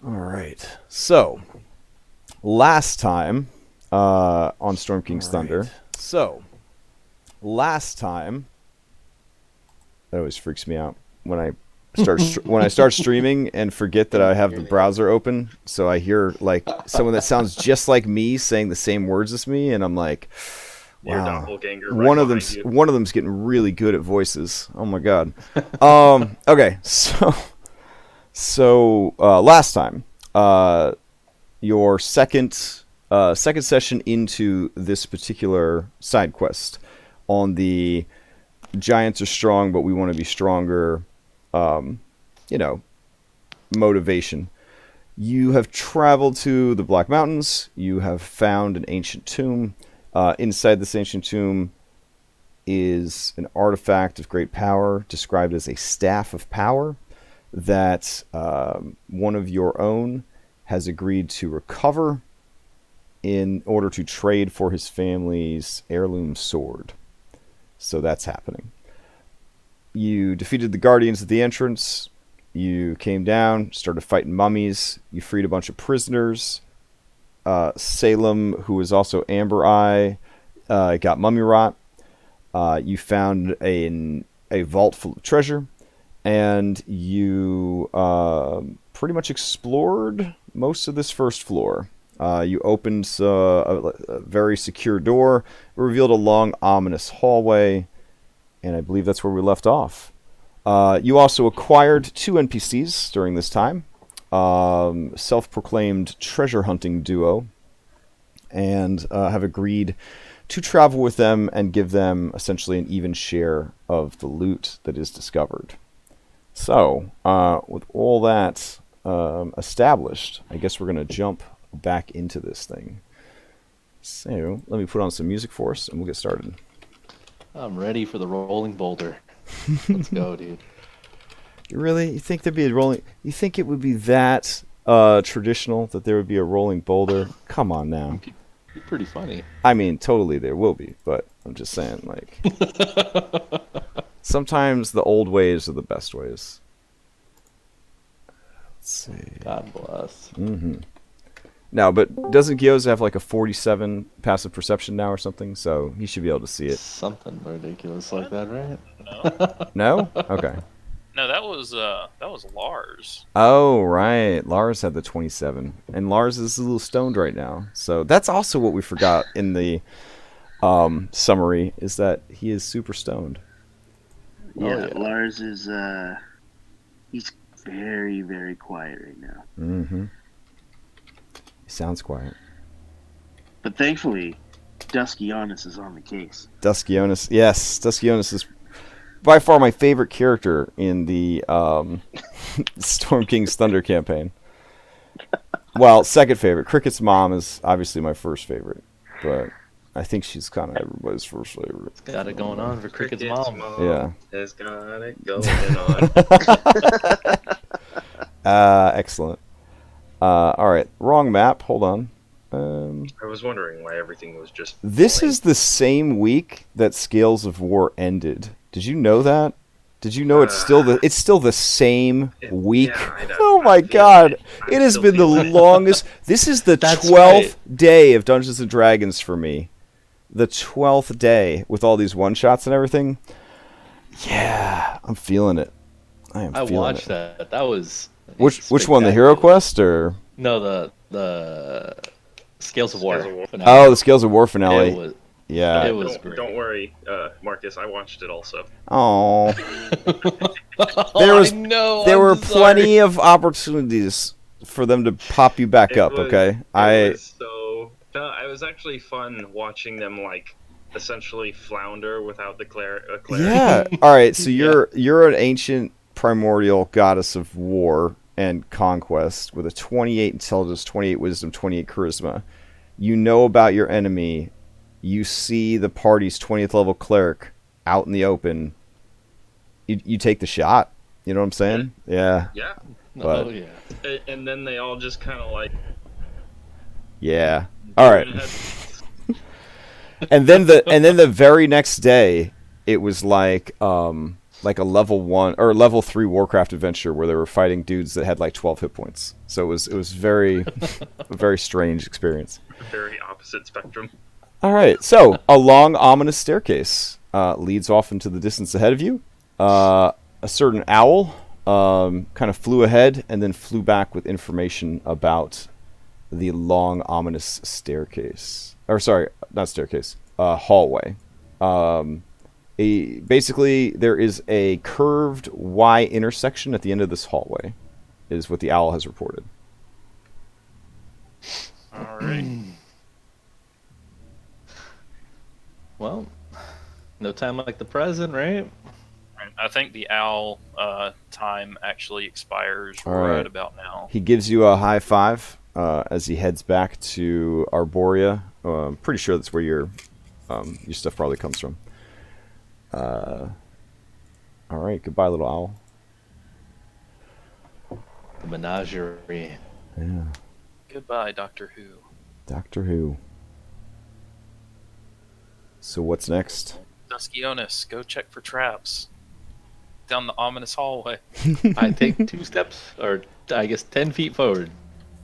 All right. So, last time on Storm King's Thunder. So, last time that always freaks me out when I start streaming and forget that I have the browser open, so I hear like someone that sounds just like me saying the same words as me, and I'm like, Your wow. doppelganger right behind you. One of them's getting really good at voices. Oh my god. Okay, so last time, your second session into this particular side quest on the giants are strong, but we want to be stronger. Motivation. You have traveled to the Black Mountains. You have found an ancient tomb. Inside this ancient tomb is an artifact of great power, described as a staff of power, that one of your own has agreed to recover in order to trade for his family's heirloom sword. So that's happening. You defeated the guardians at the entrance. You came down, started fighting mummies. You freed a bunch of prisoners. Salem, who was also Amber Eye, got mummy rot. You found a vault full of treasure, and you pretty much explored most of this first floor. You opened a very secure door, revealed a long, ominous hallway, and I believe that's where we left off. You also acquired 2 NPCs during this time, self-proclaimed treasure hunting duo, and have agreed to travel with them and give them essentially an even share of the loot that is discovered. So, with all that established, I guess we're going to jump back into this thing. So, let me put on some music for us and we'll get started. I'm ready for the rolling boulder. Let's go, dude. You think there'd be a rolling? You think it would be that traditional that there would be a rolling boulder? Come on now. It'd be pretty funny. I mean, totally there will be, but I'm just saying, like, sometimes the old ways are the best ways. Let's see. God bless. Mm-hmm. No, but doesn't Gyoza have like a 47 passive perception now or something? So he should be able to see it. Something ridiculous like that, right? No? Okay. No, that was Lars. Oh, right. Lars had the 27. And Lars is a little stoned right now. So that's also what we forgot in the summary, is that he is super stoned. Yeah, Lars is, he's very, very quiet right now. Mm-hmm. He sounds quiet. But thankfully, Duskyonis is on the case. Duskyonis, yes. Duskyonis is by far my favorite character in the Storm King's Thunder campaign. Well, second favorite. Cricket's mom is obviously my first favorite, but I think she's kind of everybody's first favorite. It's got it going on for Cricket's mom. Yeah. Has got it going on. Excellent. All right, wrong map. Hold on. I was wondering why everything was just... This is the same week that Scales of War ended. Did you know that? Did you know it's still the same week? Yeah, oh my god. It has been the longest. This is the 12th right. day of Dungeons and Dragons for me. The 12th day with all these one-shots and everything. Yeah, I'm feeling it. I watched that. That was Which one, the Hero Quest or No, the Scales of War. Finale. Oh, the Scales of War finale. It was, yeah. It was great. Don't worry, Marcus, I watched it also. Oh. There there were plenty of opportunities for them to pop you back up, okay? I was actually fun watching them like essentially flounder without the cleric. Yeah. All right, so you're an ancient primordial goddess of war and conquest with a 28 intelligence, 28 wisdom, 28 charisma. You know about your enemy. You see the party's 20th level cleric out in the open. You take the shot. You know what I'm saying? Yeah. Yeah. But, oh yeah. And then they all just kind of like. Yeah. All right. and then the very next day, it was like like a level 1 or level 3 Warcraft adventure where they were fighting dudes that had like 12 hit points. So it was very a very strange experience. Very opposite spectrum. All right, so a long, ominous staircase leads off into the distance ahead of you. A certain owl kind of flew ahead and then flew back with information about the long, ominous staircase. Or sorry, not staircase, hallway. Basically, there is a curved Y intersection at the end of this hallway, is what the owl has reported. All right. Well, no time like the present, right? I think the owl time actually expires All right right. about now. He gives you a high five as he heads back to Arborea. I'm pretty sure that's where your stuff probably comes from. All right, goodbye, little owl. The menagerie. Yeah, Goodbye, Doctor Who. Doctor Who. So what's next? Duskionis, go check for traps. Down the ominous hallway. I take 2 steps, or I guess 10 feet forward.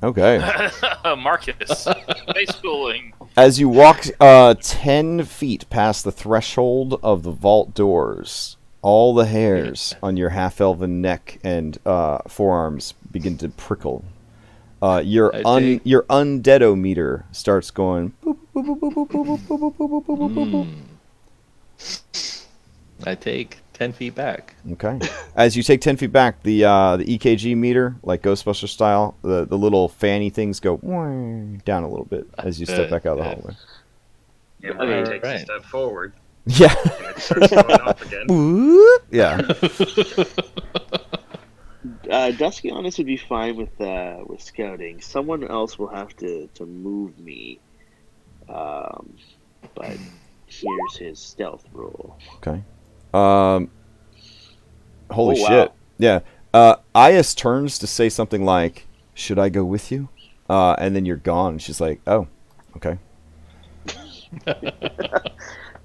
Okay. Marcus, face schooling. As you walk 10 feet past the threshold of the vault doors, all the hairs on your half-elven neck and forearms begin to prickle. Your undeadometer starts going boop, boop, boop, boop, boop, boop, boop, boop, boop, boop, boop, boop, boop. I take 10 feet back. Okay. As you take 10 feet back, the EKG meter, like Ghostbuster style, the little fanny things go down a little bit as you step back out of the hallway. And when he takes a Alright. step forward, Yeah. and it starts going up again. Yeah. Dusky Honest would be fine with scouting. Someone else will have to move me. But here's his stealth roll. Okay. Holy Oh, wow. shit. Yeah. Ayas turns to say something like, "Should I go with you?" And then you're gone. And she's like, "Oh, okay."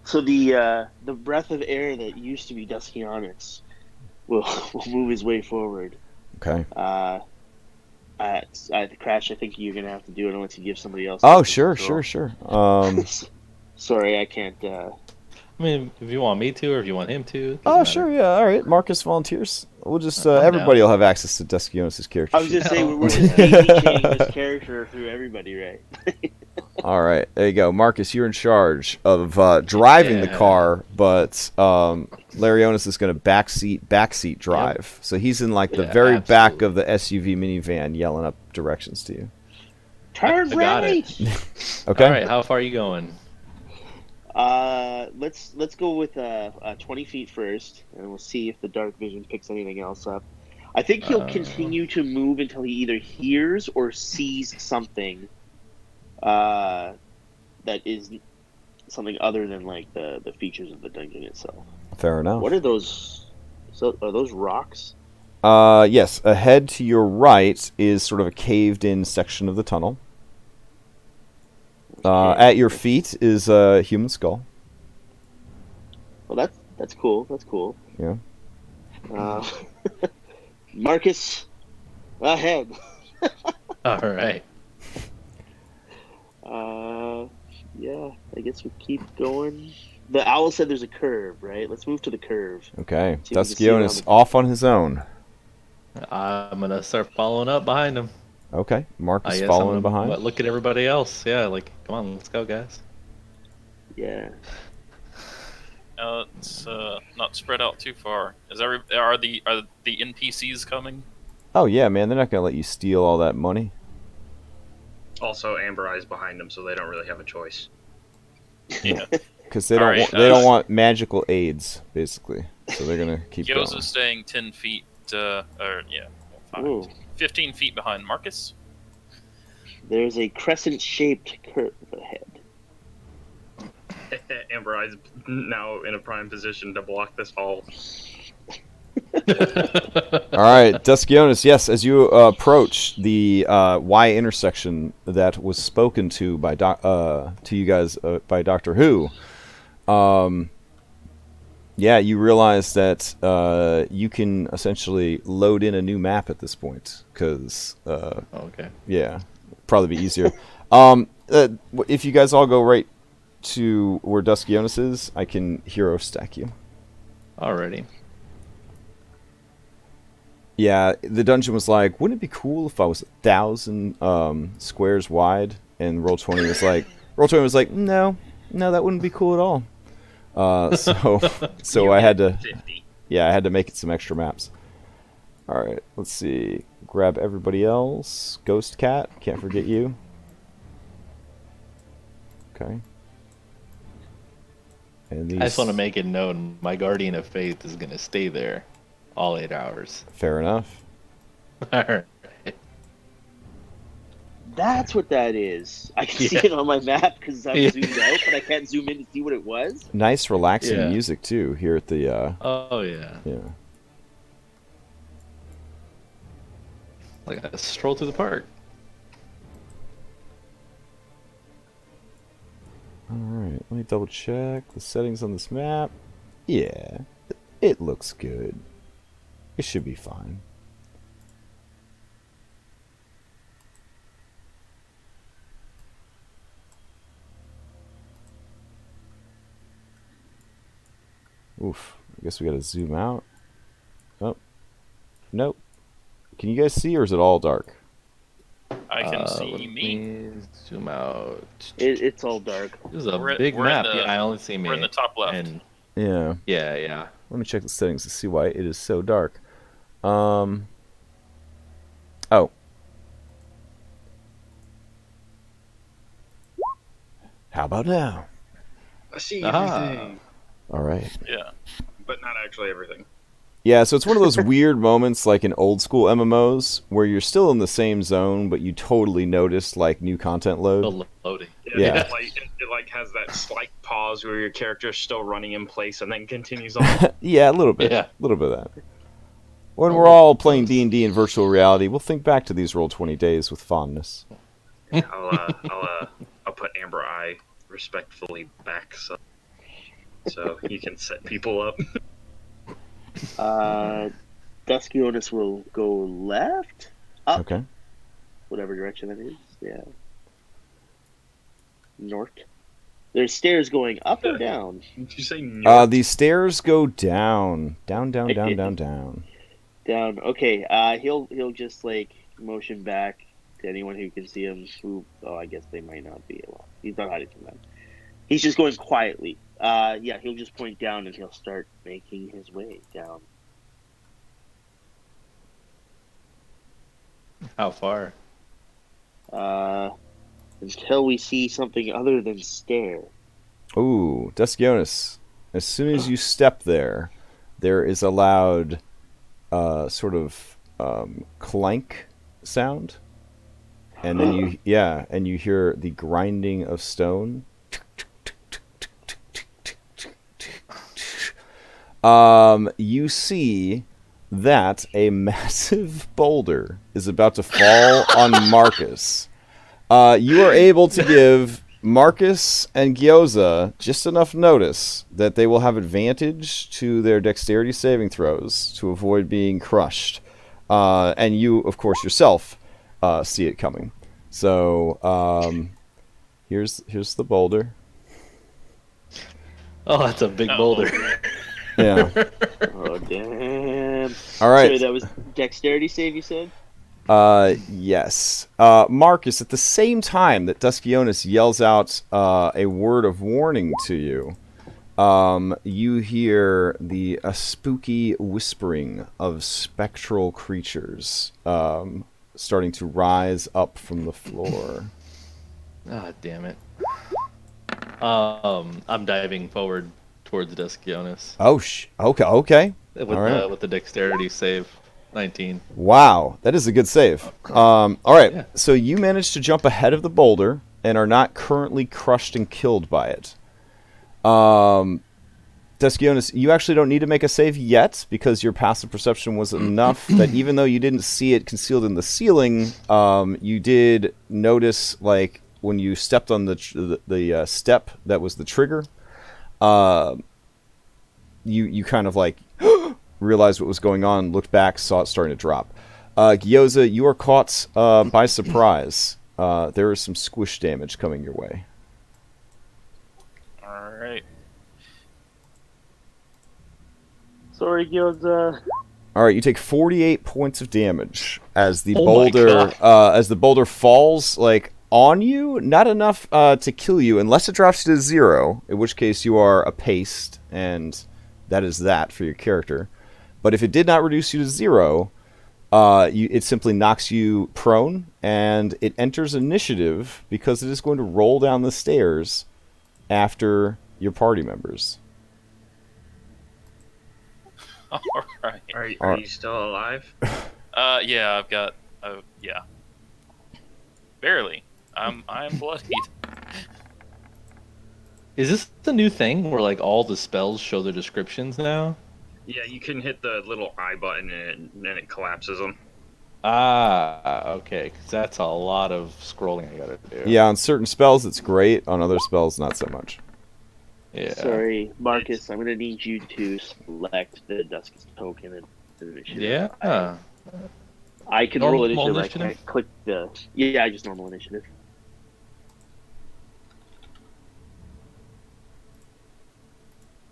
So the breath of air that used to be Dusky Honest will move his way forward. Okay. At the Crash, I think you're gonna have to do it unless you give somebody else. Oh, the sure. control. Sorry, I can't. I mean, if you want me to, or if you want him to. Oh, doesn't sure. matter. Yeah. All right. Marcus volunteers. We'll just I'm everybody down. will have access to Deskionis' character I was sheet. just saying Oh. we're just chaining this character through everybody, right? All right, there you go, Marcus. You're in charge of driving the Yeah. car, but Larionis is going to backseat drive. So he's in like the Yeah, very back absolutely. of the SUV minivan, yelling up directions to you. Turn I got right. Okay. All right, how far are you going? Let's go with 20 feet first, and we'll see if the dark vision picks anything else up. I think he'll continue to move until he either hears or sees something that is something other than like the features of the dungeon itself. Fair enough. What are those? So are those rocks? Yes. Ahead to your right is sort of a caved-in section of the tunnel. At your feet is a human skull. Well, that's cool. That's cool. Yeah. Marcus, ahead. All right. Yeah, I guess we keep going. The owl said there's a curve, right? Let's move to the curve. Okay. See if we can see around Deskionis the- off on his own. I'm gonna start following up behind him. Okay. I Marcus guess following I'm behind. But look at everybody else. Yeah, like, come on, let's go, guys. Yeah. Let's not spread out too far. Are the NPCs coming? Oh yeah, man. They're not going to let you steal all that money. Also, Amber Eye's behind him, so they don't really have a choice. Yeah. Because they don't Alright, want, they don't want magical aids, basically. So they're gonna keep going. Gyoza's staying 10 feet, or yeah, 5, Ooh. 15 feet behind Marcus. There's a crescent-shaped curve ahead. Amber Eye's now in a prime position to block this hall. All right, Deskionis. Yes, as you approach the Y intersection that was spoken to by to you guys by Doctor Who, Yeah, you realize that you can essentially load in a new map at this point because, Okay. yeah, probably be easier. If you guys all go right to where Duskionis is, I can hero stack you. Alrighty. Yeah, the dungeon was like, wouldn't it be cool if I was 1,000 squares wide? And Roll20 was like, no, that wouldn't be cool at all. So You I had get to, 50. yeah, I had to make it some extra maps. All right, let's see. Grab everybody else. Ghost Cat, can't forget you. Okay. And these. I just want to make it known my Guardian of Faith is gonna stay there all 8 hours. Fair enough. Alright. That's what that is. I can see Yeah. it on my map because I'm Yeah. zoomed out, but I can't zoom in to see what it was. Nice, relaxing Yeah. music too here at the. Oh yeah. Yeah. Like a stroll through the park. All right, let me double check the settings on this map. Yeah, it looks good. It should be fine. Oof, I guess we gotta zoom out. Oh, nope. Can you guys see, or is it all dark? I can Let see me. zoom out. It's all dark. This is a We're- big we're in map. the- Yeah, I only see me. We're in the top left. And Yeah. yeah. Let me check the settings to see why it is so dark. Oh. How about now? I see Ah. everything, All right. Yeah. but not actually everything. Yeah, so it's one of those weird moments like in old school MMOs where you're still in the same zone, but you totally notice like new content load. The loading. Yeah. It like has that slight pause where your character's still running in place and then continues on. Yeah, a little bit. Yeah. A little bit of that. When we're all playing D&D in virtual reality, we'll think back to these Roll20 days with fondness. I'll put Amber Eye respectfully back so you can set people up. Duskionis will go left, up, Okay. whatever direction that is. Yeah. North. There's stairs going up or down? Did you say north? The stairs go down. Down. Down. Okay. He'll just like motion back to anyone who can see him. I guess they might not be. Well, he's not hiding from them. He's just going quietly. Yeah, he'll just point down and he'll start making his way down. How far? Until we see something other than stare. Ooh, Duskionis. As soon as you step there, there is a loud sort of clank sound. And then you hear the grinding of stone. You see that a massive boulder is about to fall on Marcus. You are able to give Marcus and Gyoza just enough notice that they will have advantage to their dexterity saving throws to avoid being crushed. And you, of course, yourself see it coming. So here's the boulder. Oh, that's a big boulder. Yeah. Oh, damn. All right. Sorry, that was dexterity save, you said? Yes. Marcus, at the same time that Duskionis yells out a word of warning to you, you hear a spooky whispering of spectral creatures starting to rise up from the floor. Ah, damn it. I'm diving forward towards Duskionis Oh, okay. with All right. with the dexterity save, 19. Wow, that is a good save. All right, Yeah. so you managed to jump ahead of the boulder and are not currently crushed and killed by it. Duskionis, you actually don't need to make a save yet because your passive perception was enough that even though you didn't see it concealed in the ceiling, you did notice, like, when you stepped on the step that was the trigger, you kind of like realized what was going on, looked back, saw it starting to drop. Gyoza, you are caught by surprise. There is some squish damage coming your way. All right. Sorry, Gyoza. All right, you take 48 points of damage as the Oh my boulder falls like on you. Not enough to kill you, unless it drops you to 0, in which case you are apaced, and that is that for your character. But if it did not reduce you to 0, it simply knocks you prone, and it enters initiative because it is going to roll down the stairs after your party members. All right. Are you still alive? Yeah, I've got. Yeah. Barely. I am bloodied. Is this the new thing where like all the spells show their descriptions now? Yeah, you can hit the little I button and it collapses them. Ah, okay. Because that's a lot of scrolling I gotta do. Yeah, on certain spells it's great, on other spells not so much. Yeah. Sorry, Marcus. I'm gonna need you to select the Dusk's token and initiative. Yeah. I can Normal roll initiative. I initiative? can't click the. Yeah, just normal initiative.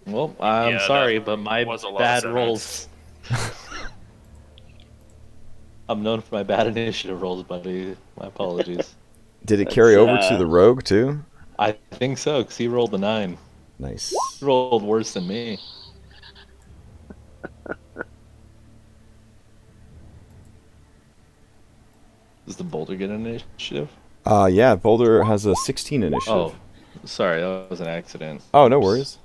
Well, I'm Yeah, sorry, that but my was a lot of bad sevens. rolls. I'm known for my bad initiative rolls, buddy. My apologies. Did it That's, carry over to the rogue too? I think so, because he rolled a 9. Nice. He rolled worse than me. Does the boulder get an initiative? Yeah, Boulder has a 16 initiative. Oh, sorry, that was an accident. Oh, no Oops. worries.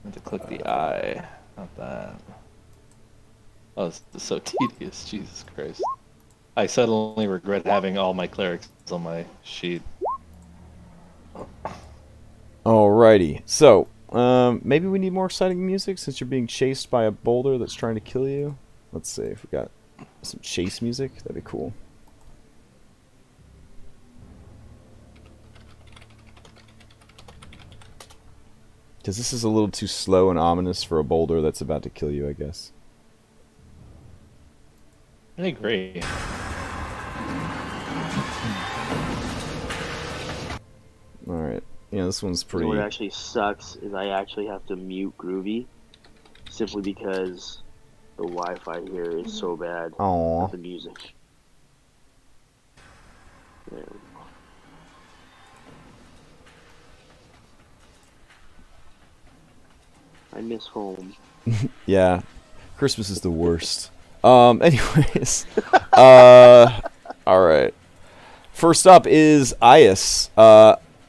I had to click the I, not that. Oh, this is so tedious, Jesus Christ. I suddenly regret having all my clerics on my sheet. Alrighty. So, maybe we need more exciting music since you're being chased by a boulder that's trying to kill you. Let's see if we got some chase music. That'd be cool. Because this is a little too slow and ominous for a boulder that's about to kill you, I guess. I agree. Alright. Yeah, this one's pretty... What actually sucks is I actually have to mute Groovy simply because the Wi-Fi here is so bad Aww. with the music. There we go. I miss home. Yeah. Christmas is the worst. Anyways. Alright. First up is Ias.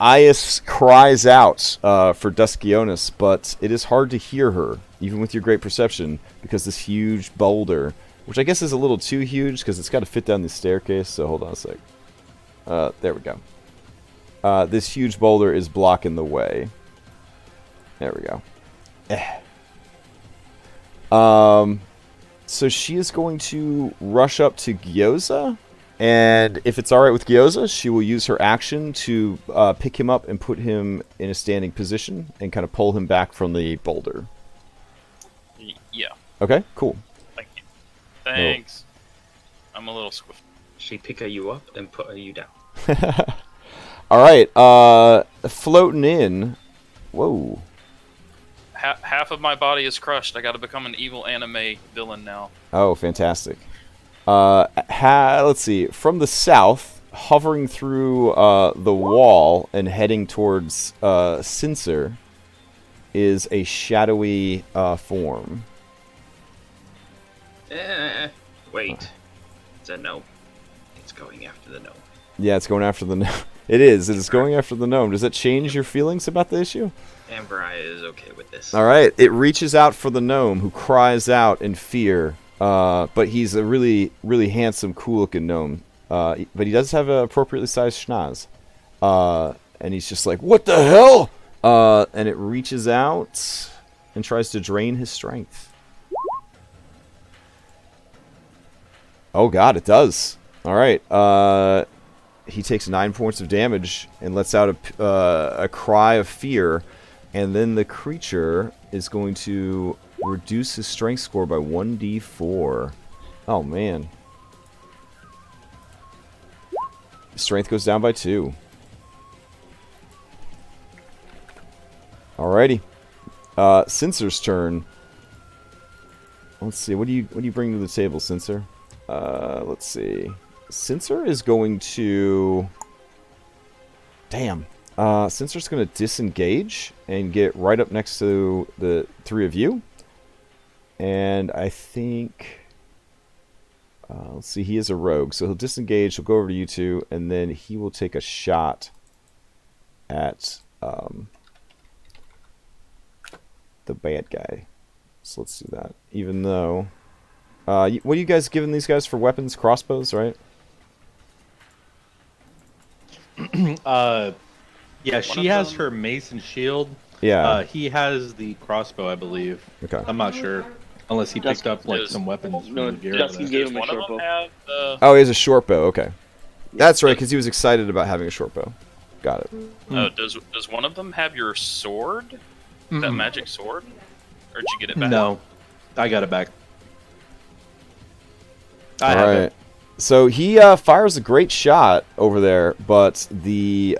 Ias cries out for Duskionis, but it is hard to hear her, even with your great perception, because this huge boulder, which I guess is a little too huge, because it's got to fit down the staircase, so hold on a sec. There we go. This huge boulder is blocking the way. There we go. So she is going to rush up to Gyoza, and if it's alright with Gyoza, she will use her action to pick him up and put him in a standing position and kind of pull him back from the boulder. Yeah. Okay, cool. Thank you. Thanks. I'm a little squiffed. She pick you up and put you down. Alright, floating in. Whoa. Half of my body is crushed. I got to become an evil anime villain now. Oh, fantastic. Let's see. From the south, hovering through the wall and heading towards Cincer, is a shadowy form. Wait. It's a gnome. It's going after the gnome. Yeah, it's going after the gnome. It is. It is going after the gnome. Does that change your feelings about the issue? Ambraya is okay with this. All right. It reaches out for the gnome, who cries out in fear. But he's a really, really handsome, cool-looking gnome. But he does have an appropriately sized schnoz. And he's just like, what the hell? And it reaches out and tries to drain his strength. Oh, God, it does. All right. He takes 9 points of damage and lets out a cry of fear. And then the creature is going to reduce his strength score by 1d4. Oh, man. Strength goes down by 2. Alrighty. Cincer's turn. Let's see. What do you bring to the table, Cincer? Let's see. Cincer is going to... Damn. Cincer's going to disengage and get right up next to the three of you. And I think... let's see. He is a rogue, so he'll disengage. He'll go over to you two, and then he will take a shot at the bad guy. So let's do that. Even though... what are you guys giving these guys for weapons? Crossbows, right? Yeah, she has her mace and shield. Yeah. He has the crossbow, I believe. Okay. I'm not sure. Unless he picked up like some weapons from No, the gear. Dusky over there. gave him a One of short them bow. have the... Oh, he has a short bow. Okay. That's right, because he was excited about having a short bow. Got it. Does one of them have your sword? That magic sword? Or did you get it back? No, I got it back. I All have right. it. So he fires a great shot over there, but the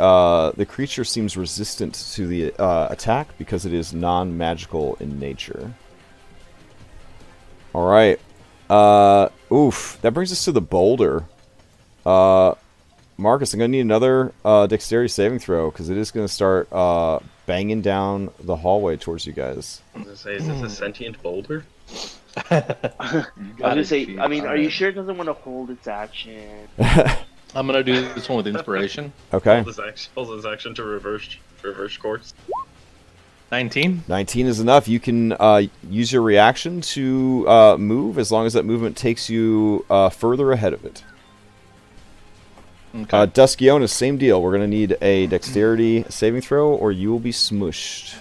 creature seems resistant to the attack because it is non-magical in nature. All right. Oof. That brings us to the boulder. Marcus, I'm going to need another dexterity saving throw because it is going to start banging down the hallway towards you guys. I was gonna say, is this a sentient boulder? I was gonna say, I mean, are you sure it doesn't want to hold its action? I'm gonna do this one with inspiration. Okay. Hold this action to reverse course. 19. 19 is enough. You can use your reaction to move as long as that movement takes you further ahead of it. Okay. Duskiona, same deal. We're going to need a dexterity saving throw or you will be smushed.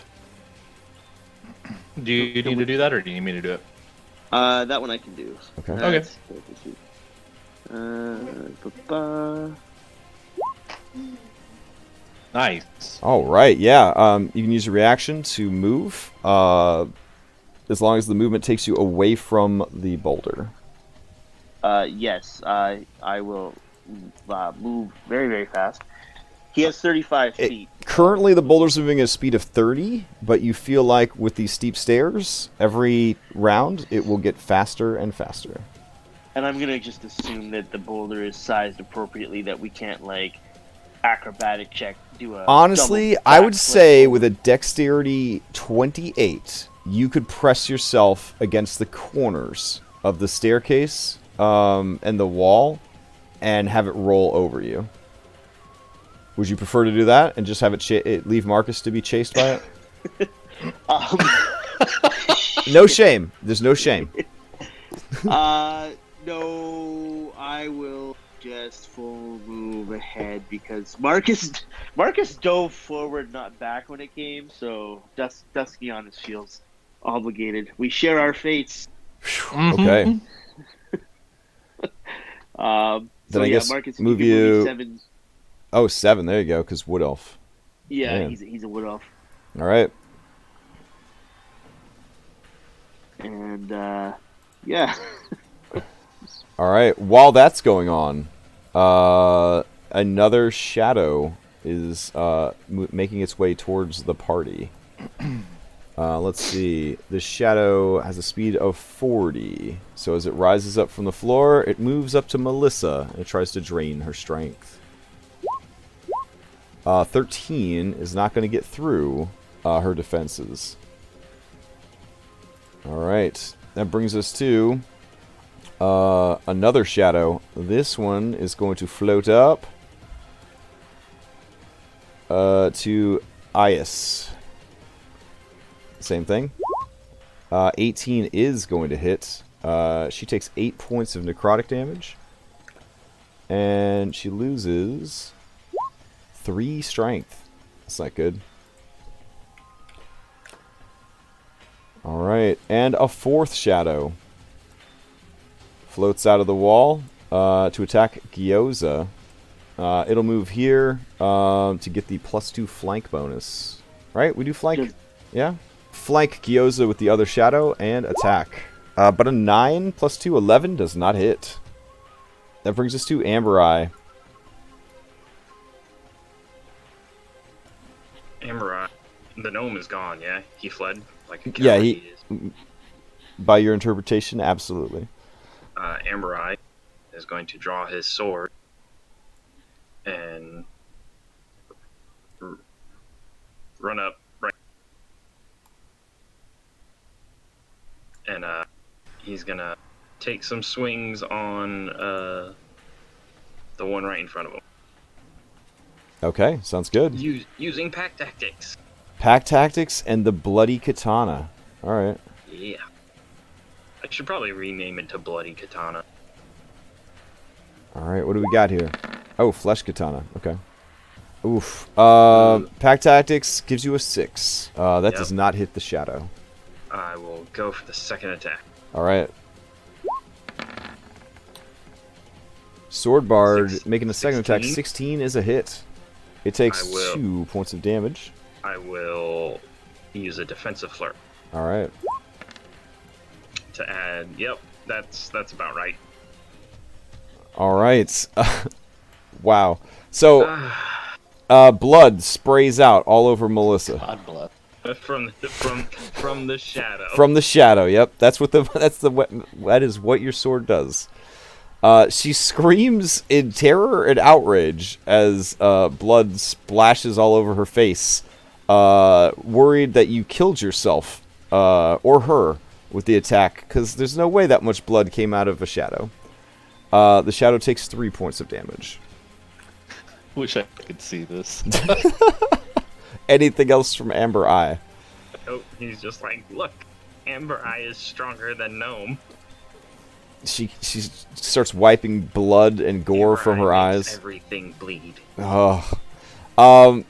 Do you need to do that, or do you need me to do it? That one I can do. Okay. Okay. Ba-ba. Nice. All right. Yeah. You can use your reaction to move as long as the movement takes you away from the boulder. Yes, I will move very, very fast. He has 35 feet. Currently, the boulder's moving at a speed of 30, but you feel like with these steep stairs, every round, it will get faster and faster. And I'm gonna just assume that the boulder is sized appropriately, that we can't, like, acrobatic check, do a... Honestly, double I would backflip say over. with a dexterity 28, you could press yourself against the corners of the staircase and the wall and have it roll over you. Would you prefer to do that and just have it leave Marcus to be chased by it? No shame. There's no shame. No, I will just full move ahead because Marcus dove forward, not back when it came. So Dusky on his feels obligated. We share our fates. Okay. So I yeah, guess Marcus, move you can move you- me 7. Oh, 7. There you go, because Wood Elf. Yeah, Man. he's a wood elf, All right. and yeah. All right. While that's going on, another shadow is making its way towards the party. Let's see. The shadow has a speed of 40. So as it rises up from the floor, it moves up to Melissa and it tries to drain her strength. 13 is not going to get through her defenses. All right. That brings us to another shadow. This one is going to float up to Ias. Same thing. 18 is going to hit. She takes 8 points of necrotic damage. And she loses 3 strength. That's not good. Alright, and a 4th shadow floats out of the wall to attack Gyoza. It'll move here to get the +2 flank bonus. right? We do flank. Just- Yeah. Flank Gyoza with the other shadow and attack. But a 9 plus 2, 11 does not hit. That brings us to Amber Eye. Amber, the gnome is gone, yeah? He fled like a coward Yeah, he is. By your interpretation, absolutely. Amber Eye is going to draw his sword and run up right, and he's gonna take some swings on the one right in front of him. Okay, sounds good. Using pack tactics. Pack Tactics and the Bloody Katana. Alright. Yeah. I should probably rename it to Bloody Katana. Alright, what do we got here? Oh, Flesh Katana. Okay. Oof. Pack Tactics gives you a 6. That Yep. does not hit the shadow. I will go for the second attack. Alright. Sword Bard making a second attack. 16? 16 is a hit. It takes I will. 2 points of damage. I will use a defensive flirt Alright. to add. Yep, that's about right. Alright. Wow. So, blood sprays out all over Melissa. God bless. From the shadow. From the shadow, yep. That is what your sword does. She screams in terror and outrage as blood splashes all over her face, worried that you killed yourself or her with the attack, because there's no way that much blood came out of a shadow. The shadow takes 3 points of damage. Wish I could see this. Anything else from Amber Eye? Oh, he's just like, look, Amber Eye is stronger than Gnome. She starts wiping blood and gore Amber from her Eye makes eyes. Everything bleed. Oh.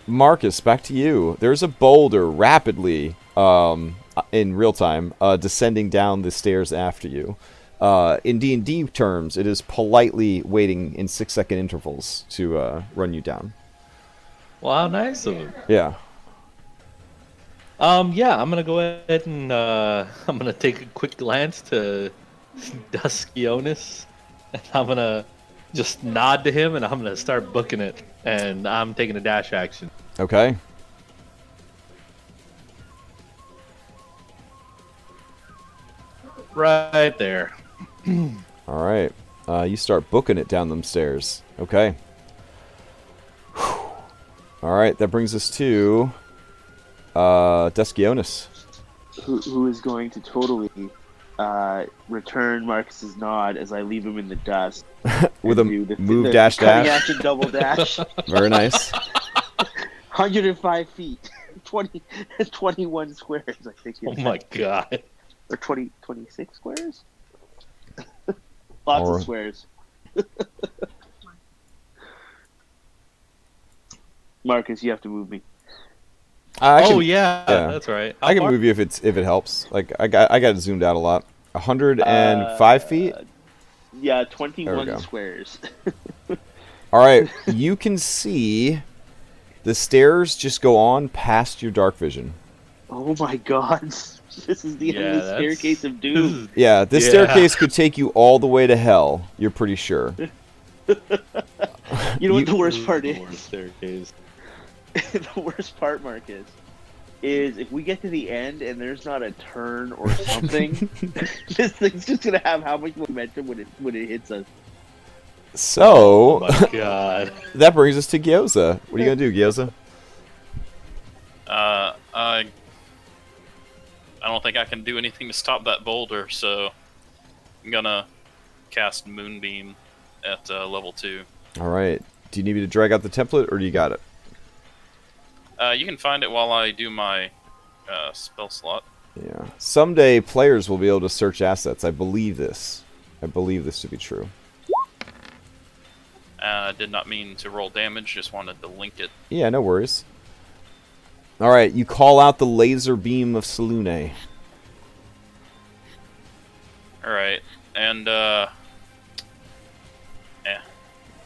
Marcus, back to you. There's a boulder rapidly, in real time, descending down the stairs after you. In D&D terms, it is politely waiting in 6-second intervals to run you down. Well, how nice of him. Yeah. Yeah, I'm gonna go ahead and I'm gonna take a quick glance to Duskionis, and I'm gonna just nod to him, and I'm gonna start booking it, and I'm taking a dash action. Okay. Right there. All right. You start booking it down them stairs. Okay. Whew. All right. That brings us to Duskionis. Who is going to totally return Marcus's nod as I leave him in the dust With a and do move dash cutting dash. action double dash. Very nice. 105 feet, 21 squares, I think. Oh my god. Or 26 squares? Lots Alright. of squares. Marcus, you have to move me. I can, Yeah, yeah. that's right. I can move you if it helps. Like I got it zoomed out a lot. 105 feet. Yeah, There we 21 go. squares. All right, you can see the stairs just go on past your dark vision. Oh my god. This is the Yeah, endless that's- staircase of doom. Yeah, this Yeah. staircase could take you all the way to hell. You're pretty sure. You know what the worst part The is? worst staircase. The worst part, Marcus, is if we get to the end and there's not a turn or something, this thing's just gonna have how much momentum when it hits us. So Oh my god. that brings us to Gyoza. What are you gonna do, Gyoza? I don't think I can do anything to stop that boulder, so I'm gonna cast Moonbeam at level 2. All right. Do you need me to drag out the template, or do you got it? You can find it while I do my spell slot. Yeah. Someday players will be able to search assets. I believe this. I believe this to be true. Did not mean to roll damage, just wanted to link it. Yeah, no worries. All right, you call out the laser beam of Selune. Alright, and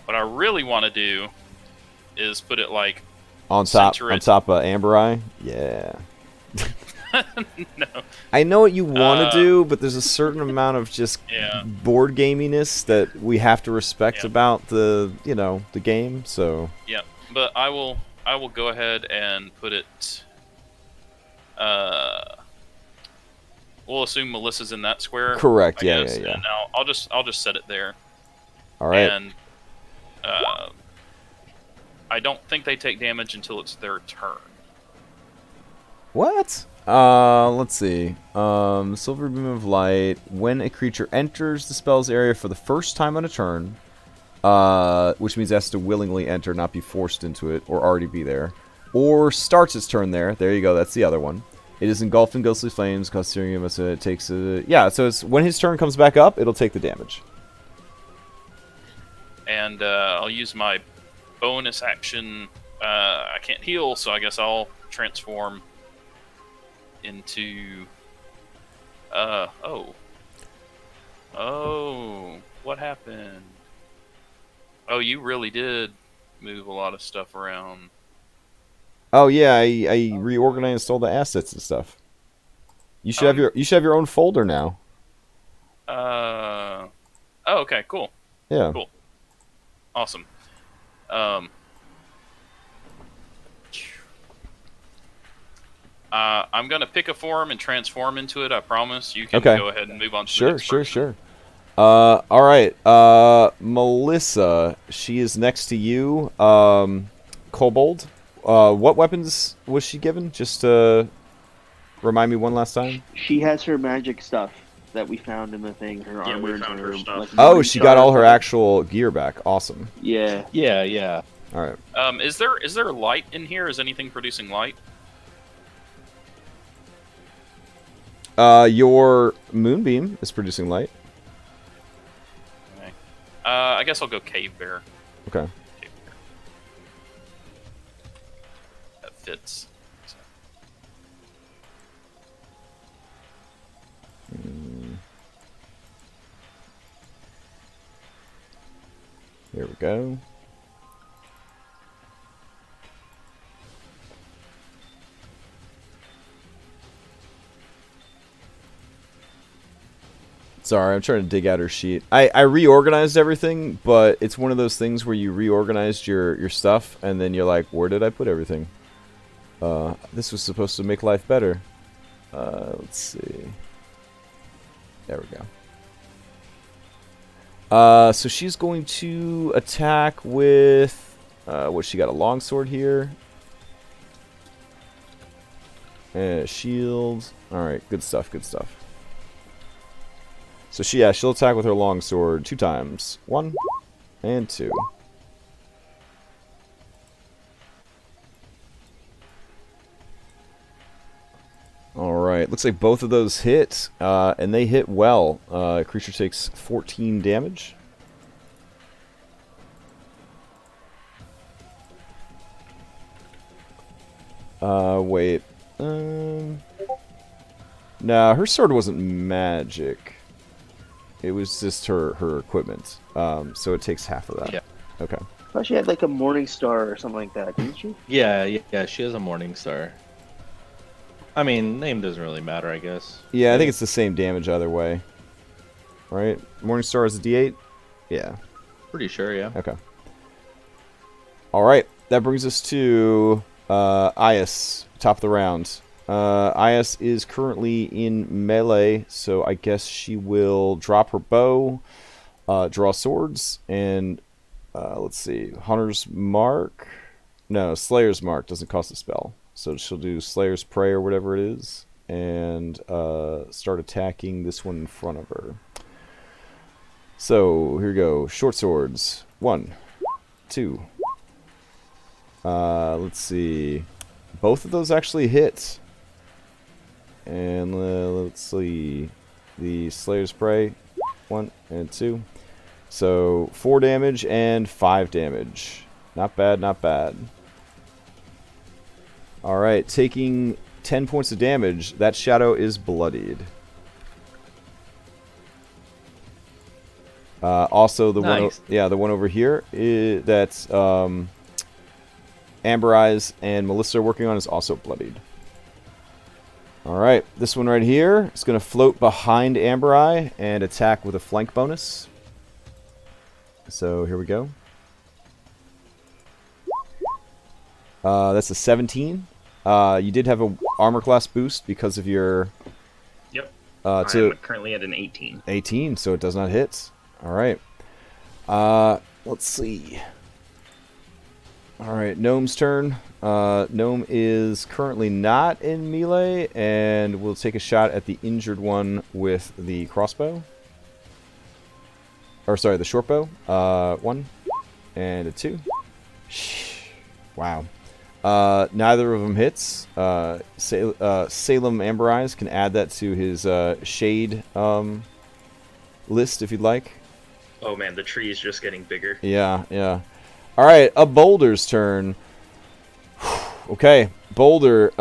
what I really want to do is put it like On center it. top of Amber Eye? Yeah. No. I know what you want to Uh, do, but there's a certain amount of just Yeah. board gaminess that we have to respect Yeah. about the game. So Yeah, but I will go ahead and put it. We'll assume Melissa's in that square. correct. I Yeah, guess, yeah, yeah. and I'll just set it there. All right. And I don't think they take damage until it's their turn. What? Let's see. Silver Beam of Light. When a creature enters the spell's area for the first time on a turn, which means it has to willingly enter, not be forced into it, or already be there, or starts its turn there. There you go. That's the other one. It is engulfed in ghostly flames, costing him as it takes a... Yeah, so it's when his turn comes back up, it'll take the damage. And I'll use my bonus action. I can't heal, so I guess I'll transform into... Oh, what happened? Oh, you really did move a lot of stuff around. Oh yeah, I reorganized all the assets and stuff. You should have your own folder now. Oh, okay, cool. Yeah. Cool. Awesome. I'm gonna pick a form and transform into it. I promise. You can Okay. go ahead and move on to the Sure, next sure, person. sure. All right. Melissa, she is next to you. Kobold. What weapons was she given? Just remind me one last time. She has her magic stuff that we found in the thing. Her Yeah, we armor and found her stuff. like, Oh, morning she got all her stuff. actual gear back. Awesome. Yeah. Yeah. All right. Is there light in here? Is anything producing light? Your moonbeam is producing light. Okay. I guess I'll go cave bear. Okay. Cave bear. That fits. Here we go. Sorry, I'm trying to dig out her sheet. I reorganized everything, but it's one of those things where you reorganized your stuff, and then you're like, where did I put everything? This was supposed to make life better. Let's see. There we go. So she's going to attack with... what, she got a longsword here. Shield. Alright, good stuff, good stuff. So she'll attack with her longsword 2 times. 1 and 2. Alright, looks like both of those hit, and they hit well. Creature takes 14 damage. Wait. No, her sword wasn't magic. It was just her equipment. So it takes half of that. Yeah. Okay. I thought she had like a morning star or something like that, didn't she? Yeah. She has a morning star. I mean, name doesn't really matter, I guess. Yeah, I think it's the same damage either way. Right? Morningstar is a D8? Yeah. Pretty sure, yeah. Okay. Alright, that brings us to Ias, top of the round. Ias is currently in melee, so I guess she will drop her bow, draw swords, and let's see, Hunter's Mark? No, Slayer's Mark doesn't cost a spell. So she'll do Slayer's Prey or whatever it is, and start attacking this one in front of her. So, here we go. Short swords. 1, 2. Let's see. Both of those actually hit. And let's see. The Slayer's Prey. 1 and 2. So, 4 damage and 5 damage. Not bad, not bad. Alright, taking 10 points of damage. That shadow is bloodied. Also, the Nice. the one over here, that's Amber Eyes and Melissa are working on is also bloodied. All right, this one right here is going to float behind Amber Eye and attack with a flank bonus. So here we go. That's a 17. You did have a armor class boost because of your... Yep. I'm currently at an 18. 18, so it does not hit. All right. Let's see. All right, Gnome's turn. Gnome is currently not in melee, and will take a shot at the injured one with the crossbow. Or sorry, the short bow. 1 and a 2. Wow. Neither of them hits. Salem Amber Eyes can add that to his shade list if you'd like. Oh man, the tree is just getting bigger. Yeah, yeah. All right, a Boulder's turn. Okay, Boulder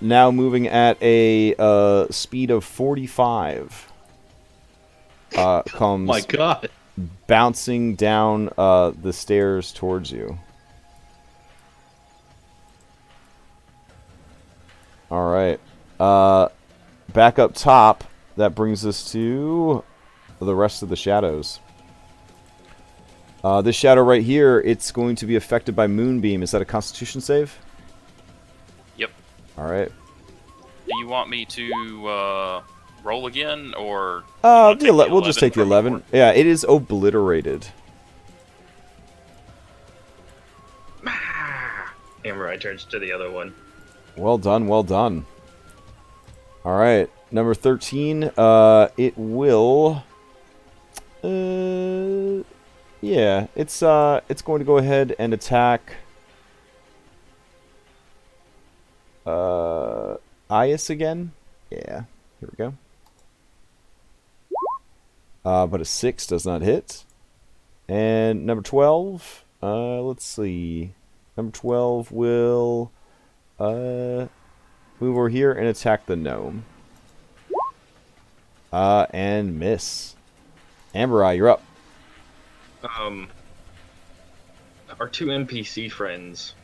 now moving at a speed of 45. Comes My God. bouncing down the stairs towards you. All right. Back up top, that brings us to the rest of the shadows. This shadow right here, it's going to be affected by Moonbeam. Is that a Constitution save? Yep. All right. Do you want me to roll again, or We'll just take the 11. Yeah, it is obliterated. Amber Eye turns to the other one. Well done, well done. All right, number 13. It will. Yeah, it's going to go ahead and attack. Ias again. Yeah, here we go. But a 6 does not hit. And number 12. Let's see. Number 12 will move over here and attack the gnome. And miss. Amber Eye, you're up. Our 2 NPC friends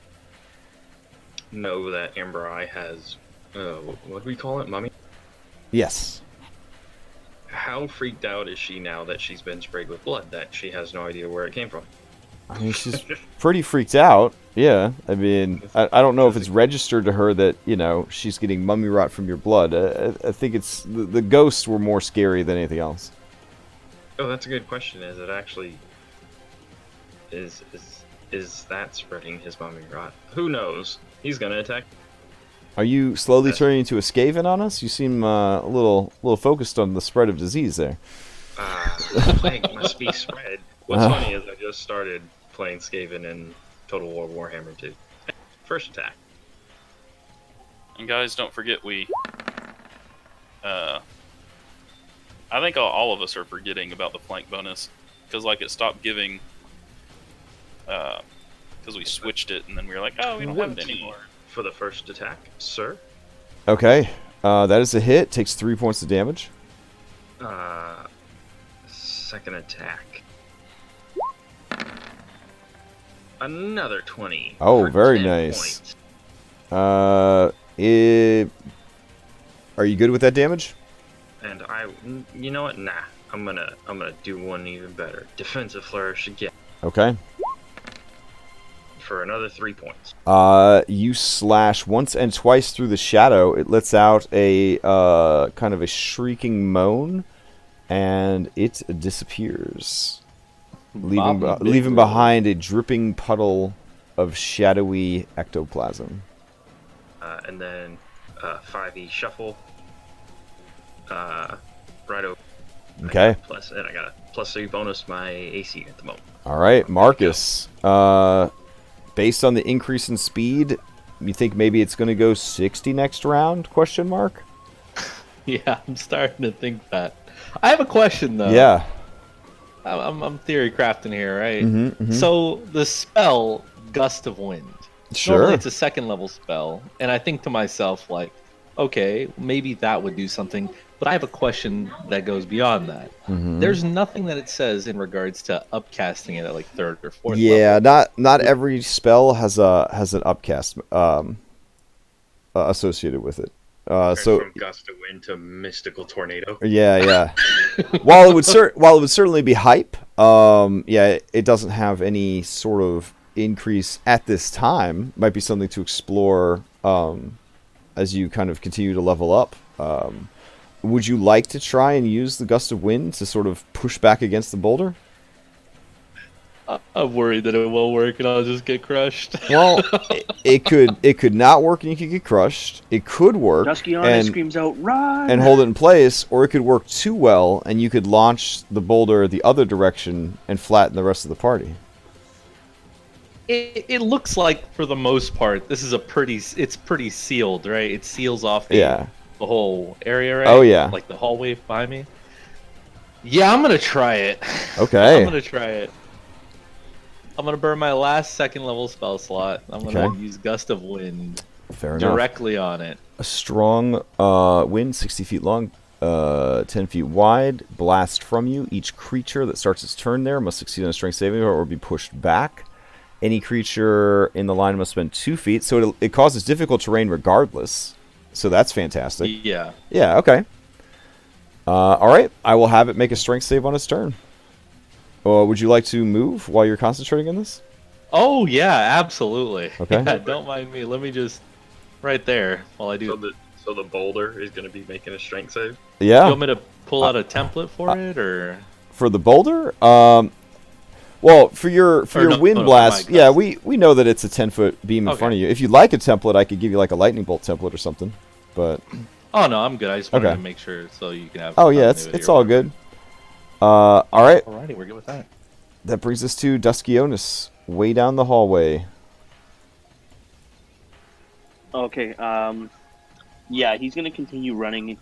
know that Amber Eye has, what do we call it, mummy? Yes. How freaked out is she now that she's been sprayed with blood, that she has no idea where it came from? I mean, she's pretty freaked out. Yeah, I mean, I don't know if it's registered to her that, you know, she's getting mummy rot from your blood. I think it's the ghosts were more scary than anything else. Oh, that's a good question. Is it actually is that spreading his mummy rot? Who knows? He's gonna attack. Are you slowly turning into a Skaven on us? You seem a little focused on the spread of disease there. Plague must be spread. What's funny is I just started playing Skaven in Total War Warhammer 2. First attack. And guys, don't forget I think all of us are forgetting about the flank bonus, because like it stopped giving, because we switched it and then we were like, oh, we don't have it anymore. For the first attack, sir. Okay, that is a hit. Takes 3 points of damage. Second attack. Another 20. Oh, for very 10 nice. points. Are you good with that damage? And you know what? Nah, I'm gonna do one even better. Defensive flourish again. Okay. For another 3 points. You slash once and twice through the shadow. It lets out a kind of a shrieking moan, and it disappears, leaving behind a dripping puddle of shadowy ectoplasm. And then 5e shuffle. Right over. Okay. I got a +3 bonus my AC at the moment. All right, Marcus. Based on the increase in speed, you think maybe it's going to go 60 next round? Question mark. Yeah, I'm starting to think that. I have a question though. Yeah. I'm theory crafting here, right? Mm-hmm. So the spell Gust of Wind. Sure. Normally it's a 2nd level spell, and I think to myself like, okay, maybe that would do something. But I have a question that goes beyond that. Mhm. There's nothing that it says in regards to upcasting it at like third or fourth Yeah, level. not every spell has an upcast associated with it. Turns So from gust of wind to mystical tornado. yeah. While it would certainly be hype, yeah, it doesn't have any sort of increase at this time. Might be something to explore as you kind of continue to level up. Would you like to try and use the gust of wind to sort of push back against the boulder? I'm worried that it won't work and I'll just get crushed. Well, it could not work and you could get crushed. It could work Duskiana screams out, "Run!" and hold it in place, or it could work too well and you could launch the boulder the other direction and flatten the rest of the party. It looks like, for the most part, it's pretty sealed, right? It seals off the whole area, right? Oh, yeah. Like the hallway behind me. Yeah, I'm gonna try it. Okay. I'm gonna try it. I'm gonna burn my last second level spell slot. I'm gonna use Gust of Wind Fair enough. directly on it. A strong wind, 60 feet long, 10 feet wide, blast from you. Each creature that starts its turn there must succeed on a strength saving throw or be pushed back. Any creature in the line must spend 2 feet, so it causes difficult terrain regardless. So that's fantastic. Yeah. Yeah, okay. All right, I will have it make a strength save on its turn. Would you like to move while you're concentrating on this? Oh yeah, absolutely. Okay. Yeah, don't mind me. Let me just right there while I do. So the boulder is going to be making a strength save. Yeah. You want me to pull out a template for it, or for the boulder? Well, for your wind blast, yeah, we know that it's a 10-foot beam in front of you. If you'd like a template, I could give you like a lightning bolt template or something. But oh no, I'm good. I just wanted to make sure so you can have. Oh yeah, it's all good. All right. Alrighty, we're good with that. That brings us to Duskionis, way down the hallway. Okay. Yeah, he's gonna continue running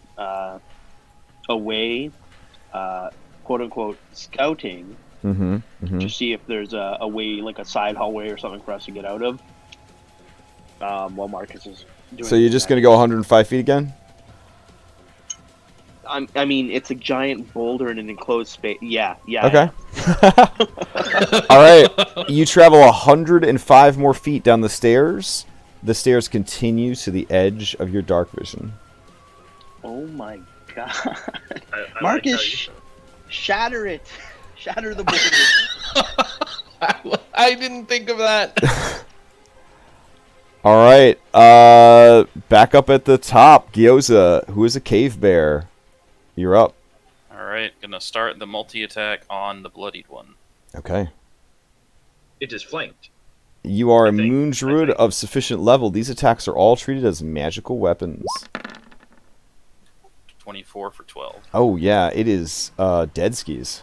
away, quote unquote, scouting to see if there's a way, like a side hallway or something for us to get out of. While Marcus is doing. So you're just gonna go 105 feet again? I mean, it's a giant boulder in an enclosed space. Yeah. Okay. All right. You travel 105 more feet down the stairs. The stairs continue to the edge of your dark vision. Oh my god. I Marcus, shatter it. Shatter the boulder. I didn't think of that. All right. Back up at the top, Gyoza, who is a cave bear. You're up. Alright, gonna start the multi-attack on the bloodied one. Okay. It is flanked. You are a moon druid of sufficient level. These attacks are all treated as magical weapons. 24 for 12. Oh, yeah. It is dead skis.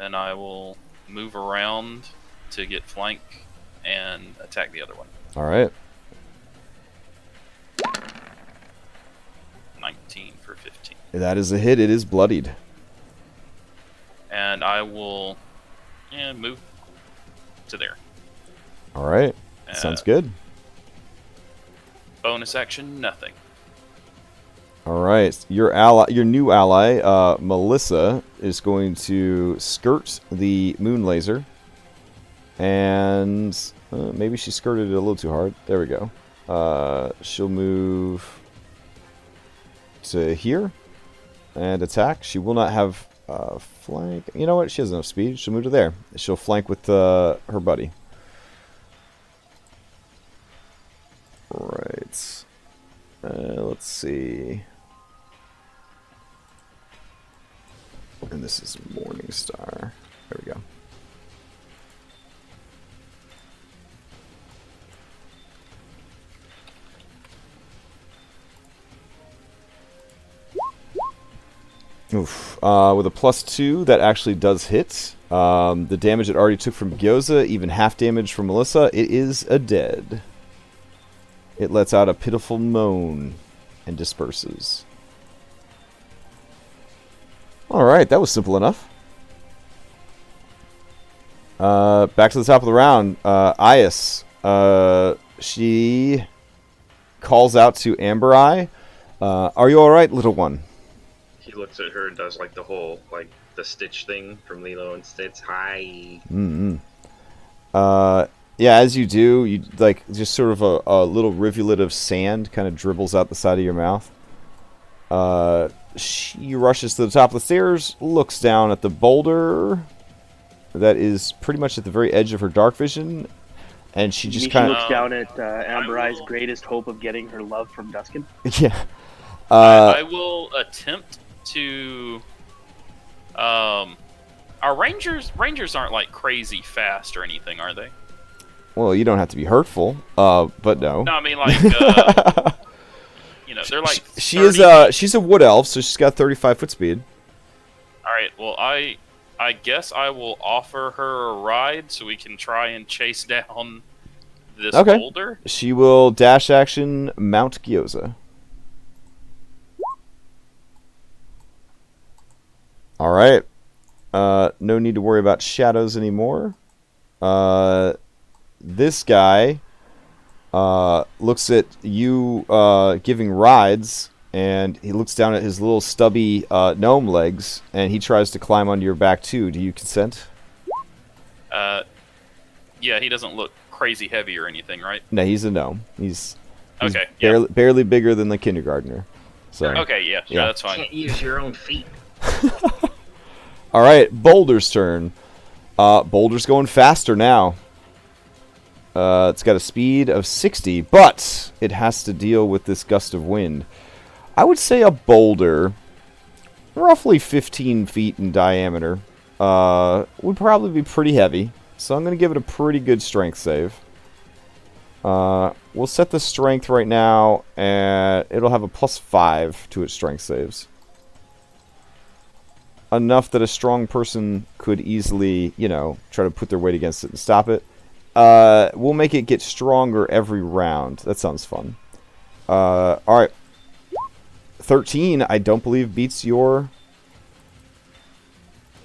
And I will move around to get flank and attack the other one. All right. 19 for 15. That is a hit. It is bloodied. And I will move to there. All right. Sounds good. Bonus action, nothing. All right. Your new ally, Melissa, is going to skirt the moon laser. And maybe she skirted it a little too hard. There we go. She'll move to here and attack. She will not have flank. You know what? She has enough speed. She'll move to there. She'll flank with her buddy. Right. Let's see. And this is Morningstar. There we go. Oof. With a +2, that actually does hit. The damage it already took from Gyoza, even half damage from Melissa, it is a dead. It lets out a pitiful moan and disperses. Alright, that was simple enough. Back to the top of the round. Ias. She calls out to Amber Eye. Are you all right, little one? He looks at her and does like the whole the Stitch thing from Lilo and Stitch. Hi. Mm-hmm. Yeah, as you do, you like just sort of a little rivulet of sand kind of dribbles out the side of your mouth. She rushes to the top of the stairs, looks down at the boulder that is pretty much at the very edge of her dark vision, and she just kind of looks down at Amber Eye's greatest hope of getting her love from Duskin. yeah. I will attempt to. Our rangers aren't like crazy fast or anything, are they? Well, you don't have to be hurtful, but no. No, I mean like, they're like. She's a wood elf, so she's got 35 foot speed. All right. Well, I guess I will offer her a ride so we can try and chase down this boulder. She will dash action Mount Gyoza. All right. No need to worry about shadows anymore. This guy looks at you giving rides, and he looks down at his little stubby gnome legs, and he tries to climb onto your back too. Do you consent? Yeah, he doesn't look crazy heavy or anything, right? No, he's a gnome. He's okay. barely bigger than the kindergartner. So okay, yeah, that's fine. Can't use your own feet. All right, Boulder's turn. Boulder's going faster now. It's got a speed of 60, but it has to deal with this gust of wind. I would say a boulder, roughly 15 feet in diameter, would probably be pretty heavy. So I'm going to give it a pretty good strength save. We'll set the strength right now, and it'll have a +5 to its strength saves. Enough that a strong person could easily, try to put their weight against it and stop it. We'll make it get stronger every round. That sounds fun. Alright. 13, I don't believe, beats your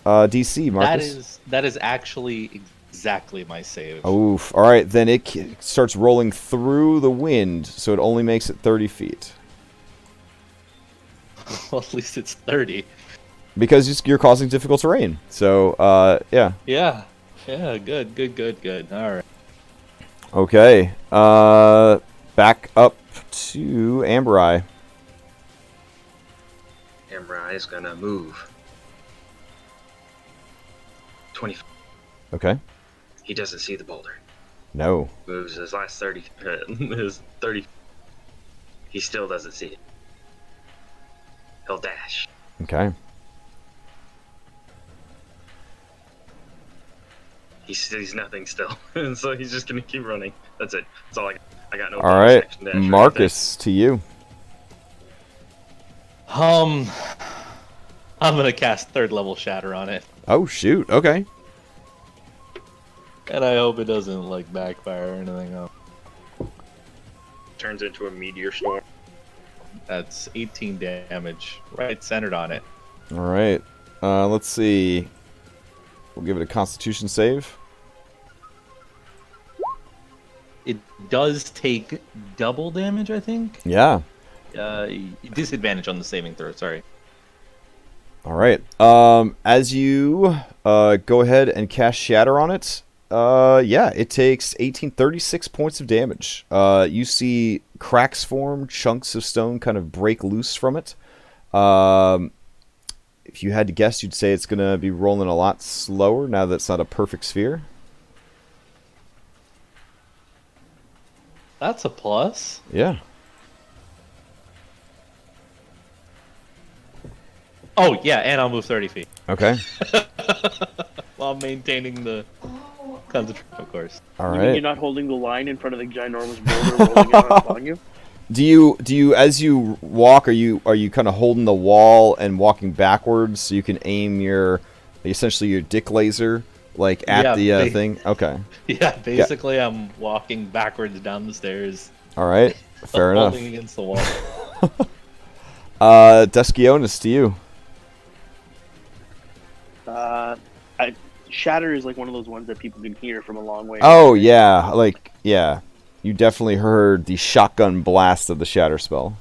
DC, Marcus. That is actually exactly my save. Oof. Alright, then it starts rolling through the wind, so it only makes it 30 feet. Well, at least it's 30. Because you're causing difficult terrain. So, yeah. Yeah, good. All right. Okay. Back up to Amber Eye. Amber Eye is gonna move 20. Okay. He doesn't see the boulder. No. Moves his last 30. His 30. He still doesn't see it. He'll dash. Okay. He sees nothing still, and so he's just gonna keep running. That's it. That's all I got. I got no. All right, action dash or Marcus, to you. I'm gonna cast 3rd level Shatter on it, Oh shoot. Okay. and I hope it doesn't like backfire or anything else. anything. Turns into a meteor storm. That's 18 damage, right centered on it. All right. Let's see. We'll give it a Constitution save. It does take double damage, I think. Yeah. Disadvantage on the saving throw. Sorry. All right. As you go ahead and cast Shatter on it, yeah, it takes 36 points of damage. You see cracks form, chunks of stone kind of break loose from it. If you had to guess, you'd say it's going to be rolling a lot slower now that it's not a perfect sphere. That's a plus. Yeah. Oh yeah, and I'll move 30 feet Okay. while maintaining the concentration, of course. All You mean right. you're not holding the line in front of the ginormous boulder rolling out upon you? Do you as you walk, are you kind of holding the wall and walking backwards so you can aim essentially your dick laser like at the thing? Okay. Yeah, basically I'm walking backwards down the stairs. All right. Fair enough. Holding against the wall. Deskionis, to you. Shatter is like one of those ones that people can hear from a long way. Oh yeah, yeah. You definitely heard the shotgun blast of the shatter spell.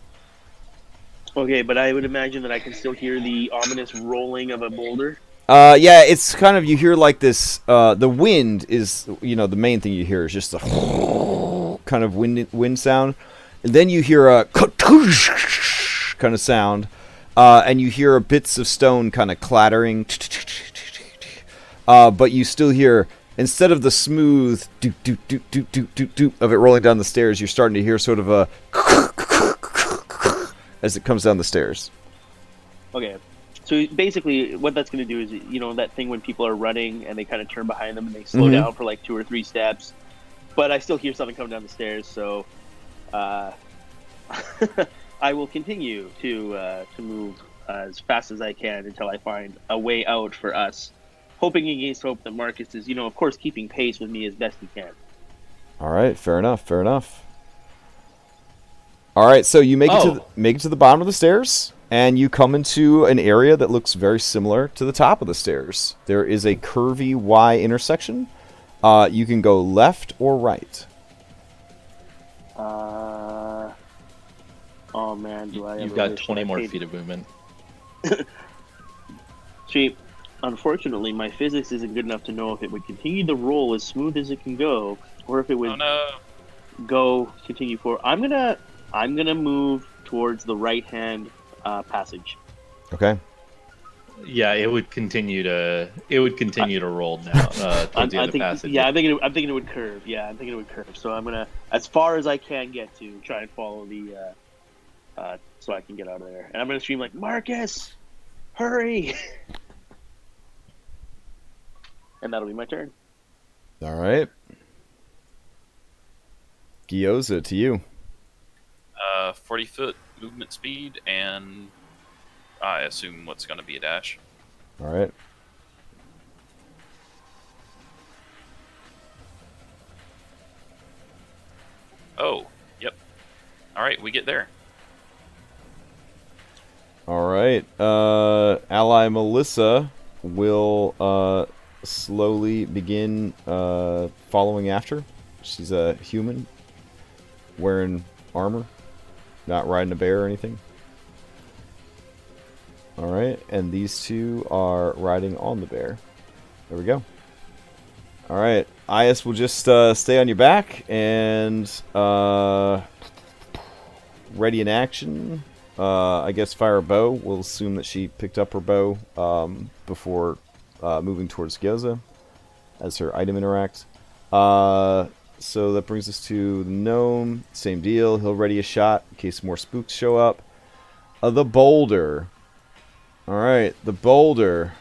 Okay, but I would imagine that I can still hear the ominous rolling of a boulder. Yeah, it's kind of, you hear like this, the wind is, the main thing you hear is just a kind of wind sound. And then you hear a kind of sound, and you hear bits of stone kind of clattering. But you still hear, instead of the smooth doop doop doop doop doop doop doop of it rolling down the stairs, you're starting to hear sort of a as it comes down the stairs. Okay. So basically, what that's going to do is, that thing when people are running and they kind of turn behind them and they slow down for like 2 or 3 steps. But I still hear something coming down the stairs, so I will continue to move as fast as I can until I find a way out for us. Hoping against hope that Marcus is, of course, keeping pace with me as best he can. All right, fair enough. All right, so you make it to the bottom of the stairs. And you come into an area that looks very similar to the top of the stairs. There is a curvy Y intersection. You can go left or right. Oh man, do I? You've got 20 more feet of movement. See, unfortunately, my physics isn't good enough to know if it would continue to roll as smooth as it can go, or if it would continue forward. I'm gonna move towards the right hand passage. Okay. Yeah, it would continue to roll now towards the end of the passage. Yeah, I'm thinking it would curve. Yeah, I'm thinking it would curve. So I'm gonna, as far as I can get to, try and follow the so I can get out of there. And I'm gonna scream like, Marcus, hurry! And that'll be my turn. All right. Gyoza, to you. 40-foot movement speed, and I assume what's going to be a dash. All right. Oh, yep. All right, we get there. All right. Ally Melissa will slowly begin following after. She's a human wearing armor, not riding a bear or anything. All right, and these two are riding on the bear. There we go. All right, Ias will just stay on your back and ready in action. I guess fire a bow. We'll assume that she picked up her bow before moving towards Gyoza as her item interacts. So that brings us to the gnome. Same deal. He'll ready a shot in case more spooks show up. The boulder. All right, the boulder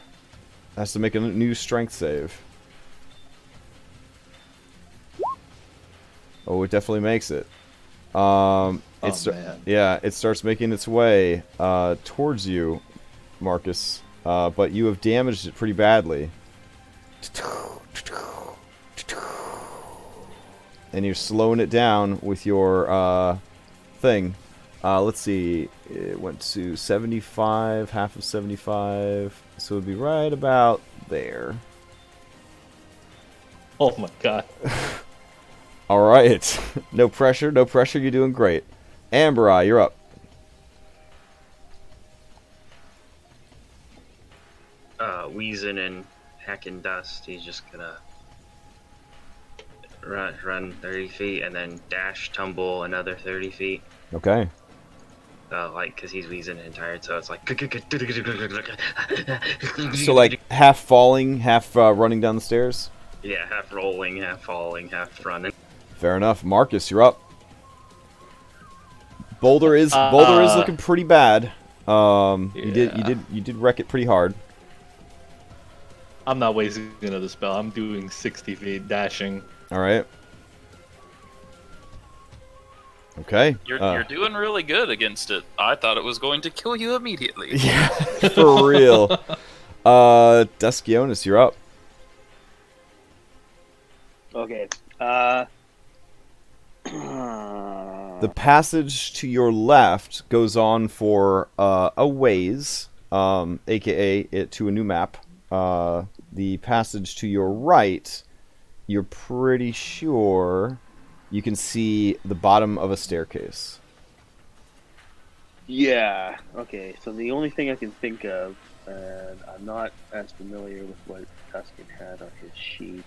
has to make a new strength save. Oh, it definitely makes it. Man. Yeah, it starts making its way towards you, Marcus. But you have damaged it pretty badly. And you're slowing it down with your thing. Let's see. It went to 75, half of 75. So it would be right about there. Oh my god. All right. No pressure, no pressure. You're doing great. Amberai, you're up. Wheezing and hacking dust. He's just gonna run 30 feet and then dash, tumble another 30 feet. Okay. Because he's wheezing and tired, so it's like... So like half falling, half running down the stairs? Yeah, half rolling, half falling, half running. Fair enough. Marcus, you're up. Boulder is looking pretty bad. You did wreck it pretty hard. I'm not wasting another spell. I'm doing 60 feet dashing. All right. Okay. You're doing really good against it. I thought it was going to kill you immediately. Yeah, for real. Duskionis, you're up. Okay. The passage to your left goes on for a ways, aka to a new map. The passage to your right, you're pretty sure you can see the bottom of a staircase. Yeah. Okay. So the only thing I can think of, and I'm not as familiar with what Tuscan had on his sheet.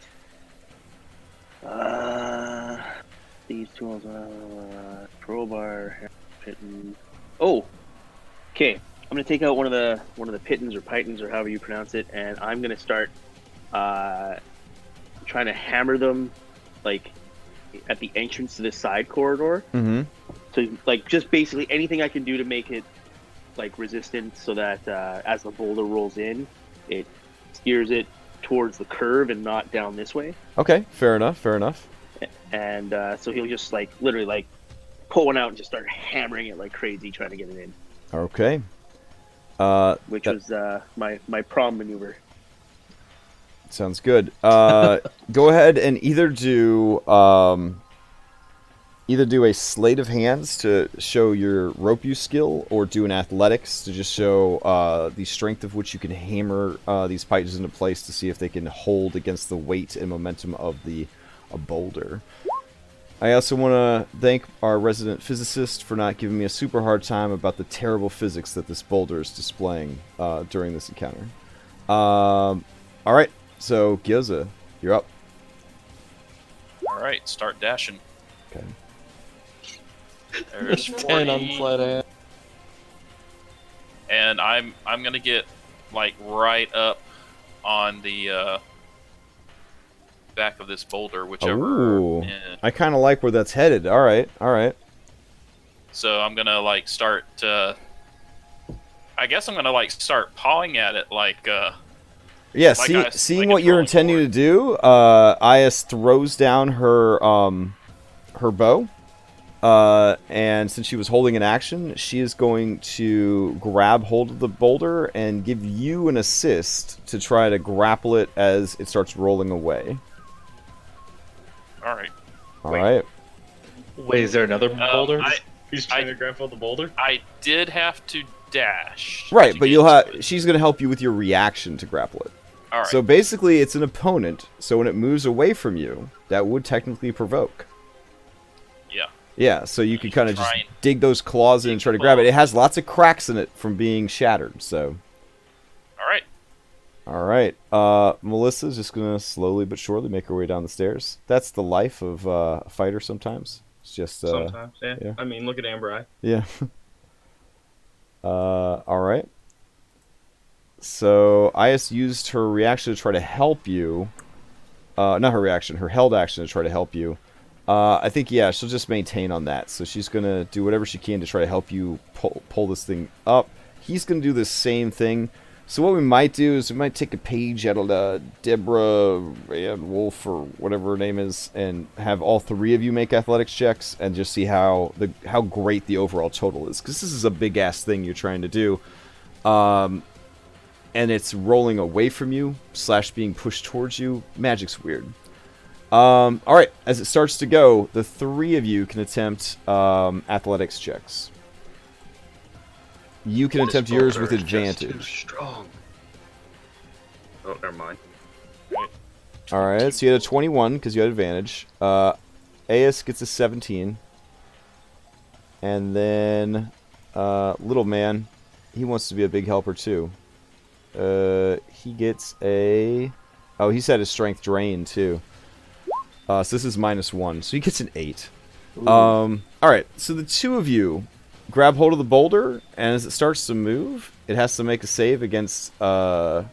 These tools, crowbar, pitten. Oh. Okay. I'm gonna take out one of the pittons or pitons or however you pronounce it, and I'm gonna start trying to hammer them, like at the entrance to this side corridor. Mm-hmm. So, like, just basically anything I can do to make it, like, resistant so that as the boulder rolls in, it steers it towards the curve and not down this way. Okay, fair enough. And so he'll just, like, literally, like, pull one out and just start hammering it like crazy, trying to get it in. Okay. Which was my prom maneuver. Sounds good. Go ahead and either do a sleight of hands to show your rope use skill, or do an athletics to just show the strength of which you can hammer these pitons into place to see if they can hold against the weight and momentum of a boulder. I also want to thank our resident physicist for not giving me a super hard time about the terrible physics that this boulder is displaying during this encounter. All right. So, Gyoza, you're up. Alright, start dashing. Okay. There's 10 on 40. sleight of hand. And I'm gonna get like right up on the back of this boulder, whichever. Ooh. Yeah. I kind of like where that's headed. All right. So I'm gonna like start. I guess I'm gonna like start pawing at it like. Yeah, Like seeing like what it's you're rolling intending forward. to do, Is throws down her bow, and since she was holding an action, she is going to grab hold of the boulder and give you an assist to try to grapple it as it starts rolling away. All right. All Wait. right. Wait, is there another boulder? He's trying to grapple the boulder? I did have to dash. Right, to but get you'll to have. it. She's going to help you with your reaction to grapple it. All right. So basically, it's an opponent. So when it moves away from you, that would technically provoke. Yeah. Yeah, so you could kind of just try and dig those claws in and try to grab it. It has lots of cracks in it from being shattered. So, All right. all right. Melissa's just gonna slowly but surely make her way down the stairs. That's the life of a fighter. Sometimes it's just Sometimes, yeah. yeah. I mean, look at Amber Eye. yeah. All right. So Is used her reaction to try to help you. Not her reaction, her held action to try to help you. I think, yeah, she'll just maintain on that. So she's going to do whatever she can to try to help you pull this thing up. He's going to do the same thing. So what we might do is we might take a page out of Deborah Wolf or whatever her name is, and have all three of you make athletics checks and just see how great the overall total is. Because this is a big-ass thing you're trying to do. And it's rolling away from you / being pushed towards you. Magic's weird. All right, as it starts to go, the three of you can attempt athletics checks. You can attempt yours with advantage. Strong. Oh, never mind. All right, so you had a 21 because you had advantage. Aes gets a 17. And then little man, he wants to be a big helper too. He gets a... Oh, he's had his strength drained too. So this is -1, so he gets an 8. All right, so the two of you grab hold of the boulder, and as it starts to move, it has to make a save against let's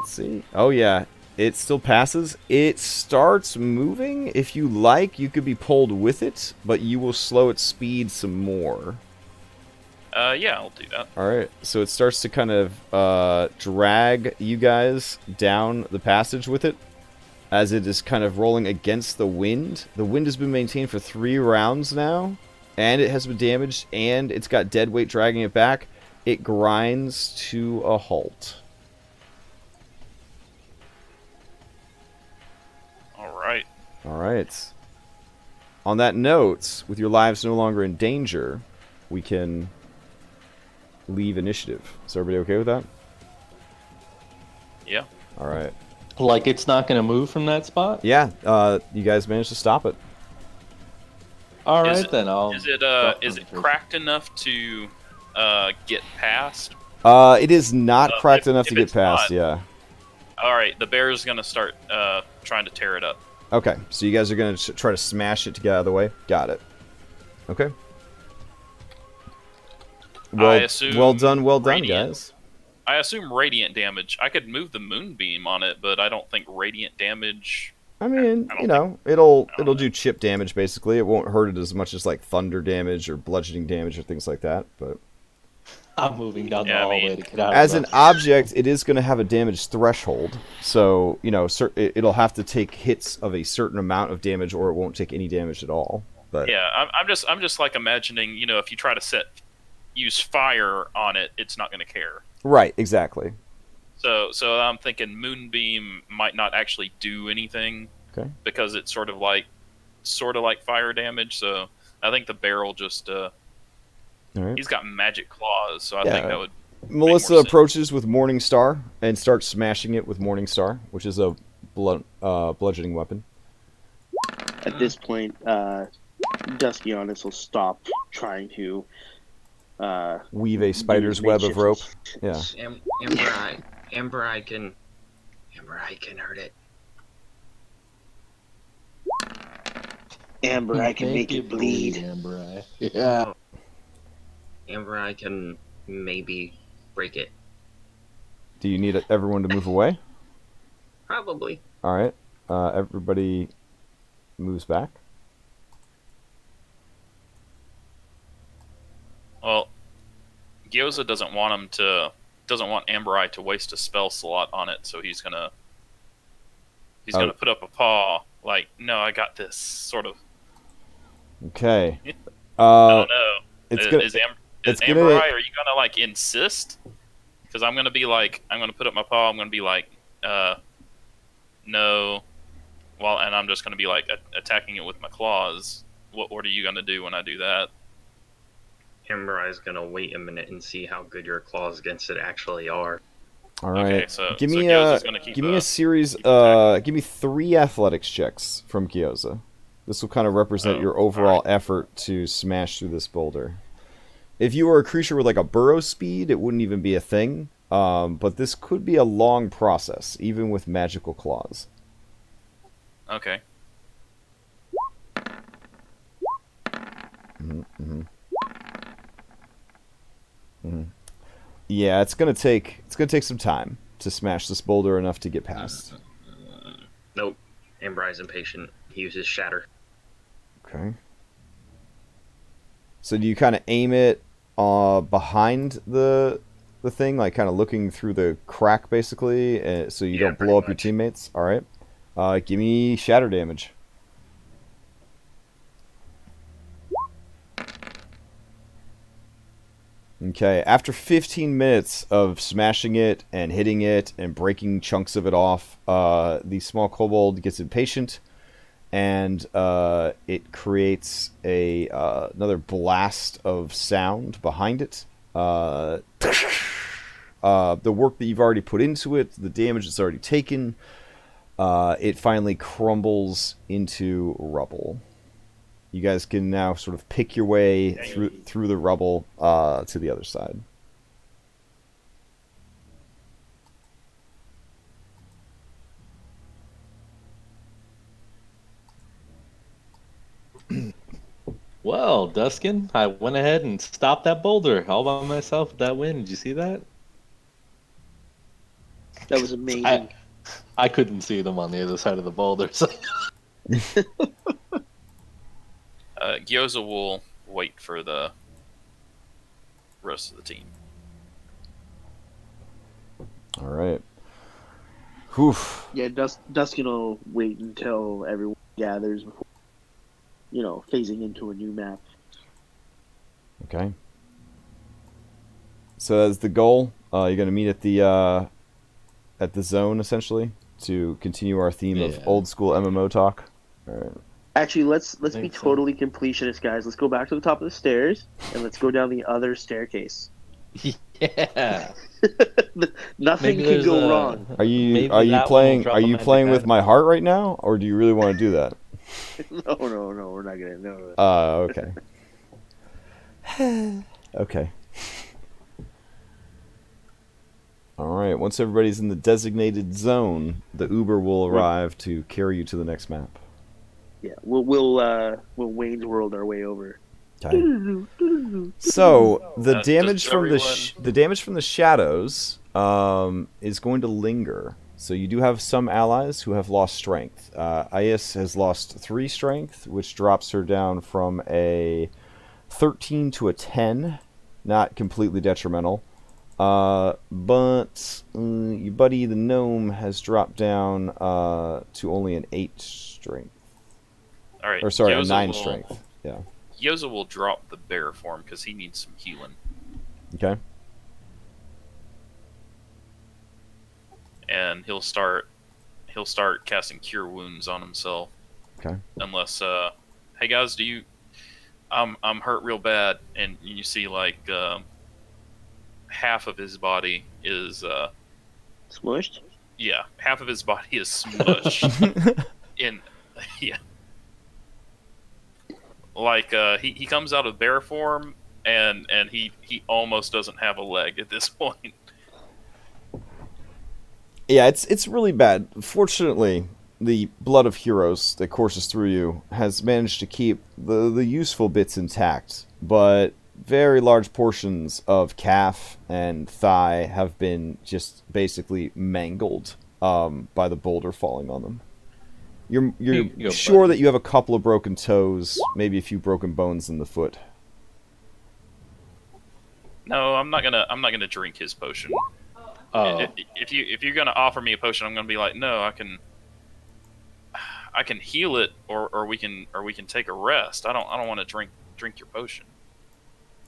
see. Oh yeah, it still passes. It starts moving. If you like, you could be pulled with it, but you will slow its speed some more. Yeah, I'll do that. All right, so it starts to kind of drag you guys down the passage with it as it is kind of rolling against the wind. The wind has been maintained for 3 rounds now, and it has been damaged, and it's got dead weight dragging it back. It grinds to a halt. All right. All right. On that note, with your lives no longer in danger, we can leave initiative. Is everybody okay with that? Yeah. All right. Like it's not going to move from that spot? Yeah, you guys managed to stop it. All right, Is it- then I'll. Is it cracked enough to get past? It is not cracked enough if to get it's past. not- Yeah. All right, the bear's gonna start trying to tear it up. Okay, so you guys are gonna try to smash it to get out of the way. Got it. Okay. Well, I assume well done, radiant- guys. I assume radiant damage. I could move the moonbeam on it, but I don't think radiant damage. I mean, I don't it'll do chip damage basically. It won't hurt it as much as like thunder damage or bludgeoning damage or things like that. But I'm moving down the Yeah, I hallway mean, to get out as of an that. object, it is going to have a damage threshold. So it'll have to take hits of a certain amount of damage, or it won't take any damage at all. But Yeah, I'm just like imagining, if you try to use fire on it, it's not going to care. right, exactly. So I'm thinking moonbeam might not actually do anything. Okay. Because it's sort of like fire damage. So I think the bear will just. All right. He's got magic claws, so I Yeah. think that would. Melissa more sense. approaches with Morning Star and starts smashing it with Morning Star, which is a bludgeoning weapon. At this point, Dusky Honest will stop trying to Weave a spider's web of rope. Yeah. Amber Eye can hurt it. Amber, I can make it bleed. Amber Eye. Yeah. Amber Eye can maybe break it. Do you need everyone to move away? Probably. All right. Everybody moves back. Well, Gyoza doesn't want Amber Eye to waste a spell slot on it, so he's gonna put up a paw. Like, no, I got this, sort of. Okay. I don't know. It's Amber Eye, are you gonna like insist? Because I'm gonna put up my paw. I'm gonna be like, no. Well, and I'm just gonna be like attacking it with my claws. What are you gonna do when I do that? Amber Eye's gonna wait a minute and see how good your claws against it actually are. All right. Okay, so give me Gyoza's gonna keep a series. attack. Give me 3 athletics checks from Gyoza. This will kind of represent your overall effort to smash through this boulder. If you were a creature with like a burrow speed, it wouldn't even be a thing. But this could be a long process, even with magical claws. Okay. Yeah, it's gonna take some time to smash this boulder enough to get past. Nope. Amber Eye's impatient. He uses Shatter. Okay. So do you kind of aim it behind the thing, like kind of looking through the crack, basically, so you don't blow up your teammates? All right. Give me shatter damage. Okay, after 15 minutes of smashing it and hitting it and breaking chunks of it off, the small kobold gets impatient, and it creates another blast of sound behind it. The work that you've already put into it, the damage it's already taken, it finally crumbles into rubble. You guys can now sort of pick your way through the rubble to the other side. Well, Duskin, I went ahead and stopped that boulder all by myself with that win. Did you see that? That was amazing. I couldn't see them on the other side of the boulder. So. Gyoza will wait for the rest of the team. All right. Oof. Yeah, Duskin will wait until everyone gathers before, phasing into a new map. Okay. So as the goal, you're going to meet at the zone, essentially, to continue our theme of old school MMO talk. All right. Actually, let's be totally completionists, guys. Let's go back to the top of the stairs and let's go down the other staircase. Yeah. Nothing Maybe can there's go a- wrong. Are you Maybe are you that one will playing drop are a you magic playing with item. my heart right now, or do you really want to do that? No, we're not gonna. No. Okay. Okay. All right. Once everybody's in the designated zone, the Uber will arrive to carry you to the next map. Yeah, we'll Wayne's World our way over. Okay. So the Does damage from everyone- the damage from the shadows is going to linger. So you do have some allies who have lost strength. Ias has lost 3 strength, which drops her down from a 13 to a 10. Not completely detrimental. But your buddy the gnome has dropped down to only an 8 strength. All right. Or sorry, a Yoza 9 will- strength. Yeah. Yoza will drop the bear form because he needs some healing, Okay. and he'll start casting cure wounds on himself. Okay. Unless, hey guys, do you? I'm hurt real bad, and you see like half of his body is Smushed. yeah, half of his body is smushed in yeah. Like he comes out of bear form and he almost doesn't have a leg at this point. Yeah, it's really bad. Fortunately, the blood of heroes that courses through you has managed to keep the useful bits intact, but very large portions of calf and thigh have been just basically mangled by the boulder falling on them. You're You go, sure buddy. that you have a couple of broken toes, maybe a few broken bones in the foot. No, I'm not gonna drink his potion. Oh, If you're gonna offer me a potion, I'm gonna be like, no, I can heal it, or we can take a rest. I don't want to drink your potion.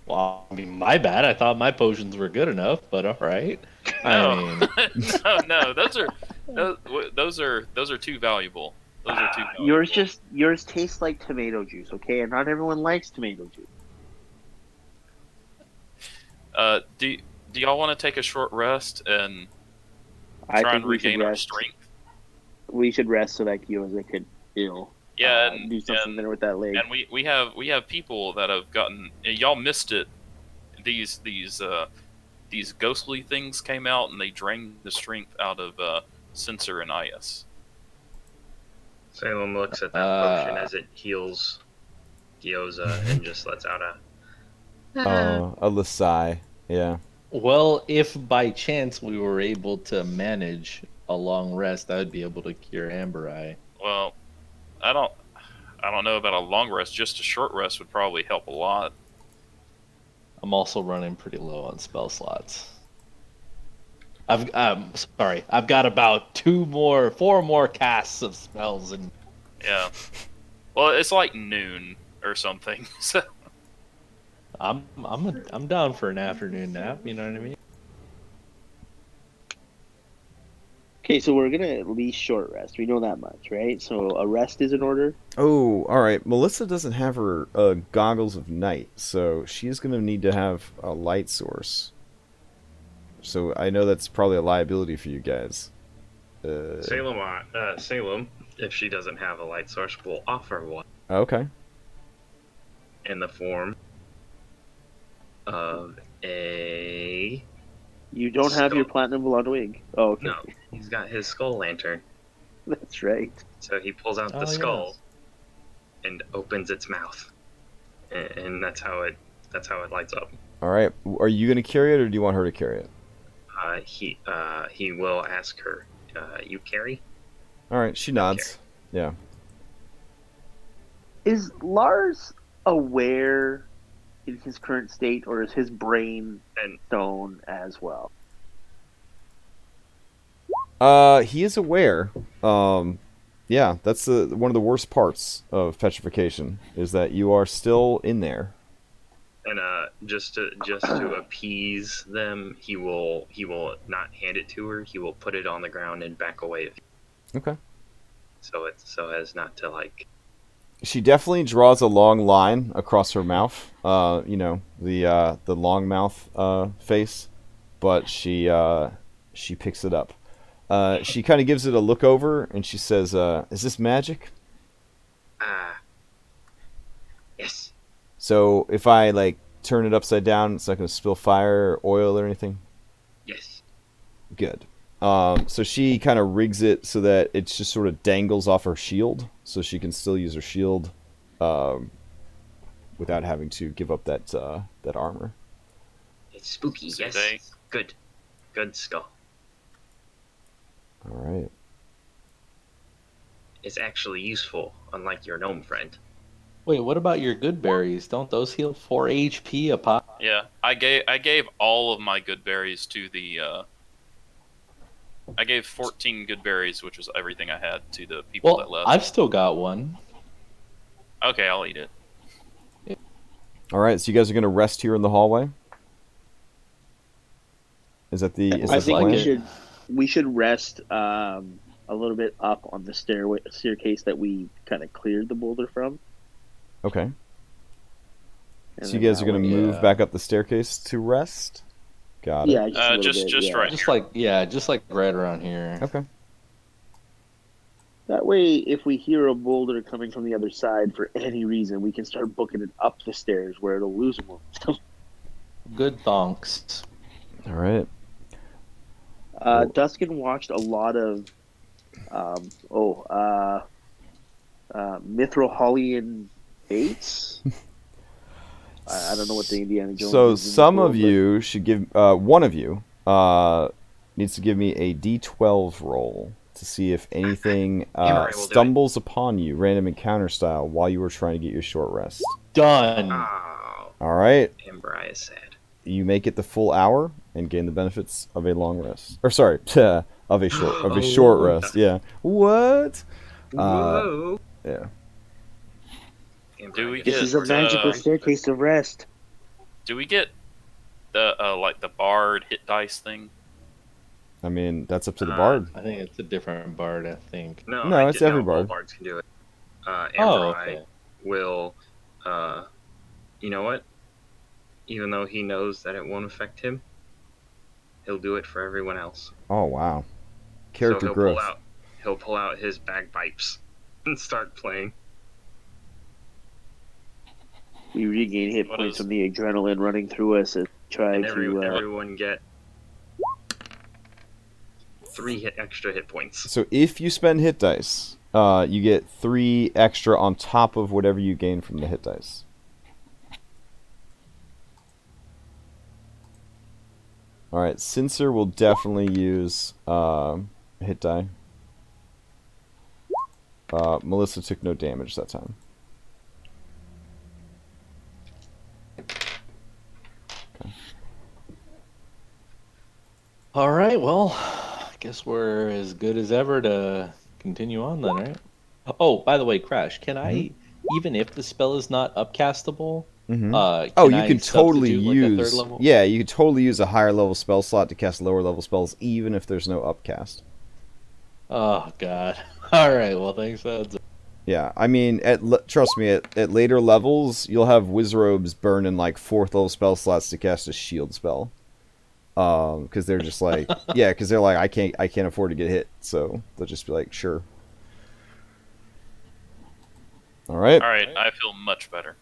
well, I mean, my bad. I thought my potions were good enough, but all right. No, I mean, no, those are too valuable. Those are too valuable. Yours tastes like tomato juice, okay? And not everyone likes tomato juice. Do y'all want to take a short rest and I try think and we should regain our rest. strength? We should rest so that Gyoza could, Yeah, and do something there with that leg. and we have people that have gotten, y'all missed it. These ghostly things came out and they drained the strength out of Sensor and Ias. Salem looks at that potion as it heals Gyoza and just lets out a. A Lasai, yeah. well, if by chance we were able to manage a long rest, I would be able to cure Amber Eye. Well, I don't know about a long rest. Just a short rest would probably help a lot. I'm also running pretty low on spell slots. I've got about 4 more casts of spells, and Yeah. Well, it's like noon or something. So I'm down for an afternoon nap. You know what I mean? Okay, so we're gonna at least short rest. We know that much, right? So a rest is in order. Oh, all right. Melissa doesn't have her goggles of night, so she's going to need to have a light source. So I know that's probably a liability for you guys. Salem, if she doesn't have a light source, will offer one Okay. in the form of a. You don't have your Skull. platinum blonde wig. Oh, okay. No, he's got his skull lantern. That's right. So he pulls out Oh, the skull yes. and opens its mouth, and that's how it lights up. All right. Are you going to carry it, or do you want her to carry it? He will ask her, "You carry?" All right. She nods. Yeah. Is Lars aware in his current state, or is his brain And stone as well? He is aware. Yeah, that's one of the worst parts of petrification is that you are still in there. and just to appease them, he will not hand it to her. He will put it on the ground and back away, Okay. so as not to like. She definitely draws a long line across her mouth. The long mouth face. but she picks it up. She kind of gives it a look over, and she says, "Is this magic?" Yes. So if I like turn it upside down, it's not going to spill fire or oil or anything? Yes. Good. So she kind of rigs it so that it just sort of dangles off her shield, so she can still use her shield without having to give up that armor. It's spooky. So Yes. they- Good. Good skull. All right. It's actually useful, unlike your gnome friend. Wait, what about your good berries? Don't those heal 4 HP a pop? Yeah, I gave all of my good berries to the. I gave 14 good berries, which was everything I had, to the people that Well, left. I've still got one. Okay, I'll eat it. All right. So you guys are going to rest here in the hallway. Is that the I plan? think we should rest a little bit up on the staircase that we kind of cleared the boulder from. Okay. And So you then guys that are going to way- move back up the staircase to rest? Got it. Yeah, just a little Just bit, yeah. right here. Just like right around here. Okay. That way, if we hear a boulder coming from the other side for any reason, we can start booking it up the stairs where it'll lose them. Good thonks. All right. Duskin watched a lot of Mithroholian baits. I don't know what the Indiana Jones. So is in some the of world, you should give one of you needs to give me a D12 roll to see if anything Emery will do it. stumbles upon you, random encounter style, while you were trying to get your short rest. Done. Oh, All right, Embry is sad. you make it the full hour and gain the benefits of a long rest. Or sorry, of a short rest. Yeah. What? Whoa. Yeah. Do we This get, is a magical staircase of rest. Do we get the like the bard hit dice thing? I mean, that's up to the bard. I think it's a different bard, I think. No, No, it's every all bard. bards can do it. Oh, Embry okay. will, you know what? Even though he knows that it won't affect him, he'll do it for everyone else. Oh wow. Character so growth. He'll pull out his bagpipes and start playing. We regain hit What points is- from the adrenaline running through us and try And to. everyone get 3 extra hit points. So if you spend hit dice, you get 3 extra on top of whatever you gain from the hit dice. All right, Cincer will definitely use hit die. Melissa took no damage that time. All right, well, I guess we're as good as ever to continue on then, right? Oh, by the way, Crash, can I, even if the spell is not upcastable, Mm-hmm. can You I can totally substitute, like, a use. third level? Yeah, you can totally use a higher level spell slot to cast lower level spells, even if there's no upcast. Oh God! All right, well, thanks. That's Yeah, I mean, trust me, at later levels, you'll have Wizrobes burning like 4th level spell slots to cast a shield spell. Because they're just like, yeah, because they're like, I can't afford to get hit, so they'll just be like, sure. All right. All right, I feel much better.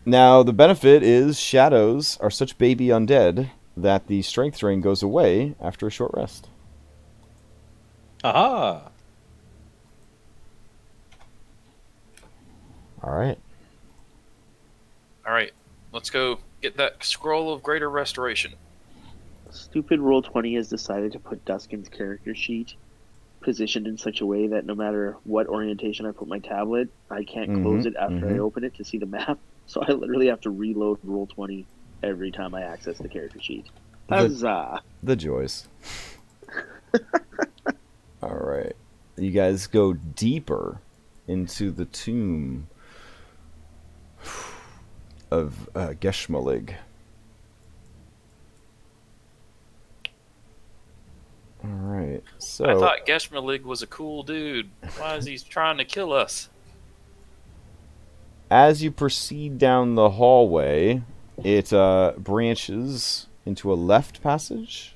Now the benefit is shadows are such baby undead that the strength drain goes away after a short rest. aha. All right. All right, let's go get that scroll of greater restoration. Stupid Roll20 has decided to put Duskin's character sheet positioned in such a way that no matter what orientation I put my tablet, I can't close it after I open it to see the map. So I literally have to reload Roll20 every time I access the character sheet. Huzzah! The joys. All right. You guys go deeper into the tomb of Geshmalig. All right. So I thought Geshmalig was a cool dude. Why is he trying to kill us? as you proceed down the hallway, it branches into a left passage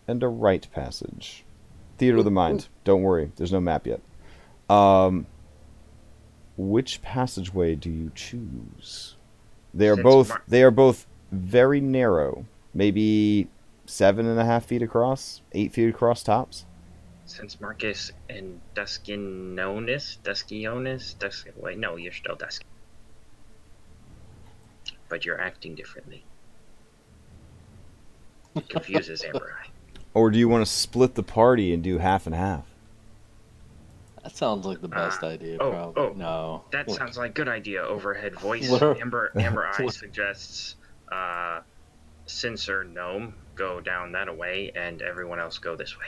and a right passage. Theater of the mind. Don't worry, there's no map yet. Which passageway do you choose? They are both very narrow, maybe 7.5 feet across, 8 feet across tops. Since Marcus and wait, no, you're still Dusky. But you're acting differently. It confuses Amber Eye. Or do you want to split the party and do half and half? That sounds like the best idea, probably. No. That sounds like a good idea. Overhead voice. Amber Eye suggests Censor Gnome go down that way and everyone else go this way.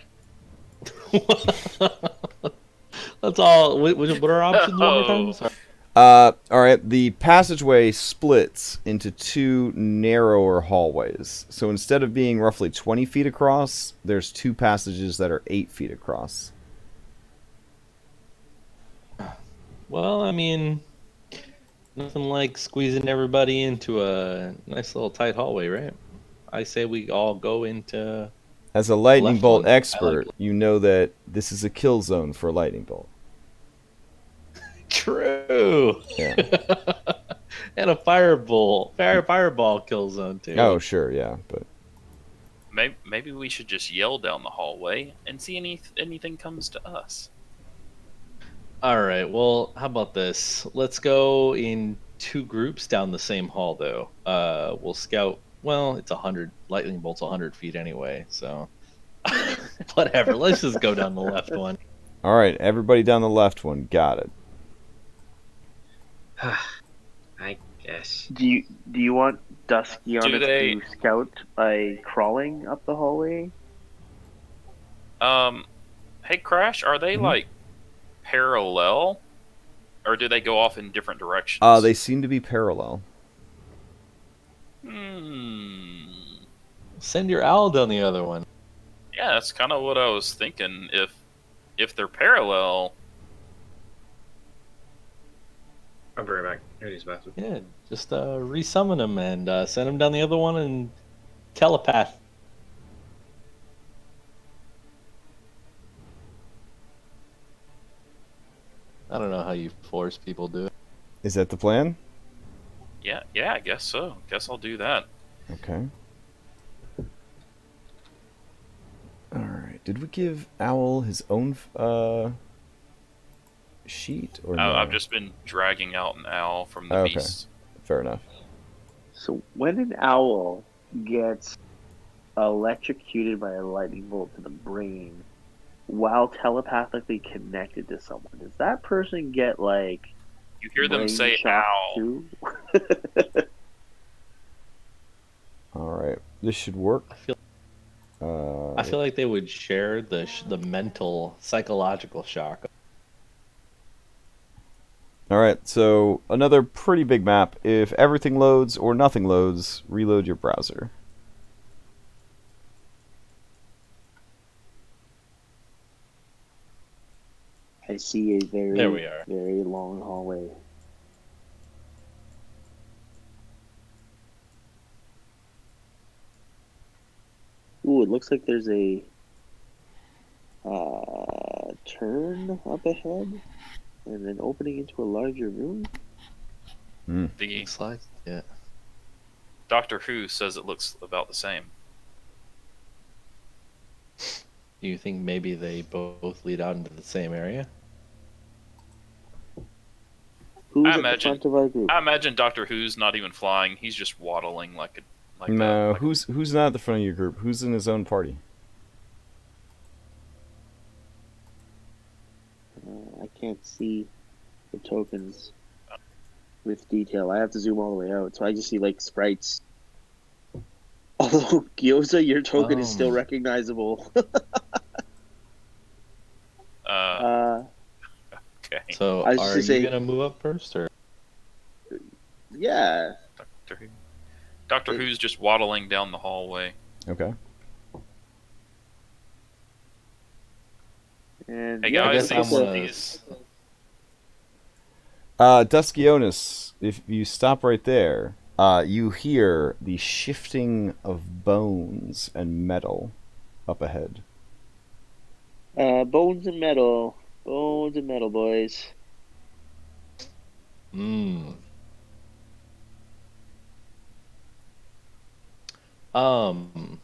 That's all. What are our options one more time? Sorry. All right. The passageway splits into two narrower hallways. So instead of being roughly 20 feet across, there's two passages that are 8 feet across. Well, I mean, nothing like squeezing everybody into a nice little tight hallway, right? I say we all go into... As a lightning bolt one. expert, you know that this is a kill zone for a lightning bolt. True. Yeah. And a fireball kill zone too. Oh, sure, yeah, but Maybe we should just yell down the hallway and see anything comes to us. All right. Well, how about this? Let's go in two groups down the same hall, though. We'll scout. Well, it's 100 lightning bolts, 100 feet anyway. So whatever. Let's just go down the left one. all right, everybody down the left one, got it. I guess. Do you want Dusky on to scout by crawling up the hallway? Hey, Crash, are they like parallel, or do they go off in different directions? They seem to be parallel. Send your owl down the other one. Yeah, that's kind of what I was thinking. If they're parallel, I'll be right back. Here's bathroom. Yeah, just resummon them and send them down the other one and telepath. I don't know how you force people to do it. Is that the plan? yeah, I guess so. Guess I'll do that. Okay. All right. Did we give Owl his own sheet or no? I've just been dragging out an owl from the Okay. beast. Fair enough. So when an owl gets electrocuted by a lightning bolt to the brain while telepathically connected to someone, does that person get like You hear them brain say shock "ow"? too? All right. This should work. I feel like they would share the mental, psychological shock. All right. So another pretty big map. If everything loads or nothing loads, reload your browser. I see a There we are. very long hallway. Ooh, it looks like there's a turn up ahead and then opening into a larger room. The Looks like, yeah. Doctor Who says it looks about the same. Do you think maybe they both lead out into the same area? Who's I at the imagine- front of our group? I imagine Doctor Who's not even flying; he's just waddling like No, like who's not at the front of your group? Who's in his own party? I can't see the tokens with detail. I have to zoom all the way out, so I just see like sprites. Although Gyoza, your token is still recognizable. Okay. So I was are just you gonna say- gonna move up first, or Yeah. Doctor Who. Doctor Who's just waddling down the hallway. Okay. And Hey yeah, I guys, guess I'm gonna- Duskionis, if you stop right there, You hear the shifting of bones and metal up ahead. Bones and metal. Bones and metal, boys. Mm. I'll move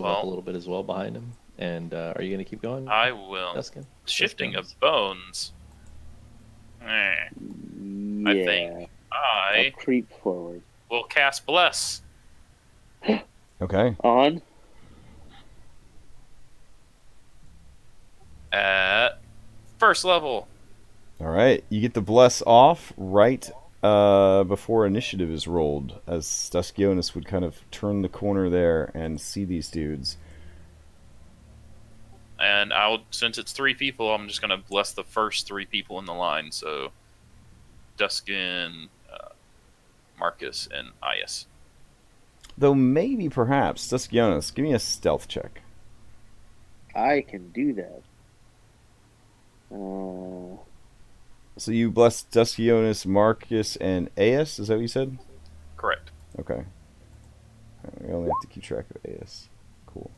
up a little bit as well behind him. And are you going to keep going? I will. Duskin? Shifting Duskin? of bones. Yeah. I think I'll I creep forward. will cast Bless. Okay. On. At first level. All right. You get the bless off right before initiative is rolled, as Duskionis would kind of turn the corner there and see these dudes. And since it's 3 people, I'm just going to bless the first 3 people in the line. So, Duskin, Marcus, and Ias. Though maybe, perhaps, Duskionis, give me a stealth check. I can do that. So you bless Duskionis, Marcus, and Aes? Is that what you said? Correct. Okay. We only have to keep track of Aes. Cool.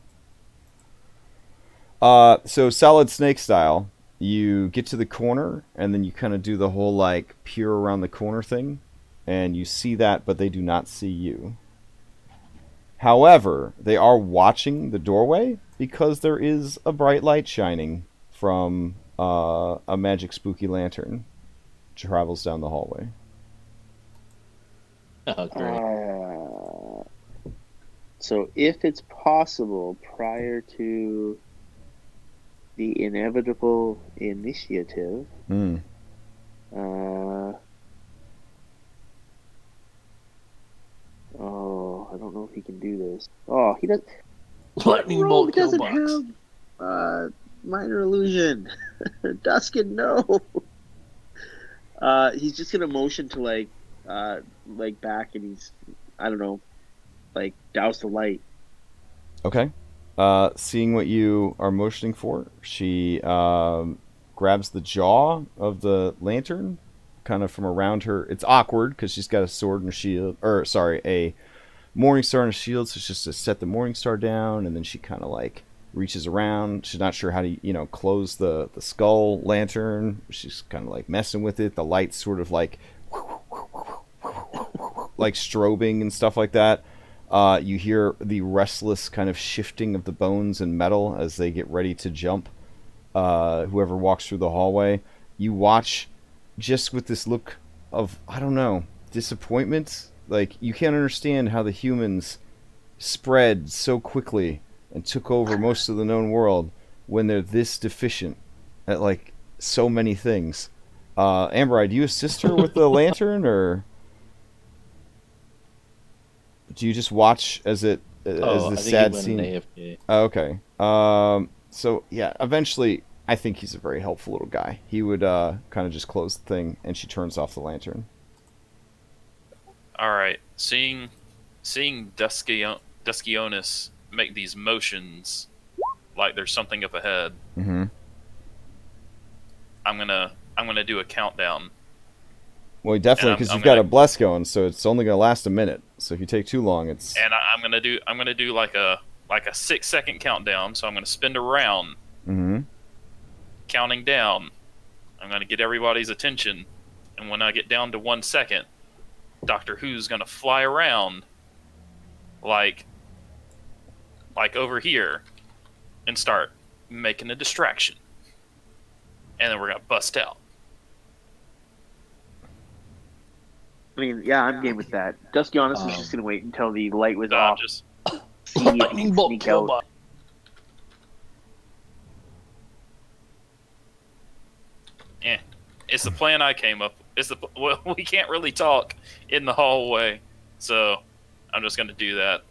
So solid snake style, you get to the corner, and then you kind of do the whole, like, peer around the corner thing, and you see that, but they do not see you. However, they are watching the doorway, because there is a bright light shining from a magic spooky lantern travels down the hallway. Oh, great. So if it's possible, prior to the inevitable initiative, Hmm. I don't know if he can do this. Oh, he doesn't. Lightning Rogue bolt kill doesn't box. have minor illusion. Duskin, no. He's just gonna motion to like back, and he's, I don't know, like douse the light. Okay. Seeing what you are motioning for, she grabs the jaw of the lantern, kind of from around her. It's awkward because she's got a sword and a shield, or sorry, a morning star and a shield. So it's just to set the morning star down, and then she kind of like reaches around. She's not sure how to, close the skull lantern. She's kind of like messing with it. The light's sort of like strobing and stuff like that. You hear the restless kind of shifting of the bones and metal as they get ready to jump. Whoever walks through the hallway, you watch just with this look of, I don't know, disappointment. Like, you can't understand how the humans spread so quickly and took over most of the known world when they're this deficient at, like, so many things. Amber, do you assist her with the lantern, or do you just watch as the sad scene? AFK. Oh, okay. So yeah, eventually, I think he's a very helpful little guy. He would kind of just close the thing, and she turns off the lantern. All right. Seeing Duskionis make these motions like there's something up ahead. Mm-hmm. I'm gonna do a countdown. Well, definitely, because you've got a bless going, so it's only gonna last a minute. So if you take too long, it's. And I'm gonna do like a 6-second countdown. So I'm gonna spin around, Mm-hmm. counting down. I'm gonna get everybody's attention, and when I get down to 1 second, Doctor Who's gonna fly around, like over here, and start making a distraction, and then we're gonna bust out. I mean, yeah, I'm game with that. Duskionis is just gonna wait until the light was off. Just See if he Lightning can bolt sneak kill out. box. it's the plan I came up. Well, we can't really talk in the hallway, so I'm just gonna do that.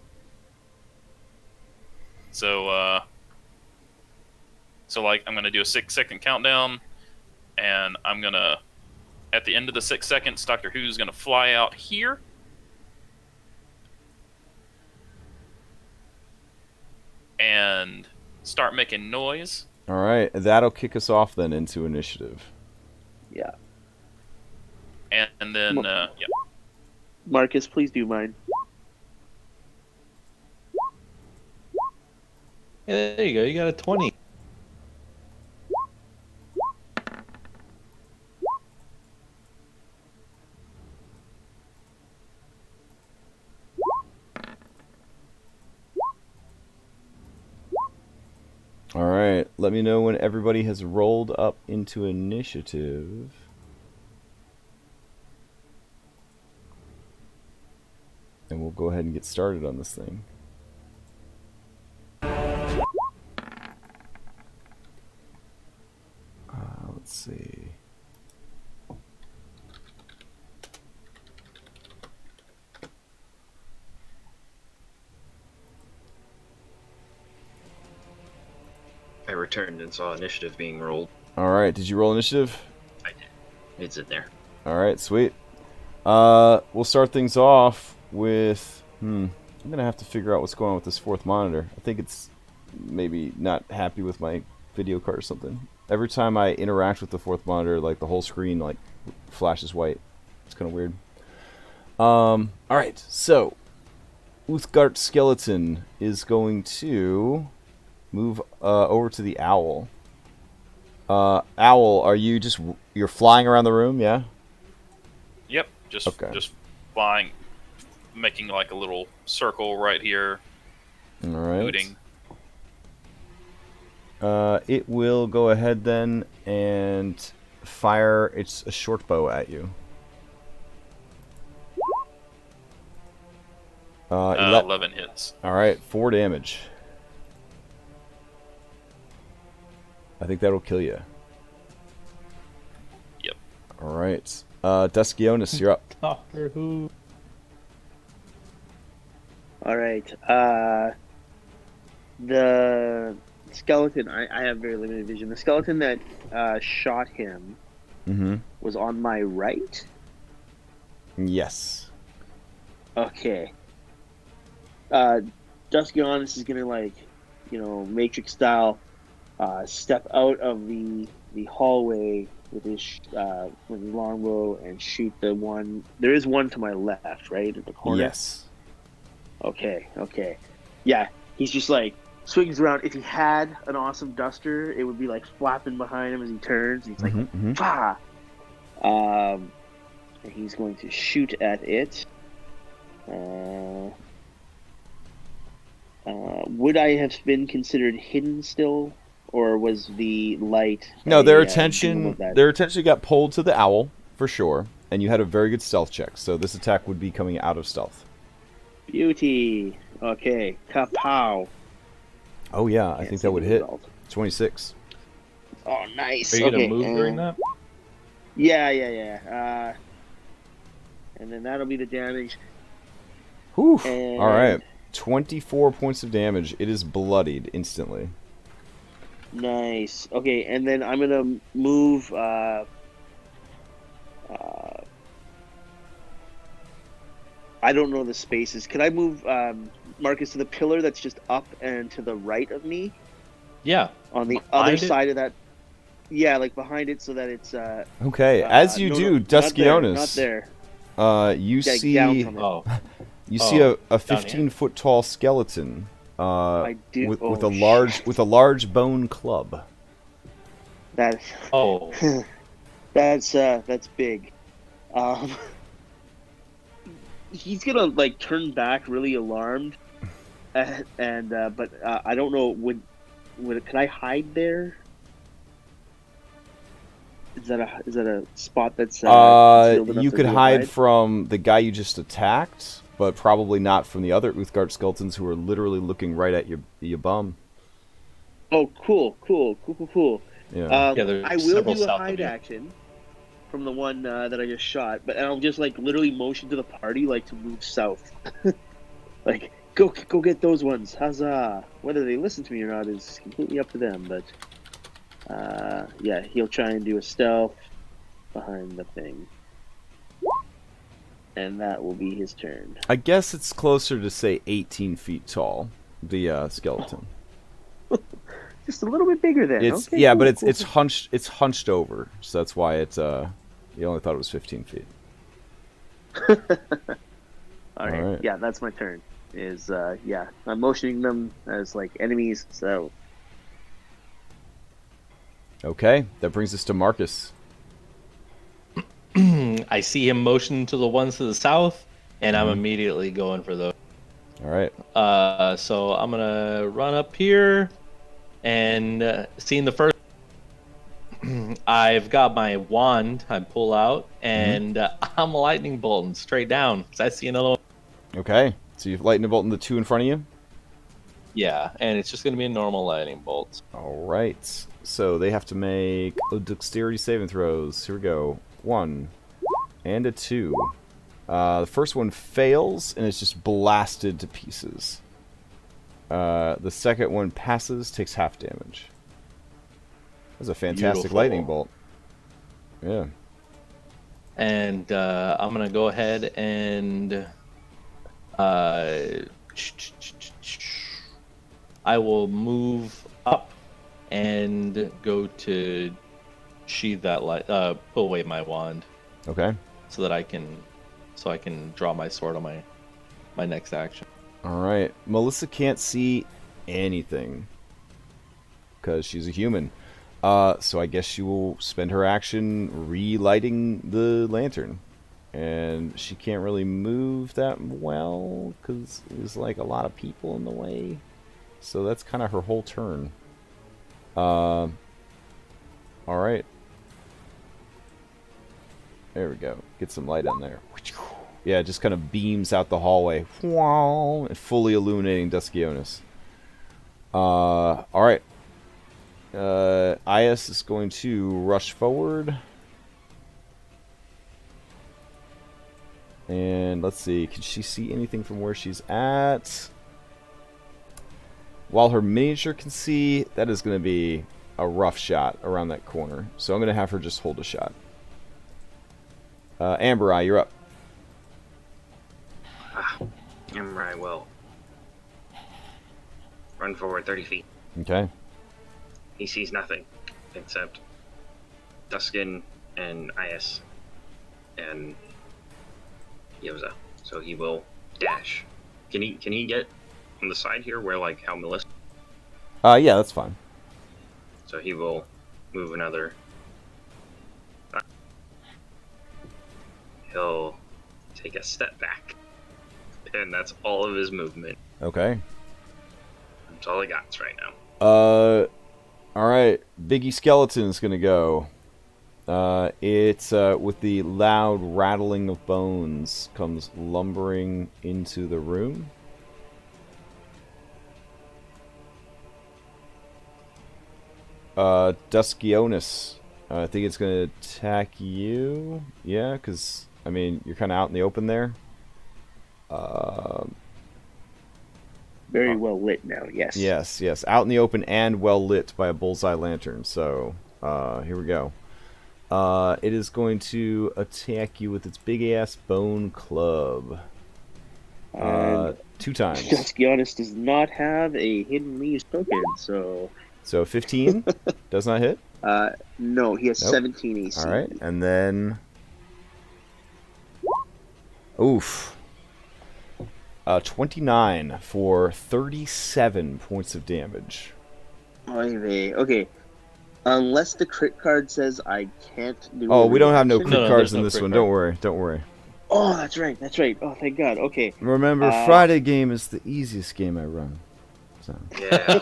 So I'm gonna do a 6-second countdown, and I'm gonna, at the end of the 6 seconds, Doctor Who's gonna fly out here. And start making noise. All right, that'll kick us off then into initiative. Yeah. And then, yeah. Marcus, please do mine. Yeah, there you go. You got a 20. All right. Let me know when everybody has rolled up into initiative. And we'll go ahead and get started on this thing. Let's see. I returned and saw initiative being rolled. All right. Did you roll initiative? I did. It's in there. All right. Sweet. We'll start things off with. I'm gonna have to figure out what's going on with this fourth monitor. I think it's maybe not happy with my video card or something. Every time I interact with the fourth monitor, like the whole screen like flashes white. It's kind of weird. All right. So, Uthgard Skeleton is going to move over to the owl. Owl, are you you're flying around the room? Yeah. Yep, just flying, making like a little circle right here. All right. Hooting. It will go ahead then and fire a short bow at you. 11 hits. All right, 4 damage. I think that'll kill you. Yep. All right. Duskionis, you're up. Doctor Who. All right. The skeleton. I have very limited vision. The skeleton that shot him was on my right. Yes. Okay. Duskionis is gonna Matrix style, step out of the hallway with his longbow and shoot the one. There is one to my left, right in the corner. Yes. Okay. Yeah, he's just like swings around. If he had an awesome duster, it would be like flapping behind him as he turns. He's like, "Bah!" And he's going to shoot at it. Would I have been considered hidden still, or was the light? No, their attention got pulled to the owl for sure, and you had a very good stealth check. So this attack would be coming out of stealth. Beauty. Okay. Kapow. Oh yeah, I think that would hit. 26. Oh, nice. Are you gonna move during that? Yeah. And then that'll be the damage. Whew. And... All right. 24 points of damage. It is bloodied instantly. Nice. Okay, and then I'm gonna move. I don't know the spaces. Could I move Marcus to the pillar that's just up and to the right of me? Yeah. On the other side of that. Yeah, like behind it, so that it's. Okay, as you do, Duskionis. Not there. You see. Down from it. Oh. You see a 15-foot tall skeleton I do. with a large bone club. That's big. He's gonna like turn back, really alarmed, but I don't know. Can I hide there? Is that a spot that's? You could hide from the guy you just attacked. But probably not from the other Uthgard skeletons who are literally looking right at your bum. Oh, cool. Yeah. I will do a hide action from the one that I just shot, but I'll just like literally motion to the party like to move south. Like go get those ones, huzzah! Whether they listen to me or not is completely up to them. But yeah, he'll try and do a stealth behind the thing. And that will be his turn. I guess it's closer to say 18 feet tall. The skeleton. Just a little bit bigger then. It's okay, yeah, cool, but it's cool. it's hunched. It's hunched over, so that's why it's. You only thought it was 15 feet. All right. Alright. Yeah, that's my turn. I'm motioning them as like enemies. So Okay, that brings us to Marcus. I see him motion to the ones to the south, and I'm Mhm. immediately going for those. All right. So I'm gonna run up here and seeing the first. I've got my wand. I pull out and I'm lightning bolting straight down. 'Cause I see another one. Okay. So you've lightning bolt in the two in front of you. Yeah, and it's just gonna be a normal lightning bolt. All right. So they have to make dexterity saving throws. Here we go. 1 and a 2. The first one fails and it's just blasted to pieces. The second one passes, takes half damage. That's a fantastic Beautiful. lightning bolt. Yeah. And I'm gonna go ahead and I will move up and go to sheathe that light. Pull away my wand Okay. so that I can draw my sword on my next action. All right. Melissa can't see anything because she's a human. So I guess she will spend her action relighting the lantern. And she can't really move that well because there's like a lot of people in the way. So that's kind of her whole turn. All right. There we go. Get some light on there. Yeah, it just kind of beams out the hallway. Fully illuminating Duskionis. All right. Is is going to rush forward. And let's see, can she see anything from where she's at? While her miniature can see, that is going to be a rough shot around that corner. So I'm going to have her just hold a shot. Amber Eye, you're up. Amber will run forward 30 feet. Okay. He sees nothing except Duskin and Is and Yoza. So he will dash. Can he get on the side here where like how Melissa? Yeah, that's fine. So he will move another. He'll take a step back, and that's all of his movement. Okay. That's all he got right now. All right. Biggie Skeleton's gonna go. It's with the loud rattling of bones comes lumbering into the room. Duskionis, I think it's gonna attack you. Yeah, because I mean you're kind of out in the open there. very well lit now. Yes. Yes, out in the open and well lit by a bullseye lantern. So here we go. It is going to attack you with its big ass bone club. And 2 times. Duskionis does not have a hidden leaves token, so. So 15 does not hit. No, he has Nope. 17 AC. All right, and then, oof, 29 for 37 points of damage. Oy vey. Okay. Unless the crit card says I can't do. Oh, a we don't have no reaction. crit No, cards there's in no this crit one. card. Don't worry. Oh, that's right. Oh, thank God. Okay. Remember, Friday game is the easiest game I run. So. Yeah,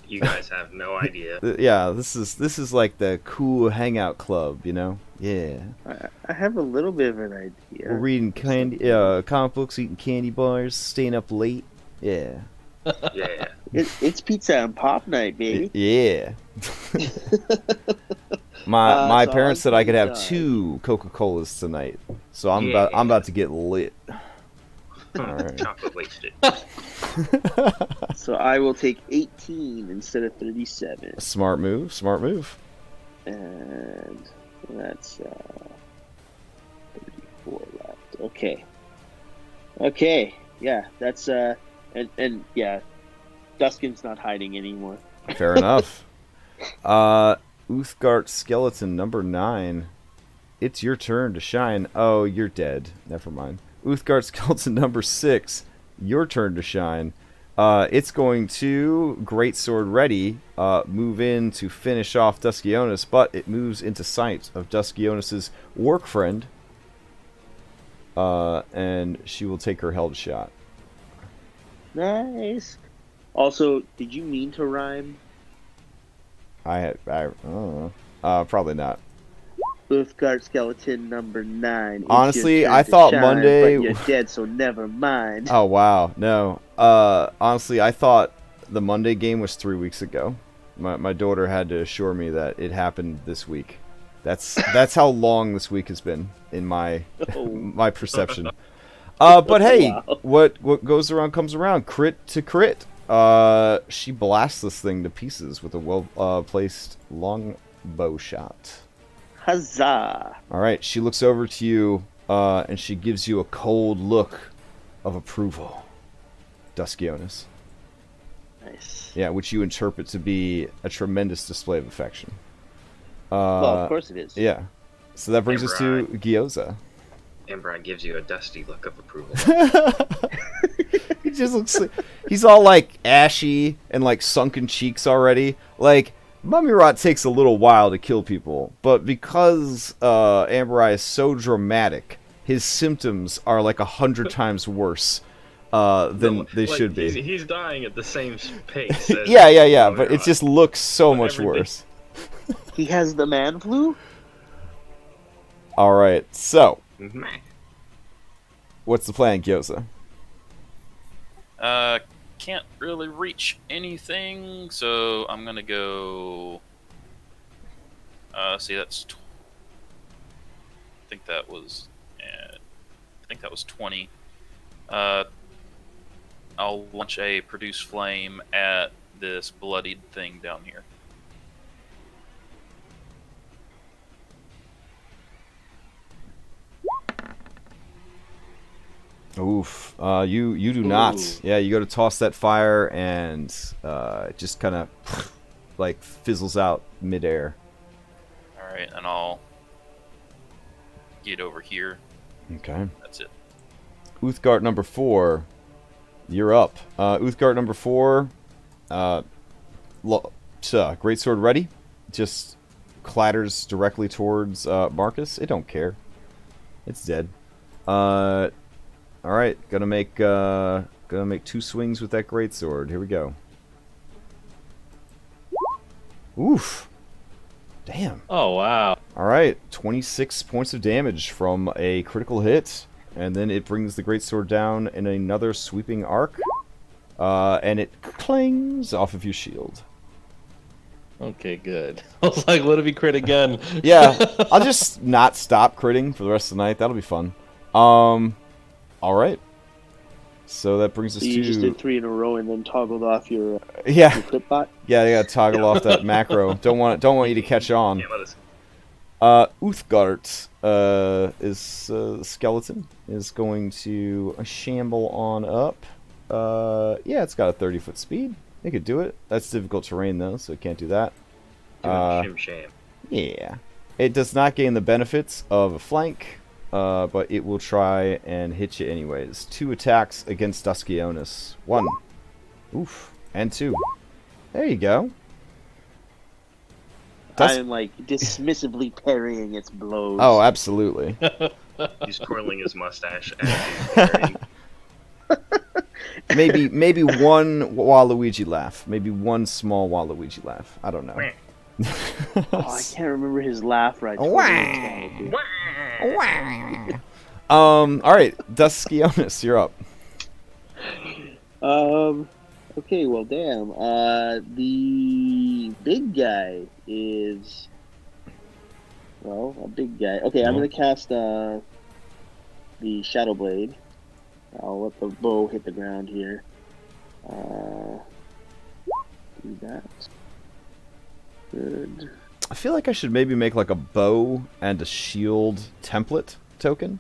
you guys have no idea. Yeah, this is like the cool hangout club, you know? Yeah. I have a little bit of an idea. We're reading comic books, eating candy bars, staying up late. Yeah. Yeah. It's pizza and pop night, baby. Yeah. My So parents said I could have die. 2 Coca-Colas tonight. So I'm Yeah. about to get lit. Alright. Chocolate wasted. So I will take 18 instead of 37, Smart move. and that's 34 left. Okay. Yeah, that's and yeah, Duskin's not hiding anymore. Fair enough. Uthgart Skeleton number 9. It's your turn to shine. Oh, you're dead. Never mind. Uthgard skeleton number 6, your turn to shine. It's going to greatsword ready, move in to finish off Duskionis, but it moves into sight of Duskionis's work friend, and she will take her held shot. Nice. Also, did you mean to rhyme? I don't know. Probably not. Uthgard skeleton number 9. It's Honestly, your turn I to thought shine, Monday- But you're dead, so never mind. Oh wow, no. Honestly, I thought the Monday game was 3 weeks ago. My daughter had to assure me that it happened this week. That's how long this week has been in my Oh. my perception. But hey, Wow. what goes around comes around. Crit to crit. She blasts this thing to pieces with a well placed longbow shot. Huzzah! All right, she looks over to you, and she gives you a cold look of approval. Duskionis. Nice. Yeah, which you interpret to be a tremendous display of affection. Well, of course it is. Yeah. So that brings us to Gyoza. Amber gives you a dusty look of approval. He just looks like, he's all like ashy and like sunken cheeks already. Like, Mummy Rot takes a little while to kill people, but because Amber is so dramatic, his symptoms are like 100 times worse than they should be. He's dying at the same pace. As Yeah, but it just looks so much everything- worse. He has the man flu? Alright, so, Mhm. what's the plan, Gyoza? Can't really reach anything, so I'm gonna go. See, that's. I think that was. I think that was 20. I'll launch a produce flame at this bloodied thing down here. Oof. You do not. Ooh. Yeah, you go to toss that fire and it just kind of like fizzles out midair. All right, and I'll get over here. Okay. That's it. Uthgard number 4, you're up. Uthgard number 4, greatsword ready. Just clatters directly towards Marcus. It don't care. It's dead. All right, gonna make 2 swings with that greatsword. Here we go. Oof. Damn. Oh wow. All right, 26 points of damage from a critical hit, and then it brings the greatsword down in another sweeping arc, and it clings off of your shield. Okay, good. I was like, what if he crit again? Yeah, I'll just not stop critting for the rest of the night. That'll be fun. All right. So that brings us So you just to did 3 in a row and then toggled off your yeah. clip bot? Yeah, you gotta toggle off that macro. Don't want you to catch on. Can't let us- Uthgard is skeleton is going to shamble on up. Yeah, it's got a 30-foot speed. It could do it. That's difficult terrain though, so it can't do that. Shim sham. Yeah, it does not gain the benefits of a flank, but it will try and hit you anyways. 2 attacks against Duskionis. 1, oof, and 2. There you go. I am like dismissively parrying its blows. Oh, absolutely. He's twirling his mustache as he's maybe one Waluigi laugh. Maybe one small Waluigi laugh. I don't know. Oh, I can't remember his laugh right. All right, Duskionis, you're up. Okay, well, damn. The big guy is, well, a big guy. Okay, I'm gonna cast the Shadow Blade. I'll let the bow hit the ground here. Do that. Good. I feel like I should maybe make like a bow and a shield template token.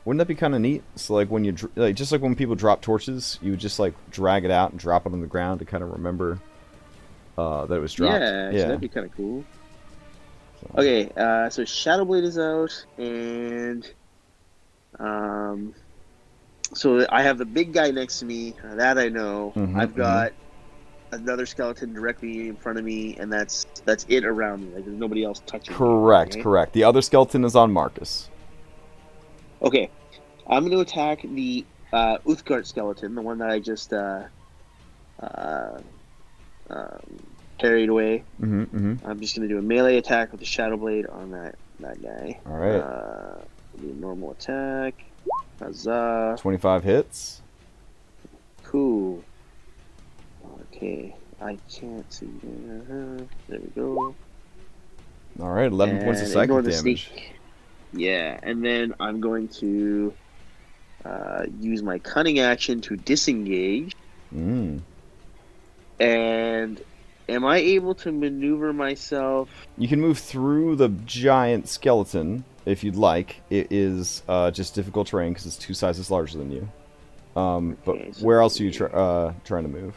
Wouldn't that be kind of neat? So like when you just like when people drop torches, you would just like drag it out and drop it on the ground to kind of remember that it was dropped. Yeah, actually, that'd be kind of cool. So- Okay, so Shadow Blade is out, and So I have the big guy next to me. That I know. I've got another skeleton directly in front of me, and that's it around me. Like there's nobody else touching me. Correct, Right? correct. The other skeleton is on Marcus. Okay, I'm going to attack the Uthgard skeleton, the one that I just carried away. I'm just going to do a melee attack with the Shadow Blade on that guy. All right. Do a normal attack. Huzzah. 25 hits. Cool. Okay, I can't see. There we go. All right, 11 points of And psychic ignore the damage. sneak. Yeah, and then I'm going to use my cunning action to disengage. Mm. And am I able to maneuver myself? You can move through the giant skeleton if you'd like. It is just difficult terrain because it's 2 sizes larger than you. Okay, But so where else are you trying to move?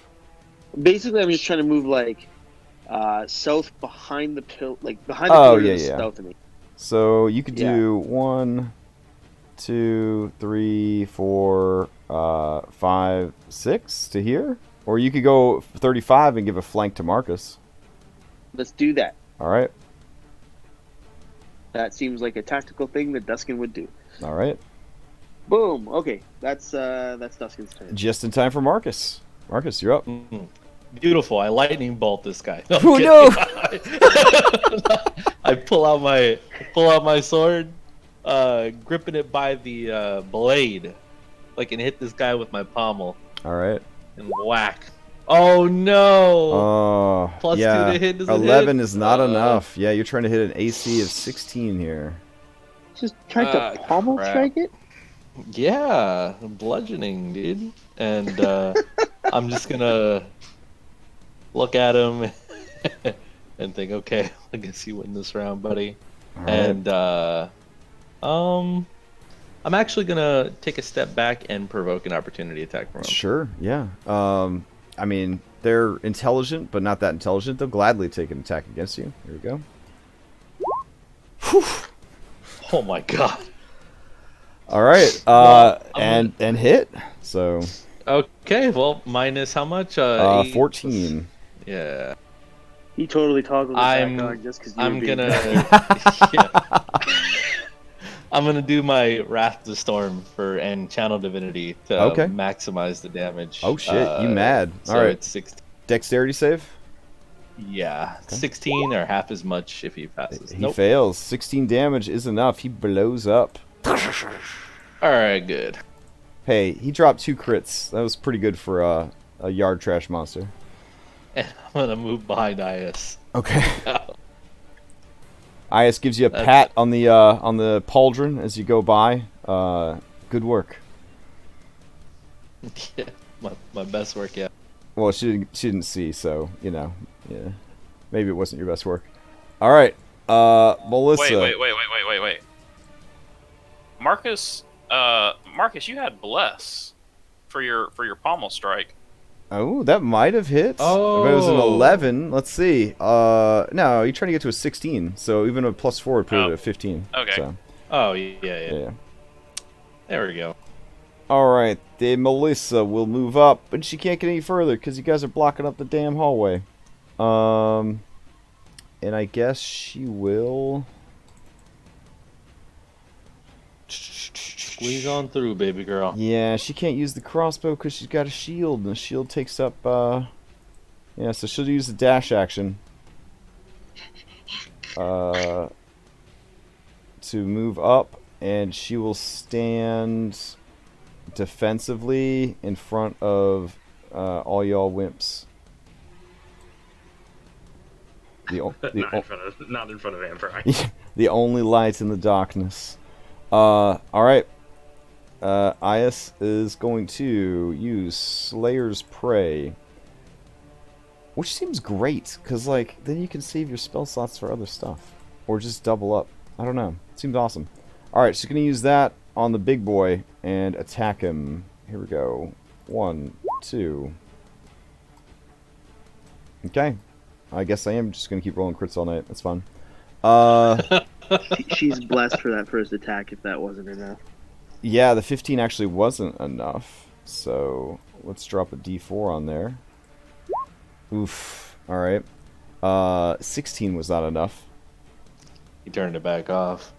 Basically, I'm just trying to move like south behind the pill, like behind the Oh, pillar yeah. south of me. So you could Yeah. do 1, 2, 3, 4, 5, 6 to here. Or you could go 35 and give a flank to Marcus. Let's do that. All right. That seems like a tactical thing that Duskin would do. All right. Boom. Okay, that's Duskin's turn. Just in time for Marcus. Marcus, you're up. Beautiful. I lightning bolt this guy. No, I'm Oh, kidding. I pull out my sword, gripping it by the blade, like and hit this guy with my pommel All right. and whack. Oh no! Oh, Plus yeah. 2 to hit doesn't 11 hit. is not enough. Yeah, you're trying to hit an AC of 16 here. Just tried to pommel crap. strike it. Yeah, bludgeoning, dude. And I'm just gonna look at him and think, okay, I guess you win this round, buddy. All right. And I'm actually gonna take a step back and provoke an opportunity attack from him. Sure, yeah. I mean, they're intelligent, but not that intelligent. They'll gladly take an attack against you. Here we go. Oh my god. All right, Well, and hit. So Okay, well, minus how much? 8 14. Yeah. He totally toggled it I'm- back on just because you I'm were being gonna. Yeah. I'm gonna do my Wrath to Storm and Channel Divinity to Okay. maximize the damage. Oh shit, you mad? So All right, it's 16. dexterity save. 16 or half as much if he passes. He Nope. fails. 16 damage is enough. He blows up. All right, good. Hey, he dropped 2 crits. That was pretty good for a yard trash monster. And I'm gonna move behind IS. Okay. Ias gives you a That's- pat on the pauldron as you go by. Good work. Yeah, my best work yet. Well, she didn't see, so yeah, maybe it wasn't your best work. All right, Melissa. Wait. Marcus, you had bless for your pommel strike. Oh, that might have hit. If it was an Oh. 11, let's see. No, you're trying to get to a 16, so even a +4 would put it at 15. Okay. So, Oh yeah. yeah. There we go. All right, the Melissa will move up, but she can't get any further because you guys are blocking up the damn hallway. And I guess she will. Squeeze on through, baby girl. Yeah, she can't use the crossbow because she's got a shield, and the shield takes up. Yeah, so she'll use the dash action. To move up, and she will stand defensively in front of all y'all wimps. Not in front of Amber. The only light in the darkness. All right. Ias is going to use Slayer's Prey, which seems great because like then you can save your spell slots for other stuff, or just double up. I don't know. Seems awesome. All right, she's gonna use that on the big boy and attack him. Here we go. 1, 2. Okay. I guess I am just gonna keep rolling crits all night. That's fun. She's blessed for that first attack if that wasn't enough. Yeah, the 15 actually wasn't enough. So let's drop a D4 on there. Oof. All right. 16 was not enough. He turned it back off.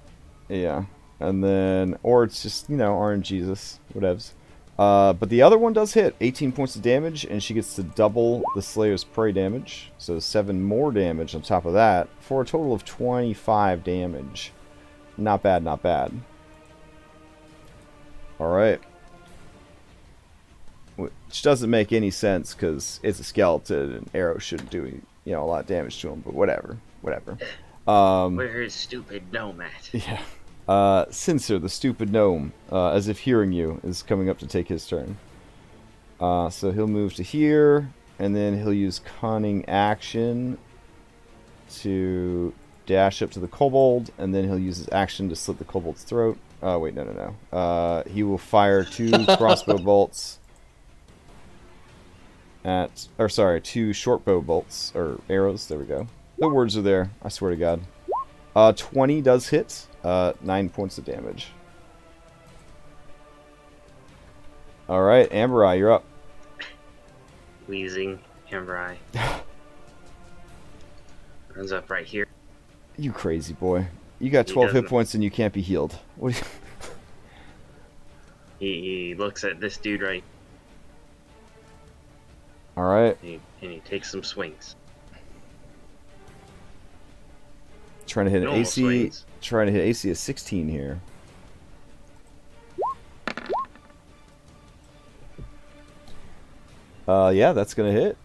Yeah. And then, or it's just, RNGesus, whatevs. But the other one does hit. 18 points of damage, and she gets to double the Slayer's Prey damage. So 7 more damage on top of that, for a total of 25 damage. Not bad, not bad. Alright. Which doesn't make any sense, because it's a skeleton, and arrows shouldn't do, a lot of damage to him, but whatever. Whatever. Where is stupid gnome at? Yeah. Cincer, the stupid gnome, as if hearing you, is coming up to take his turn. So he'll move to here, and then he'll use Cunning Action to dash up to the kobold, and then he'll use his action to slit the kobold's throat. Wait, no. He will fire 2 crossbow bolts at, or sorry, 2 shortbow bolts, or arrows, there we go. The words are there, I swear to God. 20 does hit. 9 points of damage. Alright, Amber Eye, you're up. Wheezing, Amber Eye. Runs up right here. You crazy boy. You got 12 hit points and you can't be healed. What He looks at this dude right, Alright. and he takes some swings. Trying to hit an Normal AC. swings. Trying to hit AC of 16 here. Yeah, that's gonna hit.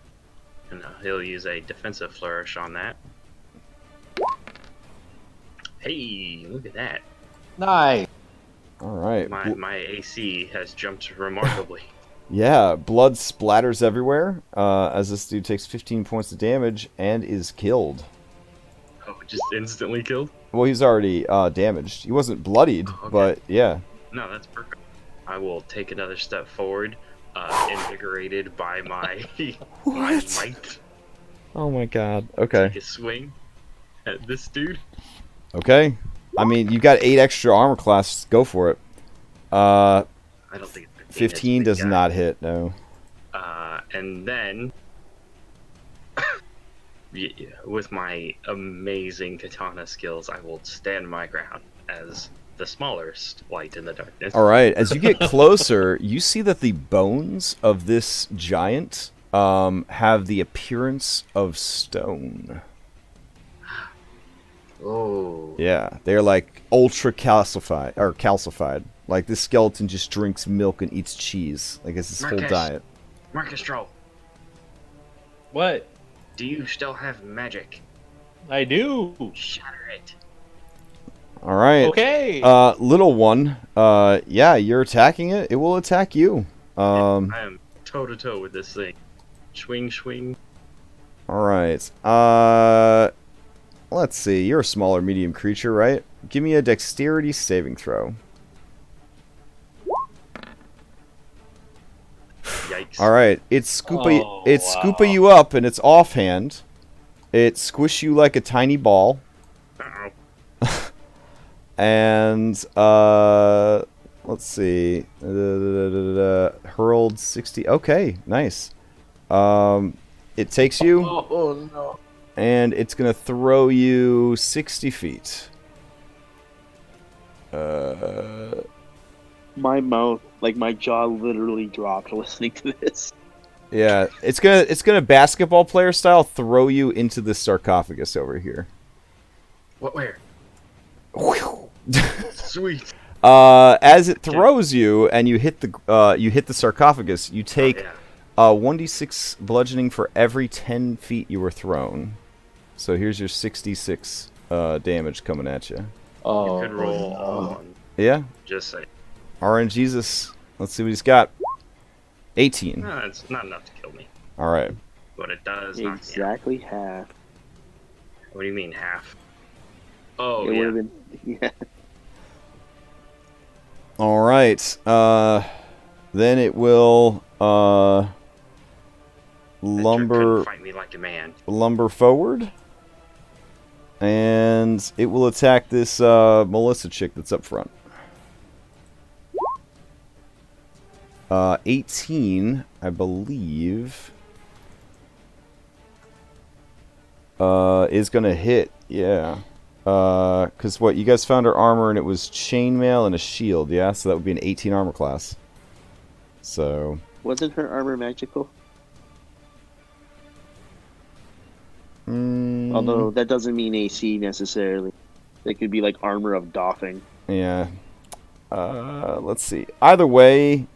And he'll use a defensive flourish on that. Hey, look at that. Nice. Alright. My AC has jumped remarkably. Yeah, blood splatters everywhere as this dude takes 15 points of damage and is killed. Oh, just instantly killed? Well, he's already damaged. He wasn't bloodied, Okay. but yeah. No, that's perfect. I will take another step forward, invigorated by my, my What? might. Oh my god. Okay. Take a swing at this dude. Okay. I mean, you got 8 extra armor class. Go for it. I don't think it's 15 does guy. not hit, no. And then, yeah, with my amazing katana skills, I will stand my ground as the smallest light in the darkness. Alright, as you get closer, you see that the bones of this giant have the appearance of stone. Oh. Yeah, they're like ultra calcified. Like this skeleton just drinks milk and eats cheese. Like it's his whole Marcus. diet. Marcus Troll, What? do you still have magic? I do. Shatter it. Alright. Okay. Little one, yeah, you're attacking it. It will attack you. I am toe to toe with this thing. Swing, swing. Alright. Let's see. You're a smaller medium creature, right? Give me a dexterity saving throw. Yikes. Alright. It's Oh, scoopa you up and it's offhand. It squish you like a tiny ball. Uh-oh. And let's see. Hurled 60. Okay, nice. It takes you Oh no. and it's gonna throw you 60 feet. My mouth, like my jaw, literally dropped listening to this. Yeah, it's gonna basketball player style throw you into the sarcophagus over here. What, where? Sweet. As it throws you and you hit the sarcophagus, you take Yeah. 1d6 bludgeoning for every 10 feet you were thrown. So here's your 66 damage coming at you. Oh. You could roll no. on. Yeah, Just say. RNGesus. Let's see what he's got. 18. No, it's not enough to kill me. All right. But it does knock me out. Exactly half. What do you mean, half? Oh, It would yeah. have been. Yeah. All right. Then it will That jerk couldn't lumber fight me like a man. forward, and it will attack this Melissa chick that's up front. 18, I believe, is gonna hit. Yeah. Because what, you guys found her armor and it was chainmail and a shield, yeah? So that would be an 18 armor class. So... Wasn't her armor magical? Although that doesn't mean AC necessarily. It could be like armor of doffing. Yeah. Let's see. Either way,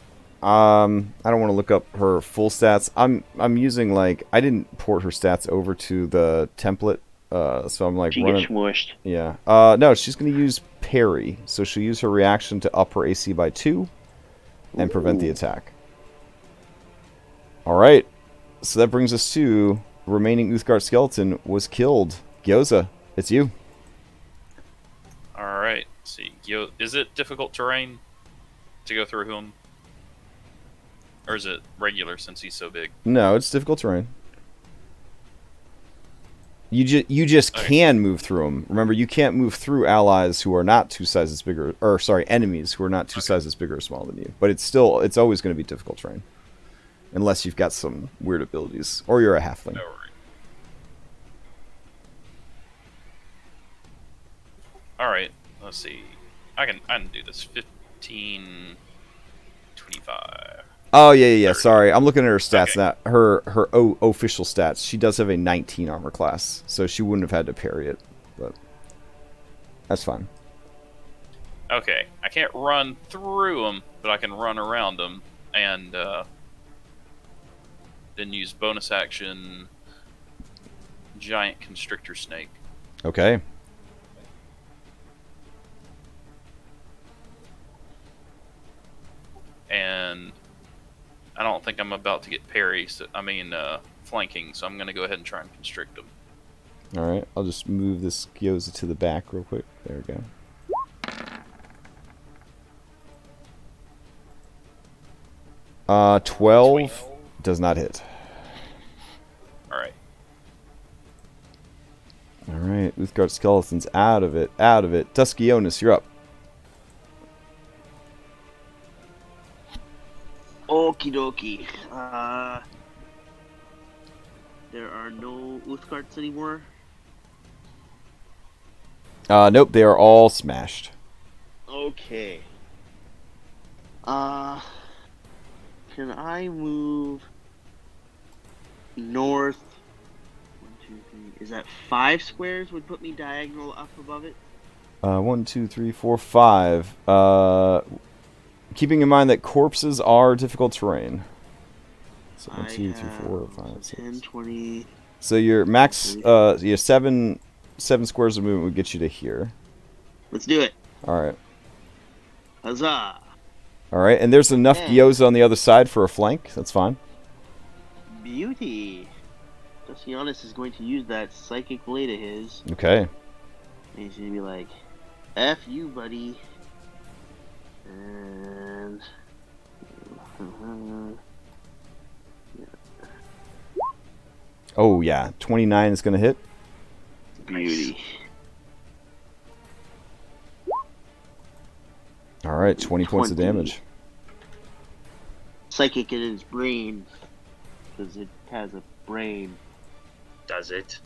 I don't want to look up her full stats. I'm using like, I didn't port her stats over to the template. So I'm like She running. gets smushed. Yeah. No, she's gonna use parry. So she'll use her reaction to up her AC by 2 and prevent the attack. All right. So that brings us to remaining Uthgard skeleton was killed. Gyoza, it's you. All right. Let's see, is it difficult terrain to go through him, or is it regular since he's so big? No, it's difficult terrain. You just Okay. can move through them. Remember, you can't move through allies who are not 2 sizes bigger, or sorry, enemies who are not 2 sizes bigger or smaller than you. But it's always going to be difficult terrain, unless you've got some weird abilities or you're a halfling. All right. All right. Let's see. I can do this. 15, 25. Oh yeah. 30. Sorry, I'm looking at her stats Okay. now. Her official stats. She does have a 19 armor class, so she wouldn't have had to parry it. But that's fine. Okay, I can't run through them, but I can run around them, and then use bonus action giant constrictor snake. Okay. And I don't think I'm about to get parry, flanking, so I'm going to go ahead and try and constrict them. All right. I'll just move this Gyoza to the back real quick. There we go. Uh, 12 does not hit. Alright. All right. Uthgard skeleton's out of it. Out of it. Tuskionis, you're up. Okie dokie. There are no Uthgards anymore. Nope. They are all smashed. Okay. Can I move north? 1, 2, 3. Is that 5 squares? Would put me diagonal up above it. 1, 2, 3, 4, 5. Keeping in mind that corpses are difficult terrain. So 1, 2, 3, 4, 5, 6. 10, 20. So your max, your seven squares of movement would get you to here. Let's do it. All right. Huzzah! All right, and there's enough Yeah. Gyoza on the other side for a flank. That's fine. Beauty. Giannis is going to use that psychic blade of his. Okay. And he's going to be like, F you, buddy. And... Oh yeah, 29 is gonna hit. Beauty. All right, 20 points of 20. damage. Psychic in his brain. Because it has a brain. Does it?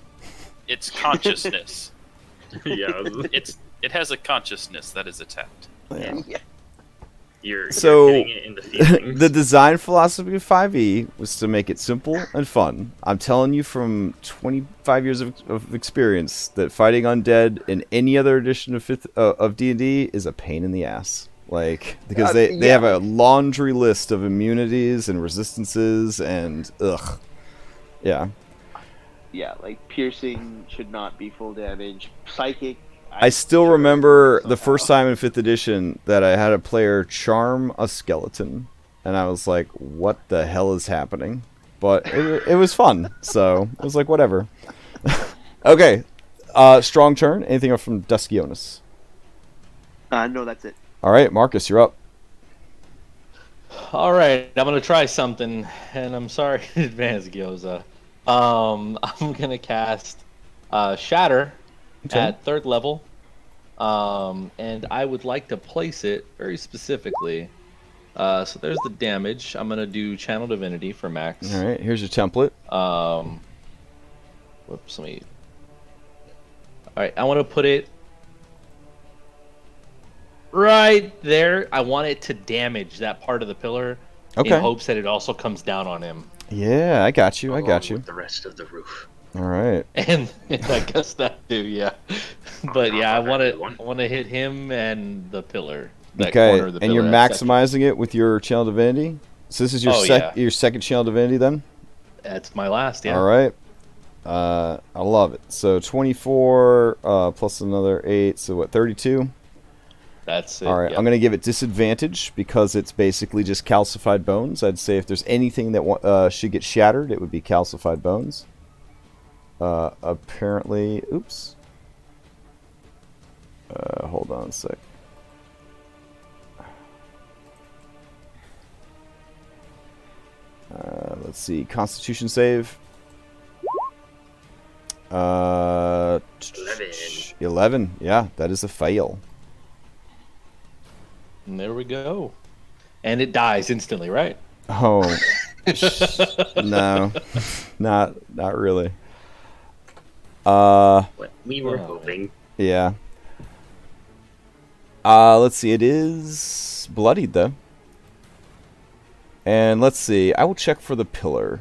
It's consciousness. Yeah. It has a consciousness that is attacked. Yeah. You're So, hitting it in the feelings. The design philosophy of 5e was to make it simple and fun. I'm telling you from 25 years of experience that fighting undead in any other edition of D&D is a pain in the ass. Like, because they have a laundry list of immunities and resistances and ugh. Yeah. Yeah, like piercing should not be full damage. Psychic. I still remember the first time in 5th edition that I had a player charm a skeleton, and I was like, what the hell is happening? But it was fun, so it was like, whatever. Okay, strong turn. Anything else from Duskionis? No, that's it. All right, Marcus, you're up. All right, I'm gonna try something, and I'm sorry in advance, Gyoza. I'm gonna cast Shatter Okay. at 3rd level, and I would like to place it very specifically So there's the damage. I'm gonna do Channel Divinity for max. All right, here's your template. Whoops, let me. All right, I want to put it right there. I want it to damage that part of the pillar Okay. in hopes that it also comes down on him. Yeah, I got you. I along got you. with the rest of the roof. All right. And I guess that too, yeah. But yeah, I I'll want have to one. hit him and the pillar. That Okay, corner of the and you're pillar, that maximizing it with your Channel Divinity. So this is your Oh, yeah. your second Channel Divinity then. That's my last, yeah. All right. I love it. So 24 plus another 8, so what? 32. That's it. All right, yep. I'm going to give it disadvantage because it's basically just calcified bones. I'd say if there's anything that should get shattered, it would be calcified bones. Apparently, oops. Hold on a sec. Let's see. Constitution save. 11. 11. Yeah, that is a fail. And there we go. And it dies instantly, right? Oh, no, not really. What we were Oh. hoping. Yeah. Let's see. It is bloodied though. And let's see. I will check for the pillar.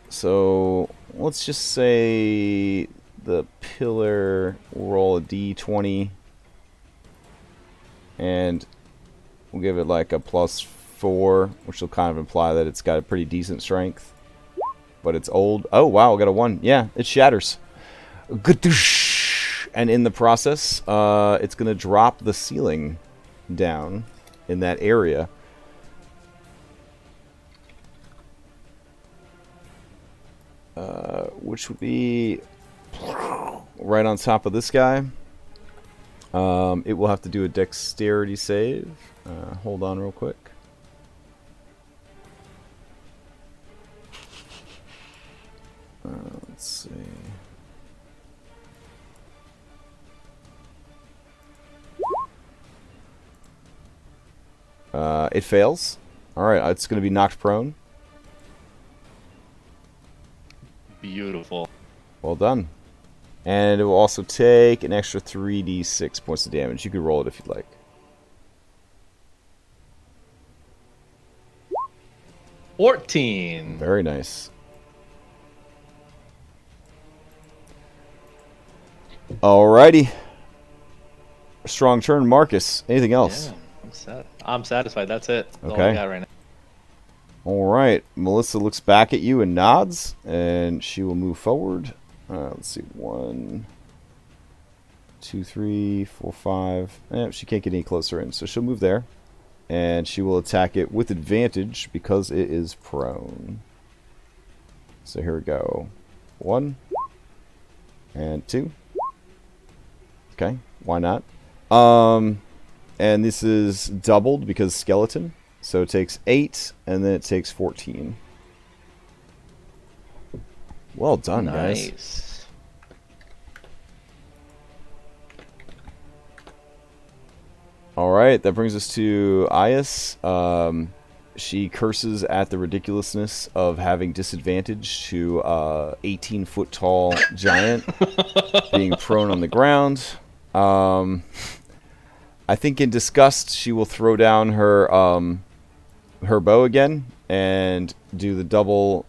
So let's just say the pillar will roll a d20, and we'll give it like a +4, which will kind of imply that it's got a pretty decent strength. But it's old. Oh wow, I got a 1. Yeah, it shatters. And in the process, it's gonna drop the ceiling down in that area. Which would be right on top of this guy. It will have to do a dexterity save. Hold on real quick. Let's see. It fails. Alright, it's going to be knocked prone. Beautiful. Well done. And it will also take an extra 3d6 points of damage. You could roll it if you'd like. 14. Very nice. Alrighty. Strong turn, Marcus. Anything else? Yeah, I'm satisfied. That's it. That's all Okay. I got right now. Alright. Melissa looks back at you and nods, and she will move forward. Let's see. 1, 2, 3, 4, 5. She can't get any closer in, so she'll move there. And she will attack it with advantage because it is prone. So here we go. 1 and 2. Okay, why not? And this is doubled because skeleton. So it takes 8 and then it takes 14. Well done, guys. Nice. All right, that brings us to Ayas. She curses at the ridiculousness of having disadvantage to 18-foot tall giant being prone on the ground. I think in disgust she will throw down her her bow again and do the double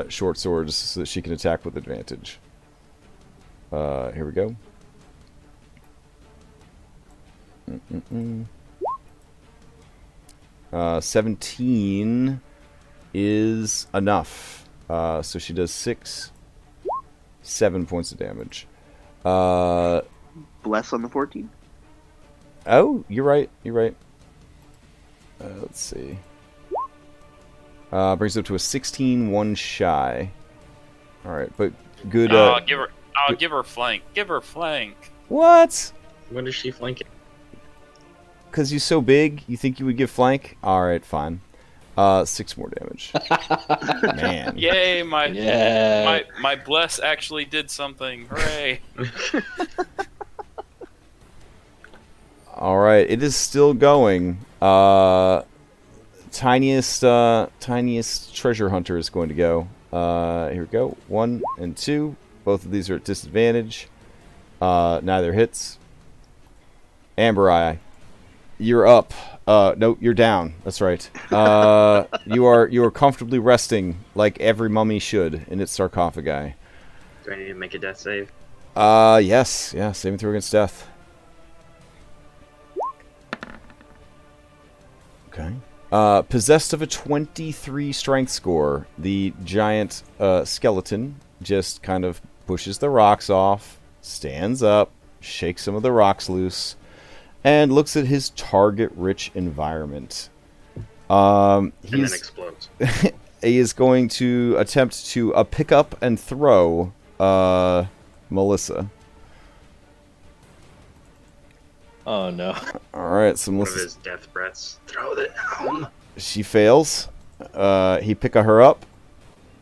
short swords so that she can attack with advantage. Here we go. 17 is enough. So she does 7 points of damage. Bless on the 14. Oh, you're right. You're right. Let's see. Brings it up to a 16, 1 shy. All right, but good. Give her flank. Give her flank. What? When is she flanking? Because you're so big, you think you would give flank? All right, fine. 6 more damage. Man. Yay! My Yeah. my bless actually did something. Hooray! All right, it is still going. tiniest treasure hunter is going to go. Here we go. 1 and 2. Both of these are at disadvantage. Neither hits. Amber Eye, you're up. No, you're down. That's right. You are comfortably resting like every mummy should in its sarcophagi. Do I need to make a death save? Yes. Yeah, saving throw against death. Okay. Possessed of a 23 strength score, the giant skeleton just kind of pushes the rocks off, stands up, shakes some of the rocks loose, and looks at his target-rich environment. And then explodes. He is going to attempt to pick up and throw Melissa. Oh no. Alright, so One of Melissa... his death breaths. Throw the gnome! She fails. He pick her up,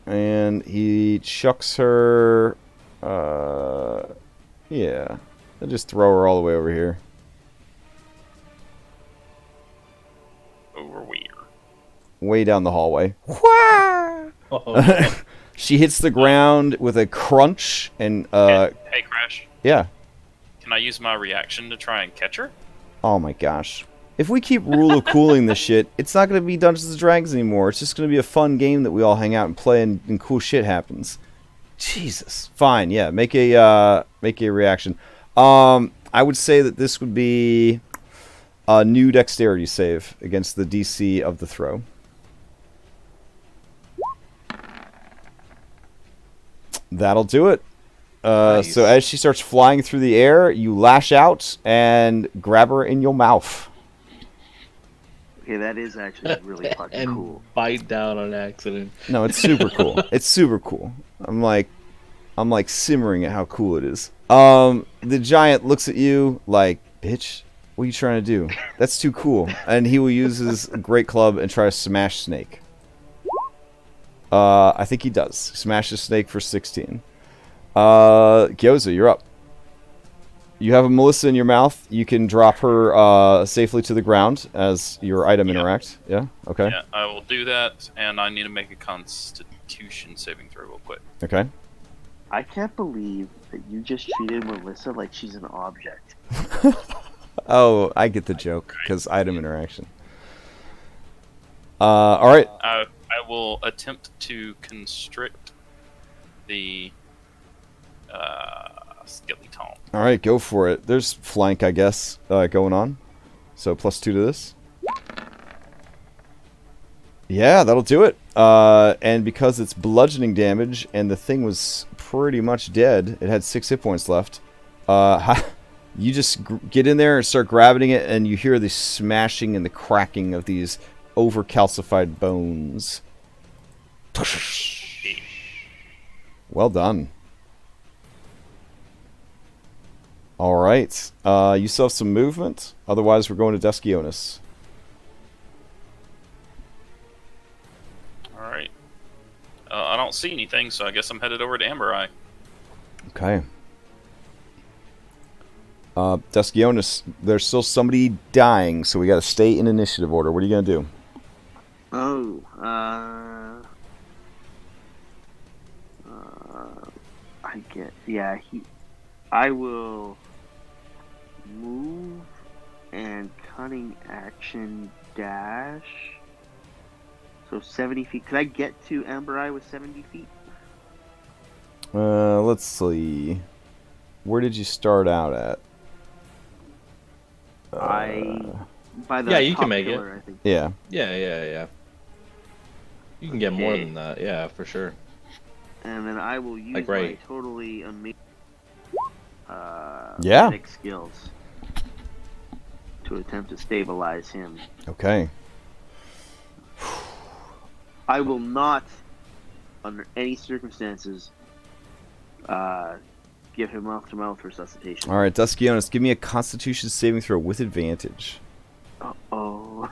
and he chucks her... yeah. I'll just throw her all the way over here. Over where? Way down the hallway. Oh, She hits the ground with a crunch, and... Hey, Crash. yeah. Can I use my reaction to try and catch her? Oh my gosh. If we keep rule of cooling this shit, it's not going to be Dungeons & Dragons anymore. It's just going to be a fun game that we all hang out and play, and cool shit happens. Jesus. Fine, yeah. Make a reaction. I would say that this would be a new dexterity save against the DC of the throw. That'll do it. Nice. So as she starts flying through the air, you lash out and grab her in your mouth. Okay, that is actually really fucking and cool. bite down on accident. No, it's super cool. It's super cool. I'm like simmering at how cool it is. The giant looks at you like, bitch, what are you trying to do? That's too cool. And he will use his great club and try to smash Snake. I think he does. Smashes Snake for 16. Gyoza, you're up. You have a Melissa in your mouth. You can drop her safely to the ground as your item interact. Yeah? Okay. Yeah, I will do that, and I need to make a Constitution saving throw real quick. Okay. I can't believe that you just treated Melissa like she's an object. Oh, I get the joke, because item interaction. Alright. I will attempt to constrict the skeleton. Alright, go for it. There's flank, I guess, going on. So +2 to this. Yeah, that'll do it. And because it's bludgeoning damage, and the thing was pretty much dead, it had 6 hit points left. You just get in there and start grabbing it, and you hear the smashing and the cracking of these over-calcified bones. Well done. Alright. You still have some movement. Otherwise, we're going to Deskionis. Alright. I don't see anything, so I guess I'm headed over to Amber Eye. Okay. Deskionis, there's still somebody dying, so we gotta stay in initiative order. What are you gonna do? Oh, I get, yeah, I will move and cunning action dash. So 70 feet. Could I get to Amber Eye with 70 feet? Let's see. Where did you start out at? By the Yeah, you top can make it. pillar, I think. Yeah. Yeah. You can get more Okay. than that, yeah, for sure. And then I will use Like, my right. totally amazing Yeah. medic skills to attempt to stabilize him. Okay. I will not, under any circumstances, give him mouth-to-mouth resuscitation. Alright, Deskionis, give me a Constitution saving throw with advantage. Uh-oh.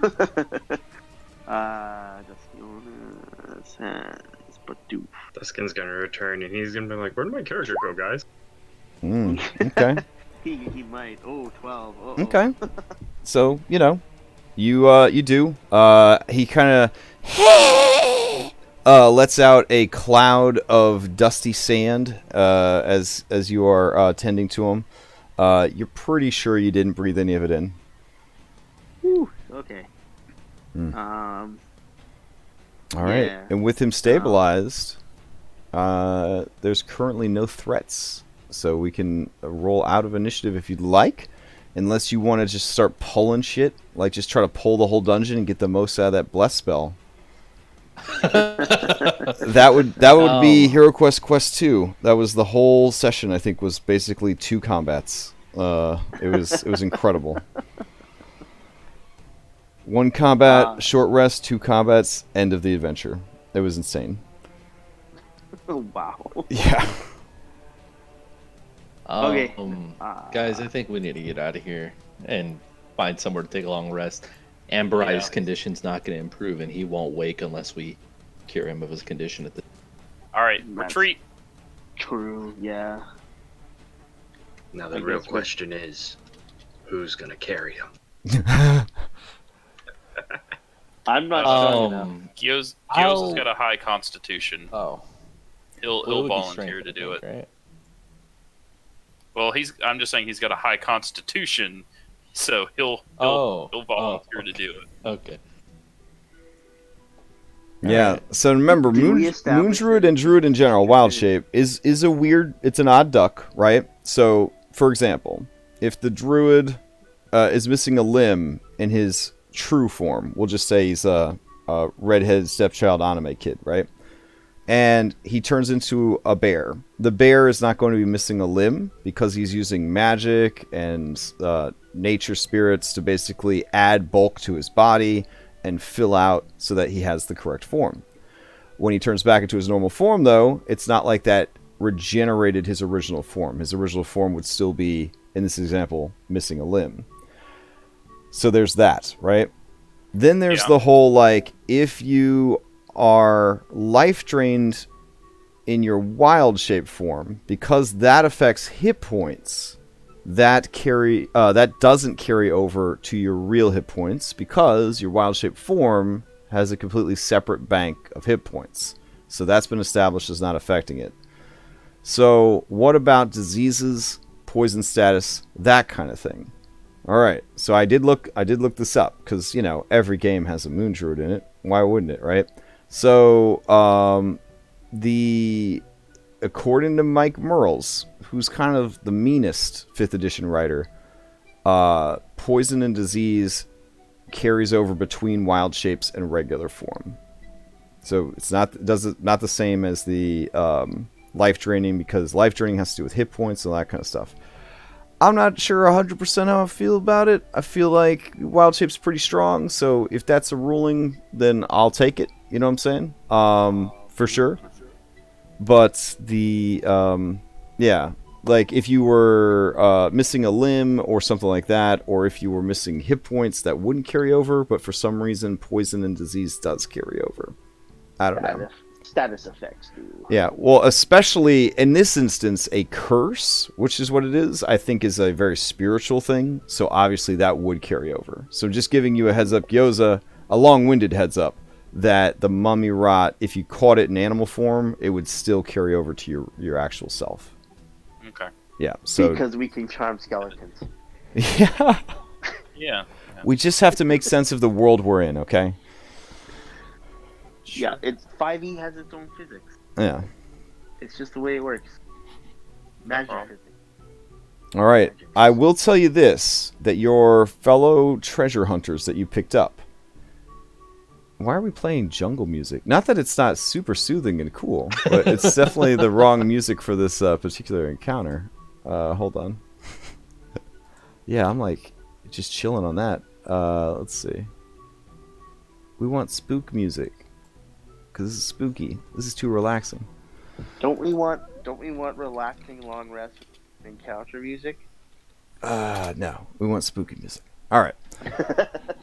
Deskionis has Badoof. Duskin's gonna return, and he's gonna be like, "Where'd my character go, guys?" Okay. He might. Oh, 12. Uh-oh. Okay. So, you know, You do. He kind of lets out a cloud of dusty sand as you are tending to him. You're pretty sure you didn't breathe any of it in. Whew, okay. All right. Yeah. And with him stabilized, there's currently no threats. So we can roll out of initiative if you'd like. Unless you want to just start pulling shit. Like just try to pull the whole dungeon and get the most out of that bless spell. that would be Hero Quest 2. That was the whole session, I think, was basically 2 combats. It was incredible. 1 combat, short rest, 2 combats, end of the adventure. It was insane. Oh, wow. Yeah. Okay. Guys, I think we need to get out of here and find somewhere to take a long rest. Amberite's condition's not going to improve, and he won't wake unless we cure him of his condition. All right, That's- retreat. True, yeah. Now the I real guess we- question is, who's gonna carry him? I'm not strong enough. Gyoza's I'll- got a high constitution. Oh, He'll well, it would be volunteer strength, to I do think, it. right? Well, I'm just saying he's got a high constitution, so he'll volunteer to do it. Okay. Yeah. Alright. So remember, Do we Moon establish Druid that- and Druid in general, wild shape, is a weird. It's an odd duck, right? So, for example, if the Druid is missing a limb in his true form, we'll just say he's a redheaded stepchild anime kid, right? And he turns into a bear. The bear is not going to be missing a limb because he's using magic and nature spirits to basically add bulk to his body and fill out so that he has the correct form. When he turns back into his normal form, though, it's not like that regenerated his original form. His original form would still be, in this example, missing a limb. So there's that, right? Then there's the whole, like, if you are life drained in your wild shape form, because that affects hit points, that doesn't carry over to your real hit points because your wild shape form has a completely separate bank of hit points. So that's been established as not affecting it. So what about diseases, poison status, that kind of thing? All right. So I did look this up because, you know, every game has a Moon Druid in it. Why wouldn't it, right? So according to Mike Merles, who's kind of the meanest 5th edition writer, poison and disease carries over between wild shapes and regular form. So it's not the same as the life draining, because life draining has to do with hit points and all that kind of stuff. I'm not sure 100% how I feel about it. I feel like wild shape's pretty strong, so if that's a ruling, then I'll take it. You know what I'm saying? For sure. But like if you were missing a limb or something like that, or if you were missing hit points, that wouldn't carry over, but for some reason poison and disease does carry over. I don't know. Status effects do. Yeah, well, especially in this instance, a curse, which is what it is, I think is a very spiritual thing, so obviously that would carry over. So just giving you a heads up, Gyoza, a long-winded heads up, that the mummy rot, if you caught it in animal form, it would still carry over to your actual self. Okay. Yeah, so... Because we can charm skeletons. Yeah. Yeah. We just have to make sense of the world we're in, okay? Yeah, it's 5e has its own physics. Yeah. It's just the way it works. Magic problem. physics. All right. I will tell you this, that your fellow treasure hunters that you picked up... Why are we playing jungle music? Not that it's not super soothing and cool, but it's definitely the wrong music for this particular encounter. Hold on. Yeah, I'm like just chilling on that. Let's see. We want spook music because this is spooky. This is too relaxing. Don't we want relaxing long rest encounter music? No, we want spooky music. All right.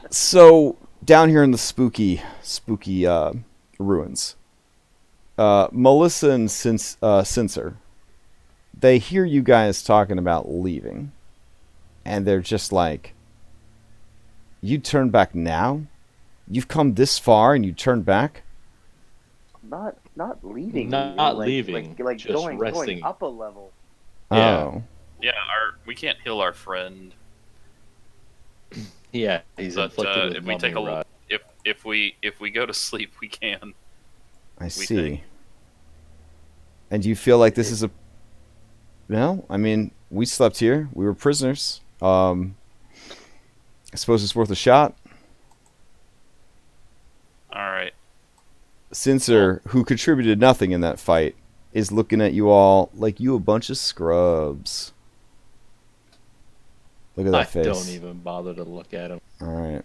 So down here in the spooky ruins, Melissa and Cincer, they hear you guys talking about leaving, and they're just like, You turn back now? You've come this far and you turn back? Not leaving. Not like, leaving, Like just going resting. up a level. Yeah. Oh. Yeah, we can't heal our friend. Yeah, he's But inflicted with if we take mummy a rot. if we go to sleep, we can. I We see. think. And you feel like this is a... No, I mean, we slept here. We were prisoners. I suppose it's worth a shot. All right. Cincer, who contributed nothing in that fight, is looking at you all like you a bunch of scrubs. Look at that I face. don't even bother to look at him. All right.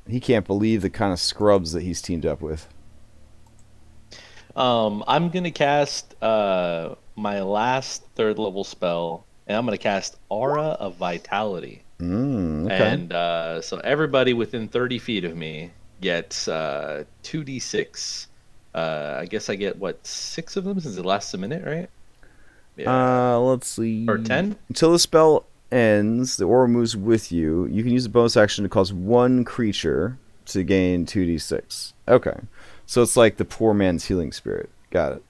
He can't believe the kind of scrubs that he's teamed up with. I'm gonna cast my last 3rd level spell, and I'm gonna cast Aura of Vitality. Okay. And so everybody within 30 feet of me gets 2d6. I guess I get, what, 6 of them since it lasts a minute, right? Yeah. Let's see. Or 10? Until the spell ends, the aura moves with you. You can use the bonus action to cause one creature to gain 2d6. Okay. So it's like the poor man's healing spirit. Got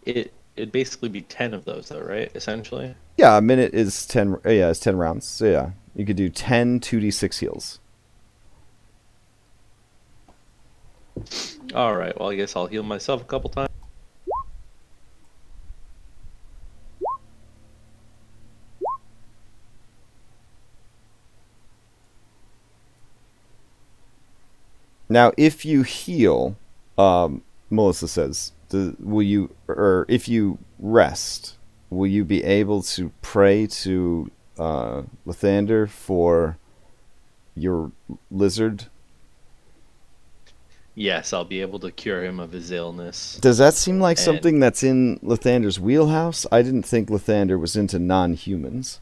it. It'd basically be 10 of those, though, right? Essentially. Yeah, a minute is 10. Yeah, it's 10 rounds. So yeah, you could do 10 2d6 heals. All right. Well, I guess I'll heal myself a couple times. Now, if you heal, Melissa says, will you, or if you rest, will you be able to pray to Lathander for your lizard? Yes, I'll be able to cure him of his illness. Does that seem like And- something that's in Lathander's wheelhouse? I didn't think Lathander was into non-humans.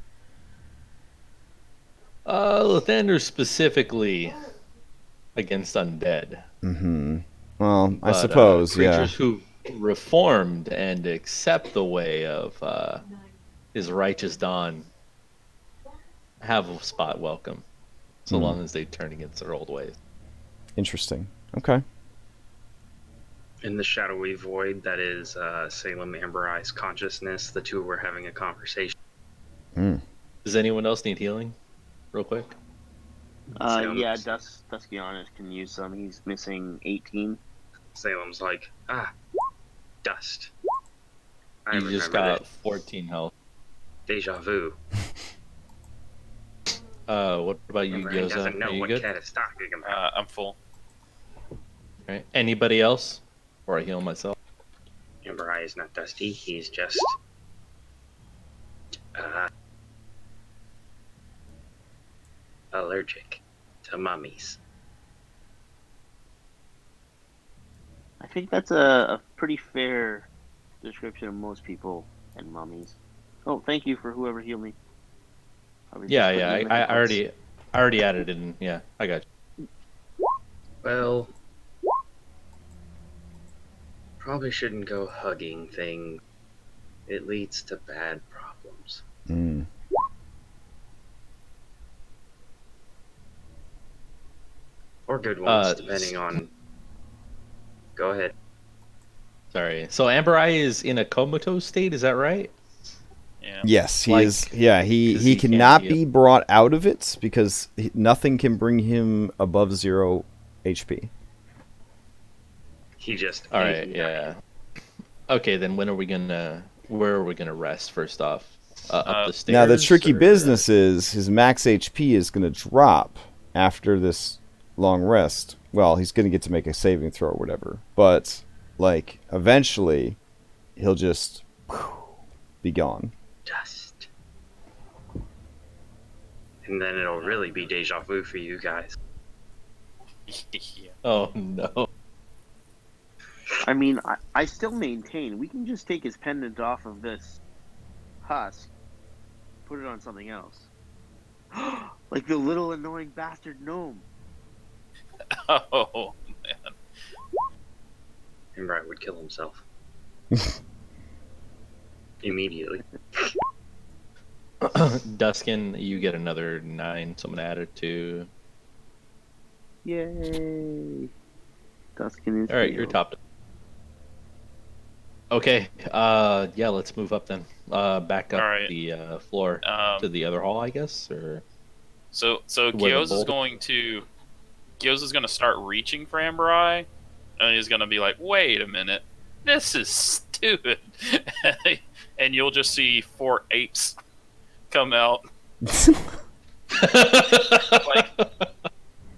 Lathander specifically against undead. Mm-hmm. Well, I But, suppose, yeah. creatures who reformed and accept the way of his righteous dawn have a spot welcome, so long as they turn against their old ways. Interesting. Okay. In the shadowy void that is Salem Amber Eye's consciousness, the two were having a conversation. Does anyone else need healing? Real quick. Yeah, Duskianis can use some. He's missing 18. Salem's like, dust. I You just remember got 14 health. deja vu. What about you, Remember, he Gyoza? doesn't know Are you what good? cat is talking about. I'm full. Right. Anybody else? Or I heal myself. Amber Eye is not dusty. He's just allergic to mummies. I think that's a pretty fair description of most people and mummies. Oh, thank you for whoever healed me. I was Yeah, just yeah. putting in the I headphones. already added it in. Yeah, I got you. Well, probably shouldn't go hugging things. It leads to bad problems. Mm. Or good ones, depending on... Go ahead. Sorry. So Amber Eye is in a comatose state. Is that right? Yeah. Yes, he Like, is. Yeah, he 'cause he cannot can't heal. be brought out of it because nothing can bring him above 0 HP. He just... All right. Yeah. Okay, then when are we gonna? Where are we gonna rest? First off, up the stairs. Now the tricky or- business is his max HP is going to drop after this long rest. Well, he's going to get to make a saving throw or whatever, but like eventually he'll just be gone. Dust. And then it'll really be deja vu for you guys. Yeah. Oh no. I mean, I still maintain we can just take his pendant off of this husk, put it on something else. Like the little annoying bastard gnome. Oh man. Amber Eye would kill himself. Immediately. Duskin, you get another 9. So I'm gonna add it to. Yay! Duskin is All right, you're healed. top. Okay. Yeah. Let's move up then. Back up All right. the floor to the other hall, I guess, or So where the Gyoza's going to start reaching for Amberai, and he's going to be like, "Wait a minute, this is stupid," and you'll just see 4 apes come out. Like,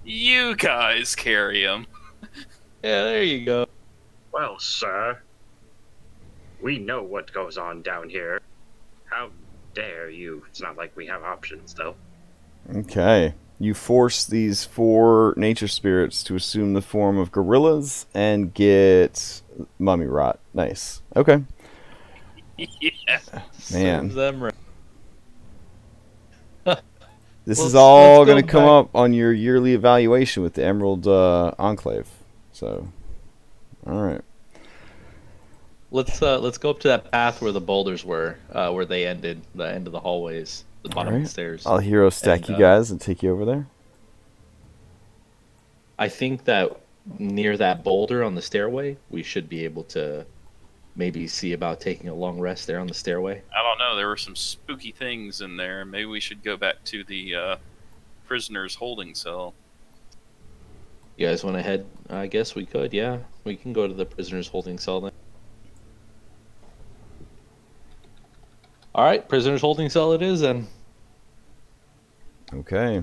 you guys carry him. Yeah, there you go. Well, sir, we know what goes on down here. How dare you? It's not like we have options, though. Okay. You force these 4 nature spirits to assume the form of gorillas and get mummy rot. Nice. Okay. Yeah. Man. Serves them right. This Let's- is all let's go going to come back- up on your yearly evaluation with the Emerald Enclave. So, all right. Let's go up to that path where the boulders were, where they ended, the end of the hallways, the bottom of the stairs. I'll hero stack And, you guys and take you over there. I think that near that boulder on the stairway, we should be able to maybe see about taking a long rest there on the stairway. I don't know. There were some spooky things in there. Maybe we should go back to the prisoner's holding cell. You guys want to head? I guess we could. Yeah, we can go to the prisoner's holding cell then. All right, prisoner's holding cell it is then. Okay.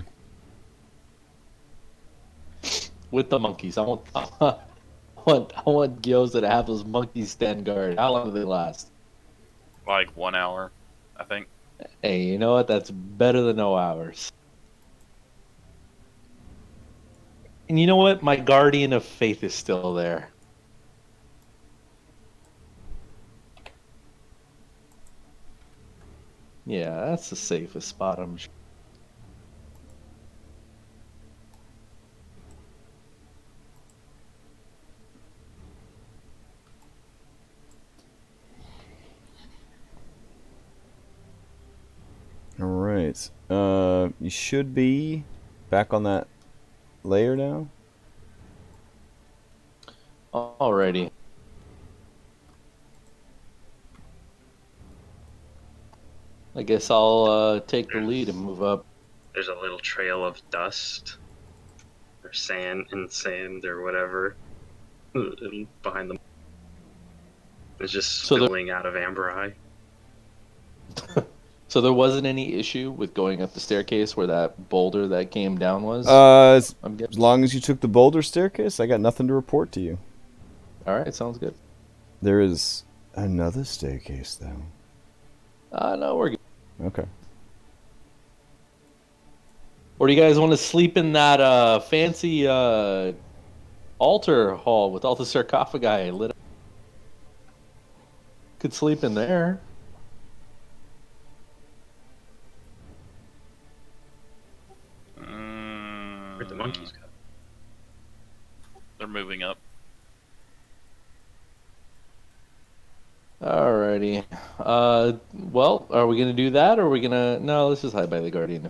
With the monkeys. I want Gyoza to have those monkeys stand guard. How long do they last? Like 1 hour, I think. Hey, you know what? That's better than no hours. And you know what? My guardian of faith is still there. Yeah, that's the safest spot, I'm sure. All right. You should be back on that layer now. Alrighty. I guess I'll take the lead and move up. There's a little trail of dust or sand or whatever behind them. It's just So there- spilling out of Amberai. So there wasn't any issue with going up the staircase where that boulder that came down was? As I'm guessing. long as you took the boulder staircase, I got nothing to report to you. Alright, sounds good. There is another staircase, though. No, we're good. Okay. Or do you guys want to sleep in that fancy altar hall with all the sarcophagi lit up? Could sleep in there. Where'd the monkeys go? They're moving up. Alrighty. Well, are we gonna do that, or are we gonna? No, let's just hide by the guardian.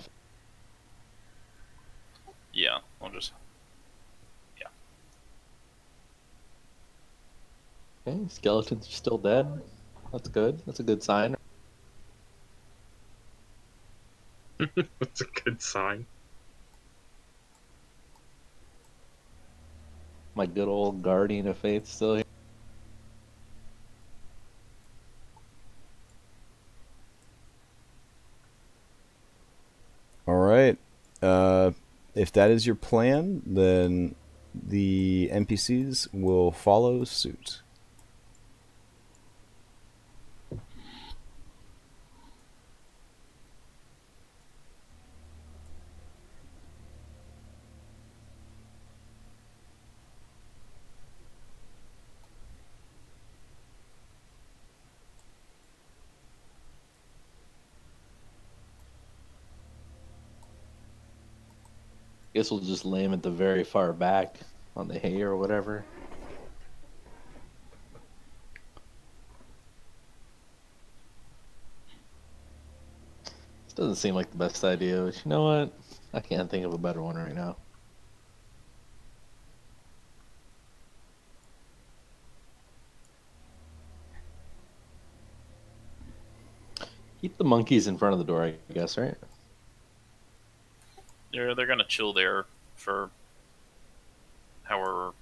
Yeah, we'll just. Okay, skeletons are still dead. That's good. That's a good sign. That's a good sign. My good old guardian of faith still here. All right. If that is your plan, then the NPCs will follow suit. Guess we'll just lay him at the very far back on the hay or whatever. Doesn't seem like the best idea, but you know what? I can't think of a better one right now. Keep the monkeys in front of the door, I guess, right? They're gonna chill there for however,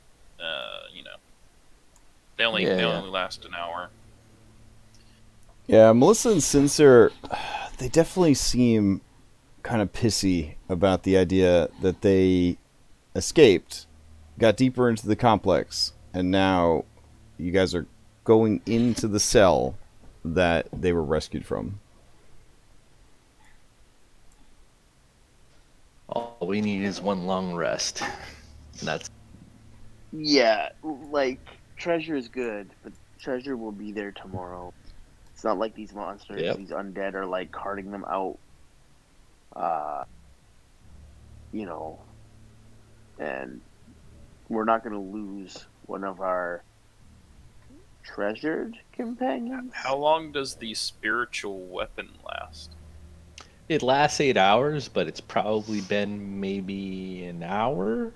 they only Yeah, they yeah. only last an hour. Yeah, Melissa and Sincere, they definitely seem kind of pissy about the idea that they escaped, got deeper into the complex, and now you guys are going into the cell that they were rescued from. All we need is one long rest. And that's Yeah, like treasure is good, but treasure will be there tomorrow. It's not like these monsters, Yep. these undead are like carting them out. Uh, you know, and we're not going to lose one of our treasured companions. How long does the spiritual weapon last? it lasts 8 hours, but it's probably been maybe an hour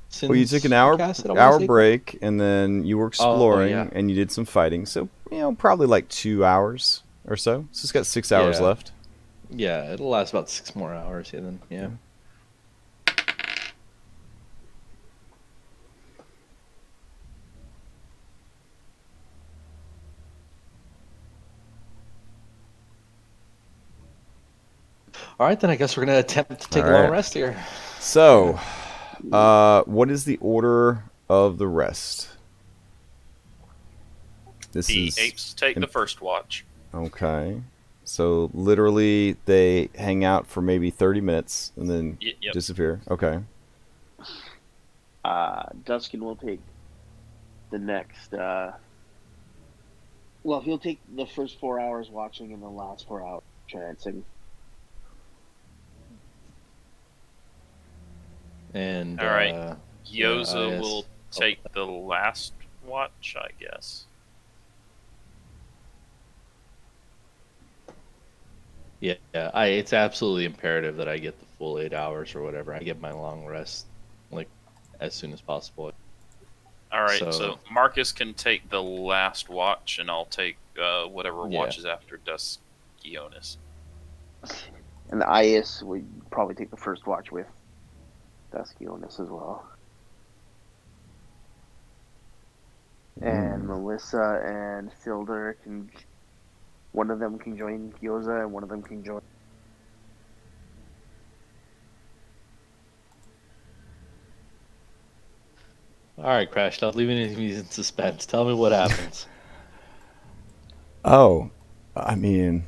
since Well, you took an we hour cast it, I wanna hour say. break, and then you were Oh exploring, yeah. and you did some fighting. So probably like 2 hours or so. So it's got 6 hours Yeah. left. Yeah, it'll last about 6 more hours. Yeah, then yeah. All right, then I guess we're gonna attempt to take All a long right. rest here. So, what is the order of the rest? This The is apes take the first watch. okay. So literally, they hang out for maybe 30 minutes and then Yep. disappear. Okay. Duskin will take the next. Well, he'll take the first 4 hours watching and the last 4 hours trancing. And All right. yeah, Yoza I will guess- take the last watch, I guess. Yeah, it's absolutely imperative that I get the full 8 hours or whatever. I get my long rest like as soon as possible. All right, So- so Marcus can take the last watch, and I'll take whatever Yeah. watches after Duskionis. And the IS would probably take the first watch with Duskionis as well. And Melissa and Silder can. One of them can join Gyoza, and one of them can join. All right, Crash. Stop leaving me in suspense. Tell me what happens. Oh, I mean,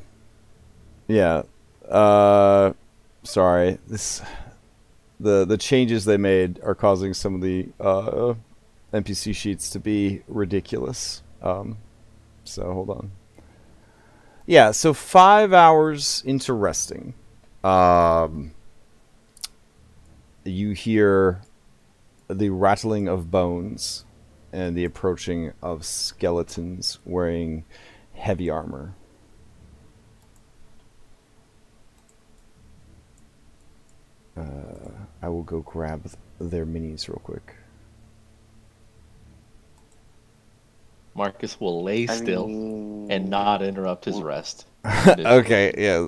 yeah. Sorry. The changes they made are causing some of the NPC sheets to be ridiculous. So hold on. Yeah, so 5 hours into resting, you hear the rattling of bones and the approaching of skeletons wearing heavy armor. I will go grab their minis real quick. Marcus will lay still and not interrupt his rest. Okay, yeah.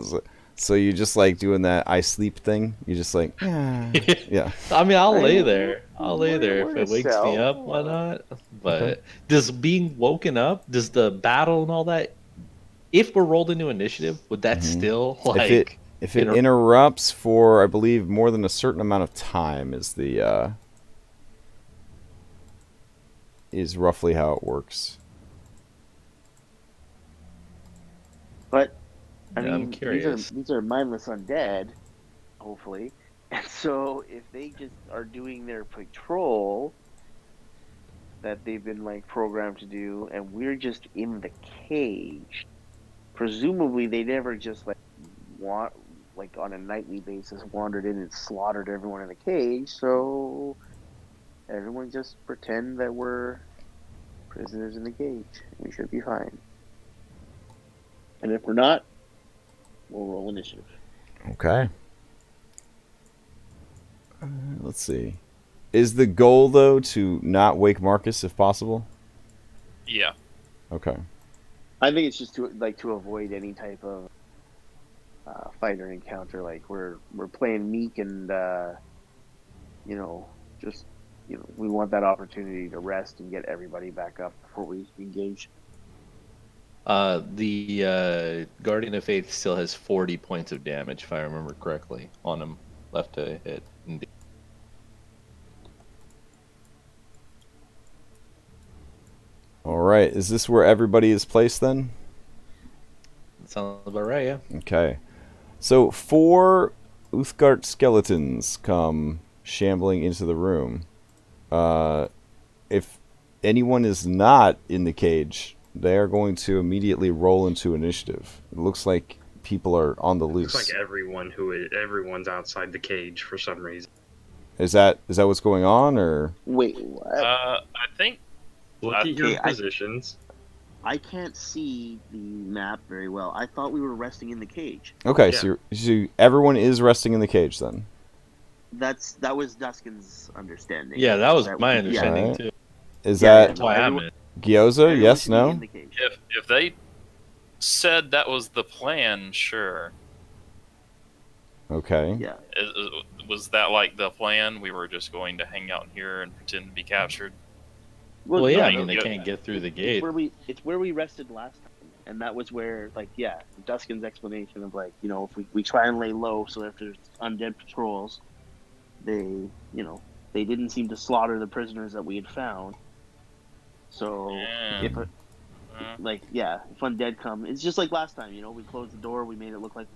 So you just like doing that I sleep thing? You just like, yeah. I mean, I'll lay there. I'll lay there. We're If it wakes me up, why not? But Okay. does being woken up, does the battle and all that, if we're rolled into initiative, would that still like If it interrupts for, I believe, more than a certain amount of time is roughly how it works. But I Yeah, I'm mean, curious. these are mindless undead, hopefully. And so if they just are doing their patrol that they've been like programmed to do, and we're just in the cage, presumably they never just like on a nightly basis wandered in and slaughtered everyone in the cage. So everyone just pretend that we're prisoners in the cage. We should be fine. And if we're not, we'll roll initiative. Okay. Let's see. Is the goal though to not wake Marcus if possible? Yeah. Okay. I think it's just to avoid any type of fight or encounter. Like we're playing meek and you know just we want that opportunity to rest and get everybody back up before we engage. The Guardian of Faith still has 40 points of damage, if I remember correctly, on him left to hit. All right. Is this where everybody is placed then? Sounds about right, yeah. Okay. So 4 Uthgard skeletons come shambling into the room. If anyone is not in the cage, they are going to immediately roll into initiative. It looks like people are on the loose. Looks like everyone's outside the cage for some reason. Is that what's going on, or? Wait, what? I think Look at your Okay, positions. I can't see the map very well. I thought we were resting in the cage. Okay, Yeah. so everyone is resting in the cage then. That was Duskin's understanding. Yeah, that was my yeah. understanding Alright. too. Is Yeah, that That's why I'm everyone- in. Gyoza? everyone Yes, should be no? in the cage. if they said that was the plan, sure. Okay. Yeah. Was that like the plan? We were just going to hang out here and pretend to be captured. Well, yeah, I no, mean, they yeah. can't get through the It's gate. where we rested last time, and that was where, like, yeah, Duskin's explanation of, like, if we try and lay low, so if there's undead patrols, they didn't seem to slaughter the prisoners that we had found. So Yeah. if undead come, it's just like last time. We closed the door, we made it look like.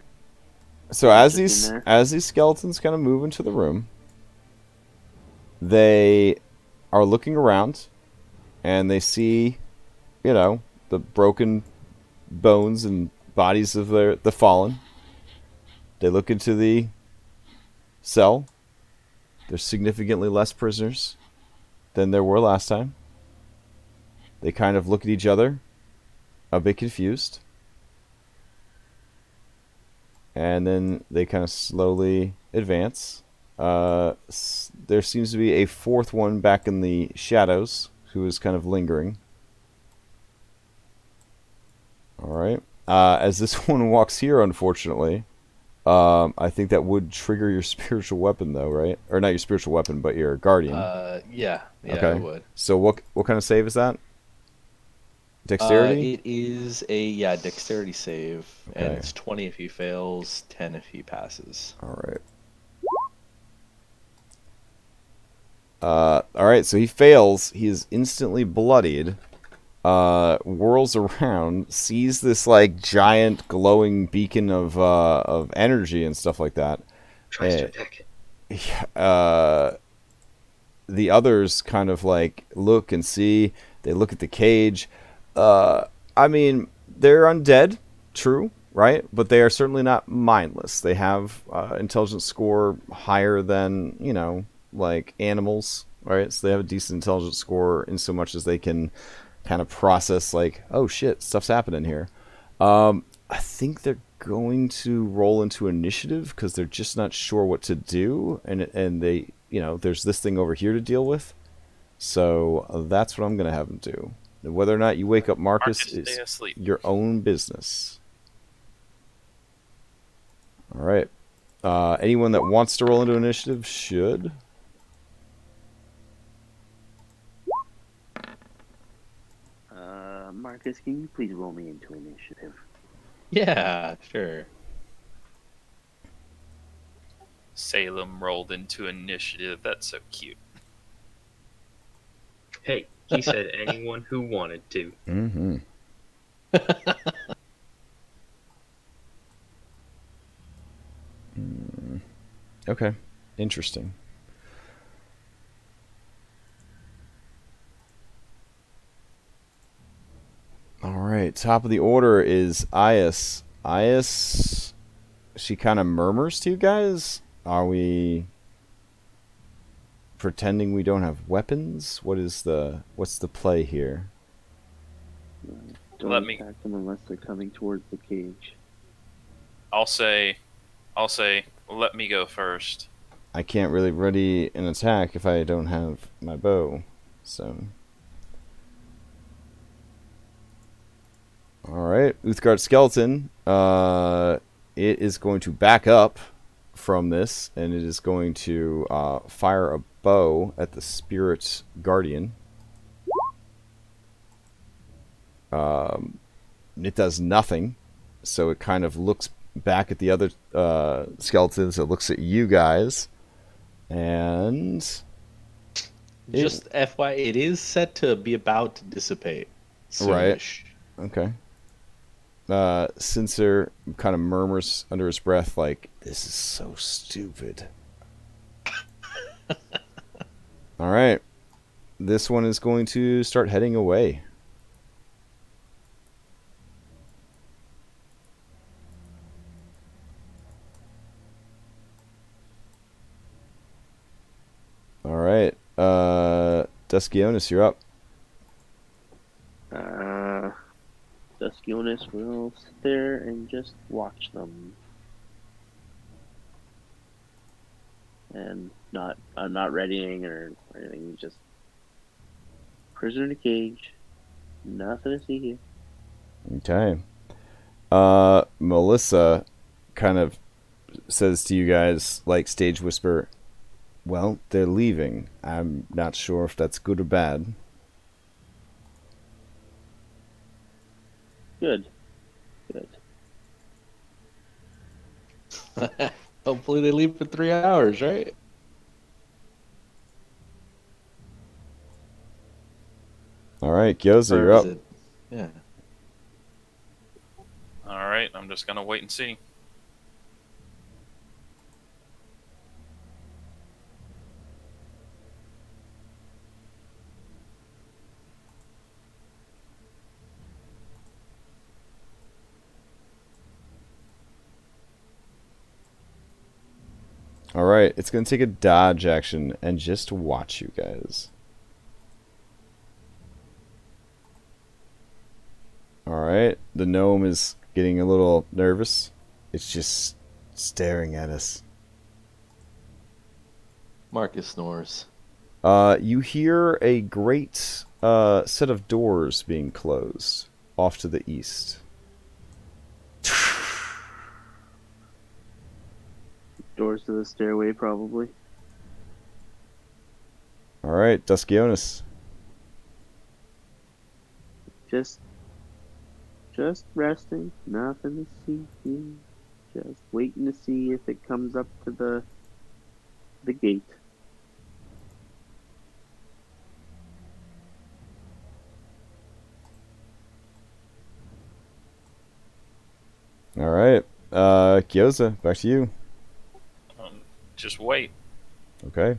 So as Just in these skeletons kind of move into the room, they are looking around, and they see, the broken bones and bodies of the fallen. They look into the cell. There's significantly less prisoners than there were last time. They kind of look at each other, a bit confused. And then they kind of slowly advance. There seems to be a 4th one back in the shadows who is kind of lingering. Alright. As this one walks here, unfortunately, I think that would trigger your spiritual weapon, though, right? Or not your spiritual weapon, but your guardian. Yeah, Okay. it would. So what kind of save is that? Dexterity? It is a dexterity save, and Okay. it's 20 if he fails, 10 if he passes. Alright. Alright, so he fails. He is instantly bloodied. Whirls around, sees this like giant glowing beacon of energy and stuff like that. Tries to Eh, attack it. The others kind of like look and see. They look at the cage. I mean, they're undead, true, right? But they are certainly not mindless. They have intelligence score higher than like animals, right? So they have a decent intelligence score in so much as they can kind of process like, oh shit, stuff's happening here. I think they're going to roll into initiative because they're just not sure what to do, and they there's this thing over here to deal with. So that's what I'm gonna have them do. Whether or not you wake up Marcus Marcus, stay is asleep. your own business. All right. Anyone that wants to roll into initiative should. Marcus, can you please roll me into initiative? Yeah, sure. Salem rolled into initiative. That's so cute. Hey, he said anyone who wanted to. Mm-hmm. Okay. Interesting. All right. Top of the order is Ias. Ias, she kind of murmurs to you guys. Are we pretending we don't have weapons? What's the play here? Don't Let me- attack them unless they're coming towards the cage. I'll say, I'll say, let me go first. I can't really ready an attack if I don't have my bow. So. Alright, Uthgard Skeleton. It is going to back up from this, and it is going to fire a bow at the Spirit Guardian. It does nothing, so it kind of looks back at the other skeletons. It looks at you guys, and Just FY, it is set to be about to dissipate. Right. Soonish. okay. Sensor kind of murmurs under his breath, like, "This is so stupid." All right, this one is going to start heading away. All right, Duskionis, you're up. Duskionis will sit there and just watch them. And I'm not readying or anything, just prisoner in a cage. Nothing to see here. Okay. Melissa kind of says to you guys, like stage whisper, "Well, they're leaving. I'm not sure if that's good or bad." Good. Good. Hopefully they leave for 3 hours, right? All right, Gyoza, Or you're is up. it? Yeah. All right, I'm just gonna wait and see. All right, it's going to take a dodge action and just watch you guys. All right, the gnome is getting a little nervous. It's just staring at us. Marcus snores. You hear a great set of doors being closed off to the east. Doors to the stairway, probably. All right, Duskionis. Just resting. Nothing to see here. Just waiting to see if it comes up to the gate. All right, Gyoza, back to you. Just wait. Okay.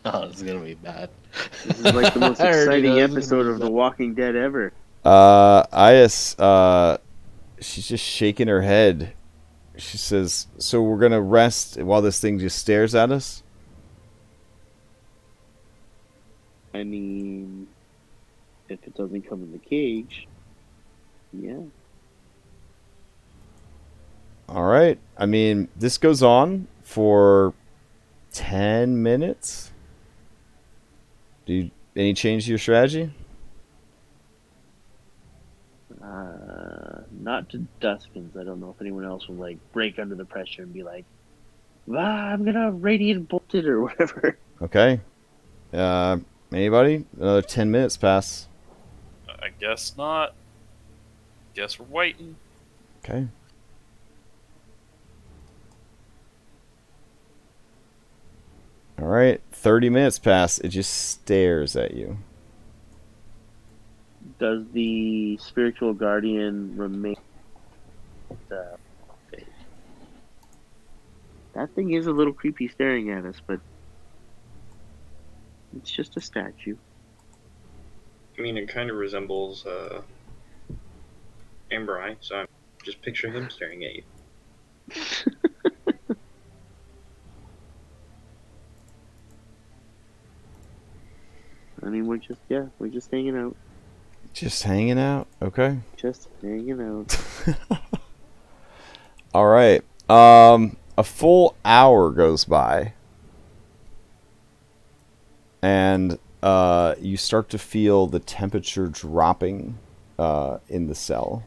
Oh, this is gonna be bad. This is like the most I already know exciting this is episode gonna of be The Walking Dead ever. Ias, she's just shaking her head. She says, "So we're gonna rest while this thing just stares at us?" I mean, if it doesn't come in the cage, yeah. All right. I mean, this goes on for 10 minutes. Any change to your strategy? Not to Duskins. I don't know if anyone else will like break under the pressure and be like, I'm gonna radiant bolt it or whatever. Okay. Anybody? Another 10 minutes pass. I guess not. Guess we're waiting. Okay. All right. 30 minutes pass. It just stares at you. Does the spiritual guardian remain? Okay. That thing is a little creepy staring at us, but it's just a statue. I mean, it kind of resembles Amber Eye, so just picture him staring at you. I mean, we're just hanging out. Just hanging out. Okay. Just hanging out. All right. A full hour goes by, and you start to feel the temperature dropping in the cell.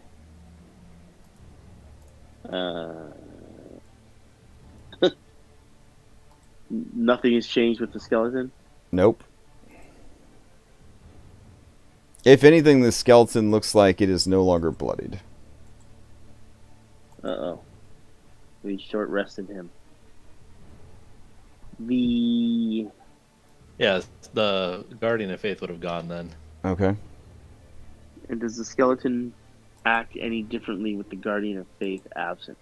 Nothing has changed with the skeleton. Nope. If anything, the skeleton looks like it is no longer bloodied. Uh-oh. We short rested him. The Yeah, the Guardian of Faith would have gone then. Okay. And does the skeleton act any differently with the Guardian of Faith absent?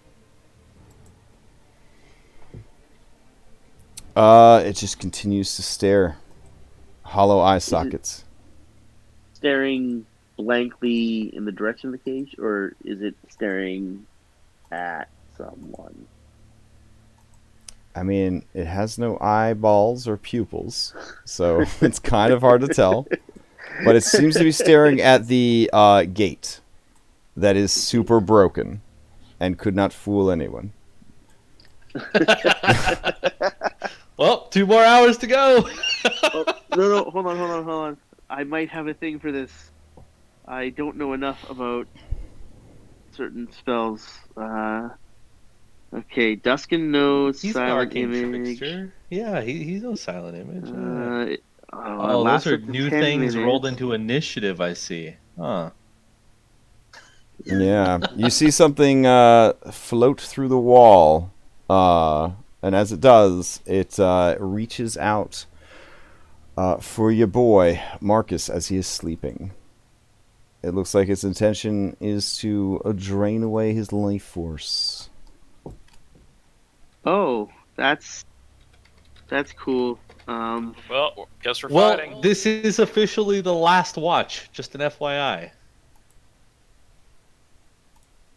It just continues to stare. Hollow eye sockets. Staring blankly in the direction of the cage, or is it staring at someone? I mean, it has no eyeballs or pupils, so it's kind of hard to tell. But it seems to be staring at the gate that is super broken and could not fool anyone. Well, 2 more hours to go. Oh, no, hold on. I might have a thing for this. I don't know enough about certain spells. Okay, Duskin knows He's an silent arcane image. trickster. Yeah, he knows silent image. It those lasts are up to new 10 things minutes. rolled into initiative, I see. Huh. Yeah, you see something float through the wall, and as it does, it reaches out for your boy, Marcus, as he is sleeping. It looks like its intention is to drain away his life force. Oh, that's cool. Well, guess we're Well, fighting. this is officially the last watch. Just an FYI.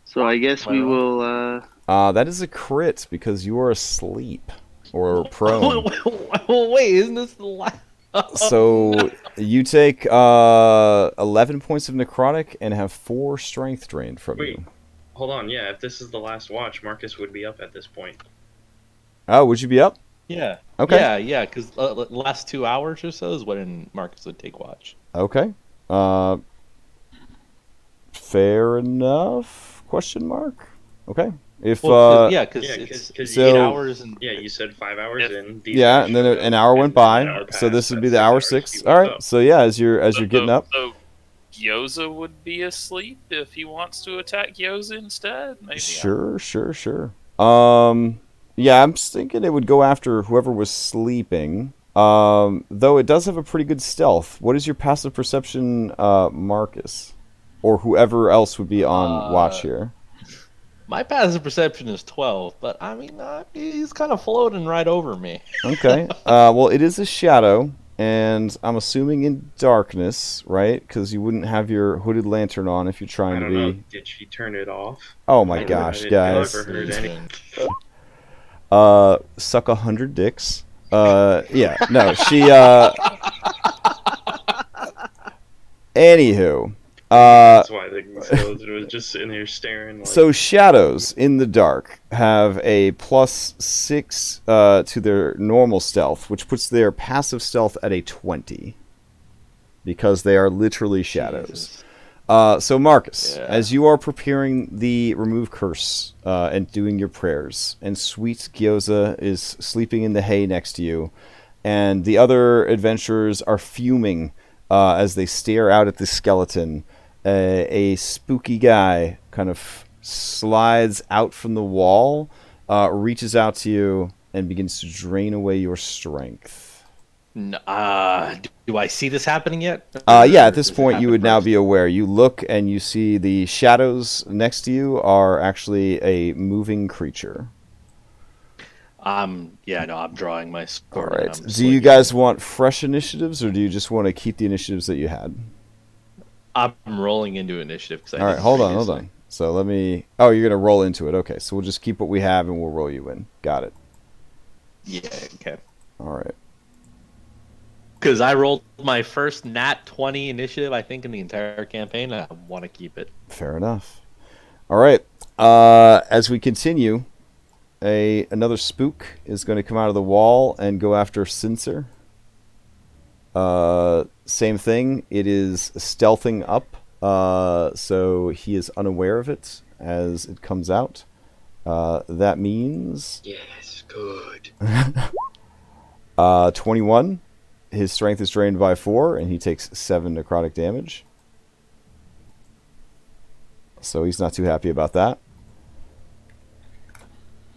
So I guess we will. That is a crit because you are asleep or prone. Wait, isn't this the last? So you take 11 points of necrotic and have 4 strength drained from Wait. you. Hold on, yeah, if this is the last watch, Marcus would be up at this point. Oh, would you be up? Yeah. Okay. Yeah, because the last 2 hours or so is when Marcus would take watch. Okay. Fair enough? Question mark. Okay. If Well, yeah, because Yeah, it's 'cause 8 so- hours and Yeah, you said 5 hours in. These yeah, guys and then showed an up, hour and went then by, an hour so this passed, would be that's the 6 hour hours, 6. he All woke right. up. So yeah, as you're getting up. So Gyoza would be asleep if he wants to attack Gyoza instead. Maybe. Sure. Yeah, I'm just thinking it would go after whoever was sleeping. Though it does have a pretty good stealth. What is your passive perception, Marcus, or whoever else would be on watch here? my passive perception is 12, but I mean, he's kind of floating right over me. Okay. Well, it is a shadow, and I'm assuming in darkness, right? Because you wouldn't have your hooded lantern on if you're I trying to don't know. be. Did she turn it off? Oh my I gosh, never guys! heard any. Suck 100 dicks. Yeah, no, she. Anywho, That's why the skeleton was just sitting here staring. Like, so shadows in the dark have a +6 to their normal stealth, which puts their passive stealth at a 20, because they are literally shadows. Jesus. So Marcus, Yeah. as you are preparing the remove curse and doing your prayers, and sweet Gyoza is sleeping in the hay next to you, and the other adventurers are fuming as they stare out at the skeleton, a spooky guy kind of slides out from the wall, reaches out to you, and begins to drain away your strength. Do I see this happening yet? Yeah, at Or this does it point you happen would now first? be aware. You look and you see the shadows next to you are actually a moving creature. Yeah, no, I'm drawing my All sword. right. and I'm Do you swinging. guys want fresh initiatives, or do you just want to keep the initiatives that you had? I'm rolling into initiative because I. All right, didn't hold on. previously. So let me. Oh, you're gonna roll into it. Okay, so we'll just keep what we have and we'll roll you in. Got it. Yeah. Okay. All right. Because I rolled my first nat 20 initiative, I think, in the entire campaign. And I want to keep it. Fair enough. All right. As we continue, another spook is going to come out of the wall and go after Cincer. Same thing. It is stealthing up, so he is unaware of it as it comes out. That means Yes, good. 21. His strength is drained by 4, and he takes 7 necrotic damage. So he's not too happy about that.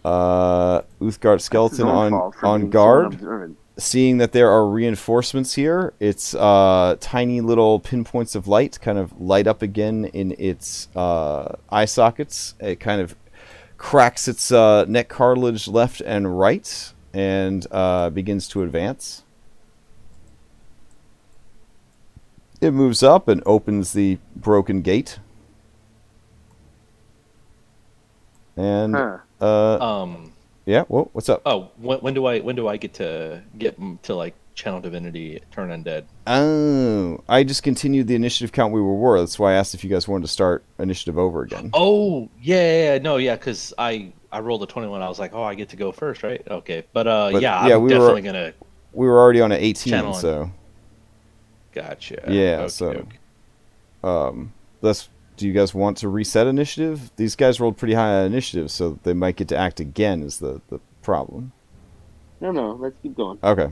Uthgard skeleton on guard. Seeing that there are reinforcements here, its tiny little pinpoints of light kind of light up again in its eye sockets. It kind of cracks its neck cartilage left and right and begins to advance. It moves up and opens the broken gate. And yeah, what's up? Oh, when do I get to like channel divinity, turn undead? Oh, I just continued the initiative count we were. That's why I asked if you guys wanted to start initiative over again. Oh, yeah, because I rolled a 21. I was like, oh, I get to go first, right? Okay, but yeah, I'm definitely gonna. We were already on an 18, so. Gotcha. Yeah, okay, so. Okay. Do you guys want to reset initiative? These guys rolled pretty high on initiative, so they might get to act again. Is the problem? No, let's keep going. Okay.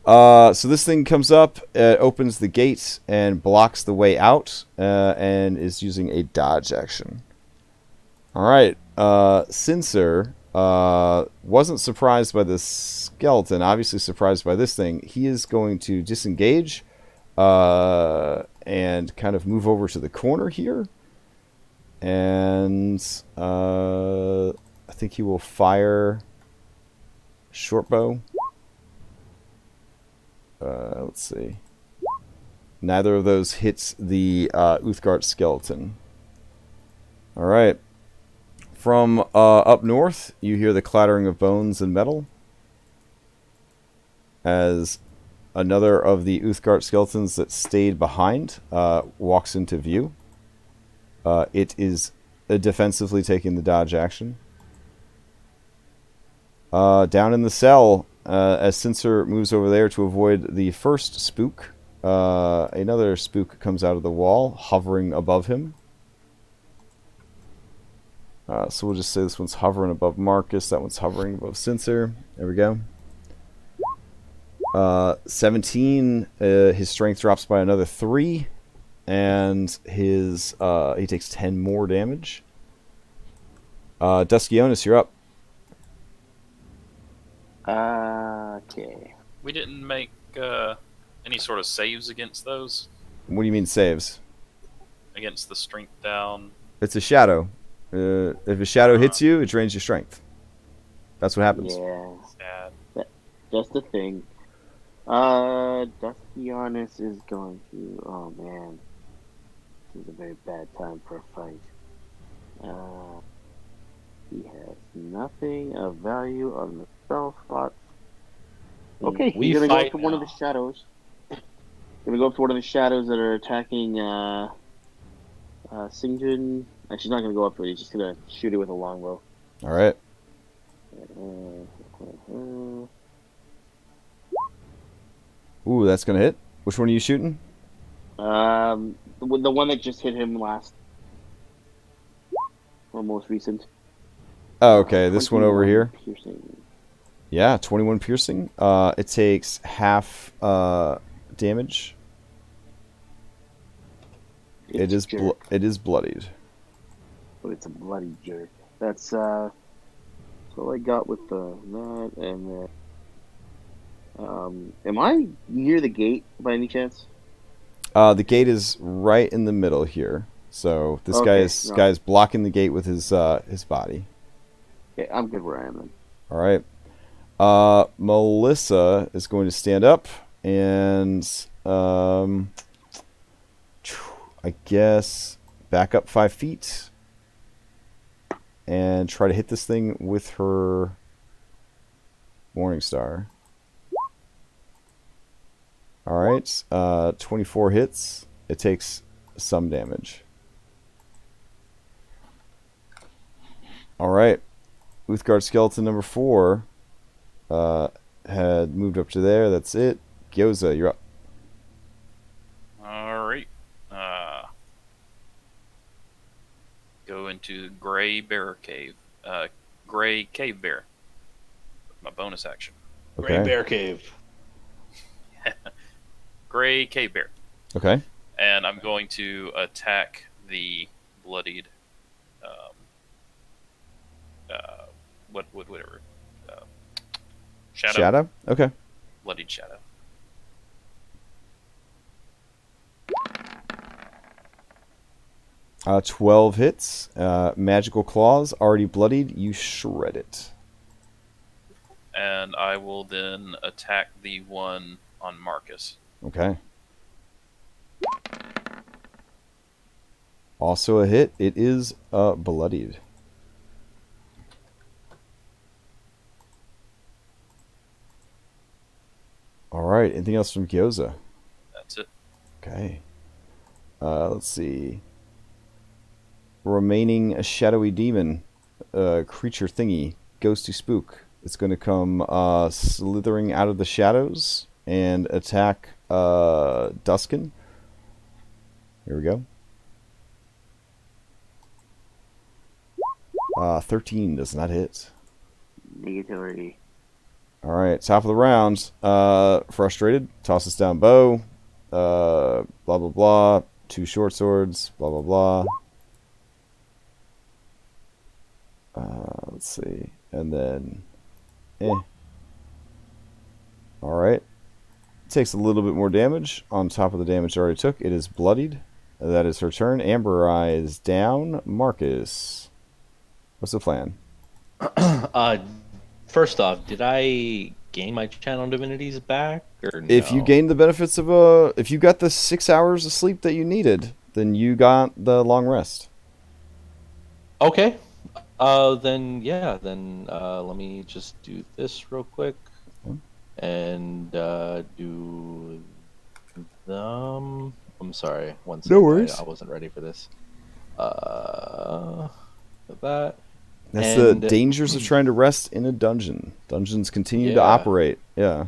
So this thing comes up, opens the gate, and blocks the way out, and is using a dodge action. All right. Cincer wasn't surprised by this skeleton, obviously surprised by this thing. He is going to disengage and kind of move over to the corner here. And I think he will fire short bow. Let's see. Neither of those hits the Uthgard skeleton. All right. From up north, you hear the clattering of bones and metal as another of the Uthgard skeletons that stayed behind walks into view. It is defensively taking the dodge action. Down in the cell, as Cincer moves over there to avoid the first spook, another spook comes out of the wall, hovering above him. So we'll just say this one's hovering above Marcus, that one's hovering above Cincer. There we go. 17, his strength drops by another 3, and his he takes 10 more damage. Duskionis, you're up. Okay. We didn't make any sort of saves against those? What do you mean saves? Against the strength down? It's a shadow. If a shadow hits you, it drains your strength. That's what happens. Yeah. Sad. That's the thing. Duskionis is going to. Oh man, this is a very bad time for a fight. He has nothing of value on the spell slots. Okay, he's gonna go up to one of the shadows. Gonna go up to one of the shadows that are attacking Singjin. Actually, he's not gonna go up to it. He's just gonna shoot it with a longbow. All right. Ooh, that's gonna hit. Which one are you shooting? The one that just hit him last, or most recent. Oh, okay. This one over here. Piercing. Yeah, 21 piercing. It takes half damage. It is bloodied. But it's a bloody jerk. That's all I got with that and am I near the gate by any chance? The gate is right in the middle here. So this guy is blocking the gate with his body. Okay, I'm good where I am then. All right. Melissa is going to stand up and I guess back up 5 feet and try to hit this thing with her Morningstar. All right. 24 hits. It takes some damage. All right. Uthgard skeleton number 4 had moved up to there. That's it. Gyoza, you're up. All right. Go into Gray Bear Cave. Gray Cave Bear. My bonus action. Gray Bear Cave. Gray Cave Bear. Okay. And I'm going to attack the bloodied. Whatever. Shadow. Okay. Bloodied Shadow. Uh, 12 hits. Magical claws, already bloodied. You shred it. And I will then attack the one on Marcus. Okay. Also a hit. It is bloodied. All right. Anything else from Gyoza? That's it. Okay. Let's see. Remaining a shadowy demon, creature thingy, ghosty spook. It's going to come slithering out of the shadows and attack Duskin. Here we go. 13 does not hit. Negativity. All right, top of the round. Frustrated, tosses down bow. Blah blah blah. 2 short swords. Blah blah blah. Let's see, and then, All right, takes a little bit more damage on top of the damage it already took. It is bloodied. That is her turn. Amber Eye is down. Marcus, what's the plan? First off, did I gain my channel divinities back, or no? If you gained the benefits of if you got the 6 hours of sleep that you needed, then you got the long rest. Okay. Then let me just do this real quick, and do them. I'm sorry. One second. No worries. I wasn't ready for this. That. That's the dangers of trying to rest in a dungeon. Dungeons continue to operate. Yeah.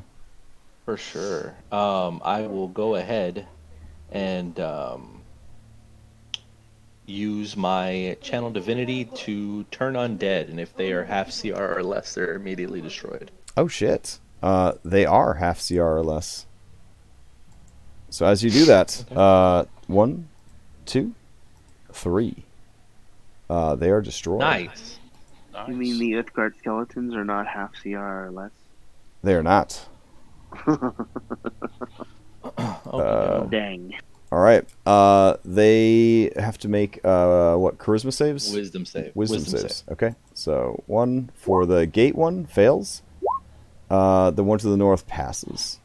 For sure. I will go ahead and use my channel divinity to turn undead, and if they are half CR or less, they're immediately destroyed. Oh shit. They are half CR or less. So as you do that, 1, 2, 3. They are destroyed. Nice. You mean the Uthgard skeletons are not half CR or less? They are not. Dang. All right. They have to make what, charisma saves? Wisdom save. Wisdom saves. Okay. So 1 for the gate one fails. The one to the north passes.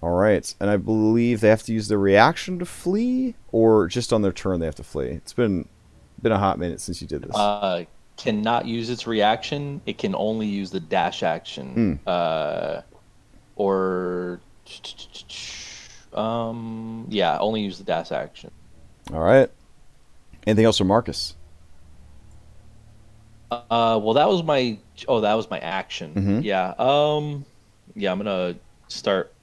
All right. And I believe they have to use their reaction to flee, or just on their turn they have to flee. It's been a hot minute since you did this. Cannot use its reaction. It can only use the dash action. Or only use the dash action. All right. Anything else from Marcus? Well, that was my action. Mm-hmm. Yeah. I'm gonna start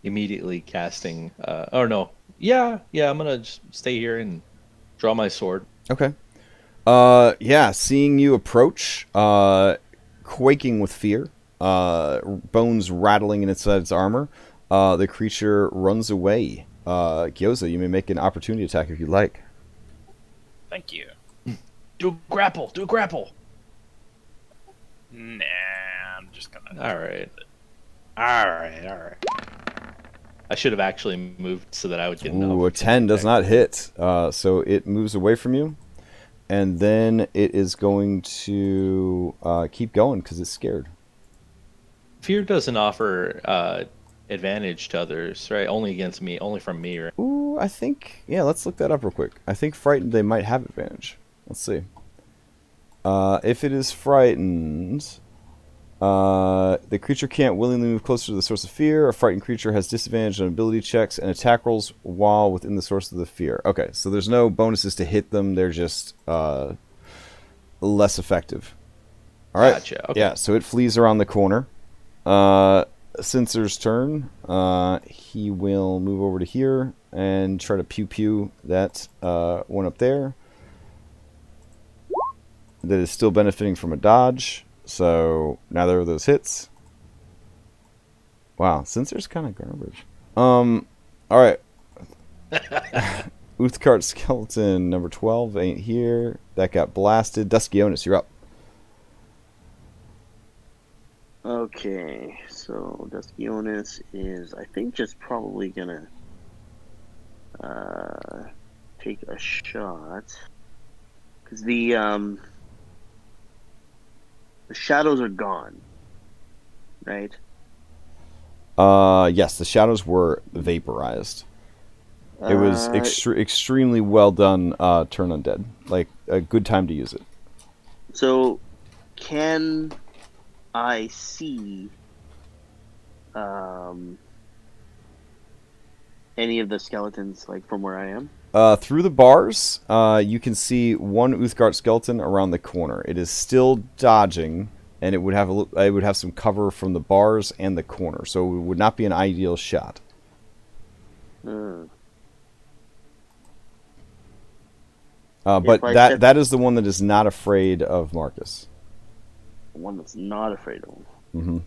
immediately casting. I'm gonna just stay here and draw my sword. Okay. Seeing you approach, quaking with fear, bones rattling inside its armor, the creature runs away. Gyoza, you may make an opportunity attack if you like. Thank you. Do a grapple. Nah, I'm just gonna. All right. I should have actually moved so that I would get. Ooh, a 10 does not hit. So it moves away from you, and then it is going to keep going because it's scared. Fear doesn't offer advantage to others, right? Only against me, only from me, right? Ooh, I think. Yeah, let's look that up real quick. I think frightened they might have advantage. Let's see. If it is frightened, The creature can't willingly move closer to the source of fear. A frightened creature has disadvantage on ability checks and attack rolls while within the source of the fear. Okay, so there's no bonuses to hit them. They're just less effective. All right. Gotcha. Okay. Yeah, so it flees around the corner. Cincer's turn. He will move over to here and try to pew-pew that one up there. That is still benefiting from a dodge. So neither of those hits. Wow, Cincer's kind of garbage. All right. Uthkart Skeleton number 12 ain't here. That got blasted. Duskionis, you're up. Okay, so Duskionis is, I think, just probably gonna take a shot because the shadows are gone, right? Yes, the shadows were vaporized. It was extremely well done. Turn undead, like a good time to use it. So, can I see any of the skeletons, like, from where I am? Through the bars, you can see one Uthgard skeleton around the corner. It is still dodging, and it would have some cover from the bars and the corner, so it would not be an ideal shot. But that is the one that is not afraid of Marcus. The one that's not afraid of him. Mm-hmm.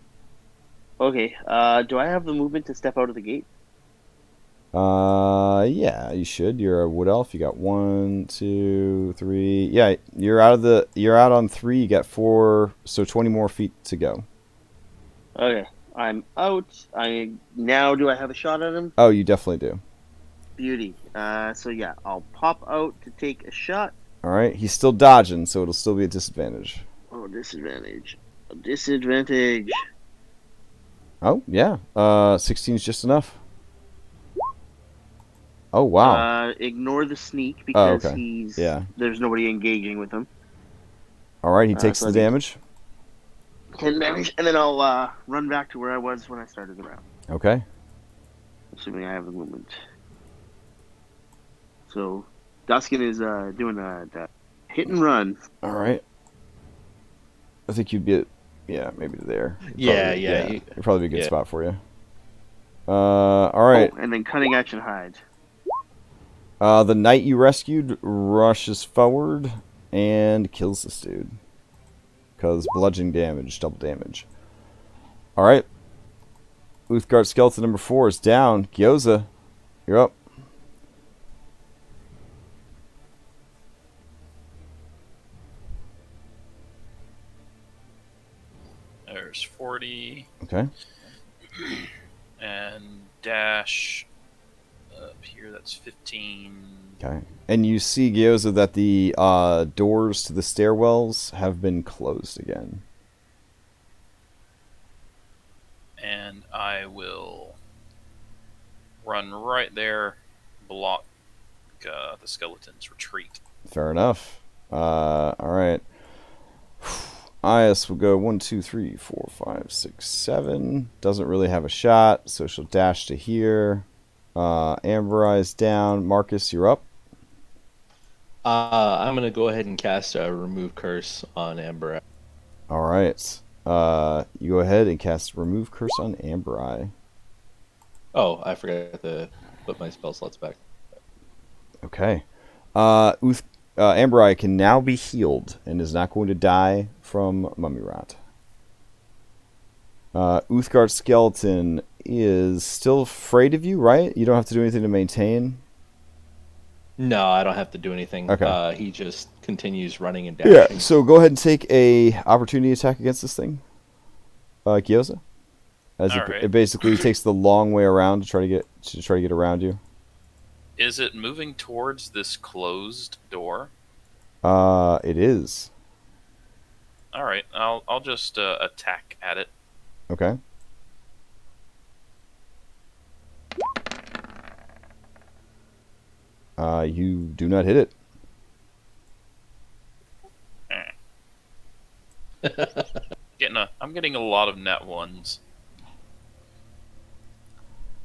Okay. Do I have the movement to step out of the gate? Yeah, you should. You're a wood elf. You got 1, 2, 3. Yeah, you're out on 3. You got 4, so 20 more feet to go. Okay, I'm out. Do I have a shot at him? Oh, you definitely do. Beauty. So yeah, I'll pop out to take a shot. All right, he's still dodging, so it'll still be a disadvantage. Oh, disadvantage. A disadvantage. Oh yeah, 16 is just enough. Oh wow. Ignore the sneak because okay. there's nobody engaging with him. All right, he takes so the damage. 10 damage, and then I'll run back to where I was when I started the round. Okay. Assuming I have the movement. So, Duskin is doing a hit and run. All right. I think you'd be maybe there. It'd probably be a good spot for you. All right. Oh, and then cunning action hide. The knight you rescued rushes forward and kills this dude. Because bludgeoning damage, double damage. All right. Uthgard skeleton number 4 is down. Gyoza, you're up. There's 40. Okay. And dash up here, that's 15. Okay. And you see, Gyoza, that the doors to the stairwells have been closed again. And I will run right there, block the skeleton's retreat. Fair enough. All right. Ias will go 1, 2, 3, 4, 5, 6, 7. Doesn't really have a shot, so she'll dash to here. Amber Eye's down. Marcus, you're up. I'm gonna go ahead and cast a remove curse on Amber Eye. All right. You go ahead and cast remove curse on Amber Eye. Oh, I forgot to put my spell slots back. Okay. Amber Eye can now be healed and is not going to die from mummy rot. Uthgard skeleton is still afraid of you, right? You don't have to do anything to maintain. No, I don't have to do anything. Okay. He just continues running and dashing. Yeah. So go ahead and take a opportunity attack against this thing, Gyoza. It basically takes the long way around to try to get around you. Is it moving towards this closed door? It is. All right, I'll just attack at it. Okay. You do not hit it. I'm getting a lot of net ones.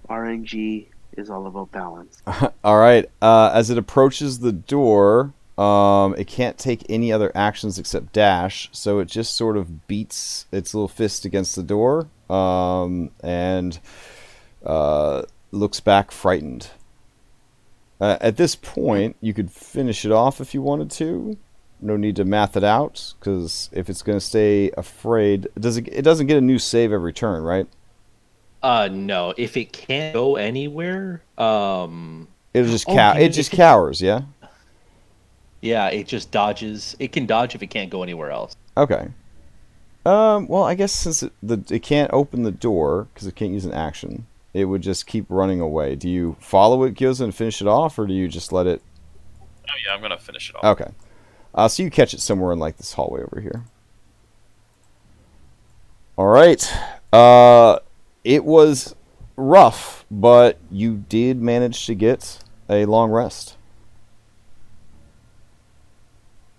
RNG is all about balance. All right. As it approaches the door, it can't take any other actions except dash, so it just sort of beats its little fist against the door, and looks back frightened. At this point, you could finish it off if you wanted to. No need to math it out, because if it's going to stay afraid, it doesn't get a new save every turn, right? No. If it can't go anywhere, It'll just it just can- cowers, yeah. yeah, it just dodges. It can dodge if it can't go anywhere else. Okay. Well, I guess since it can't open the door because it can't use an action, it would just keep running away. Do you follow it, Gyoza, and finish it off, or do you just let it? Oh yeah, I'm gonna finish it off. Okay. So you catch it somewhere in like this hallway over here. All right. It was rough, but you did manage to get a long rest.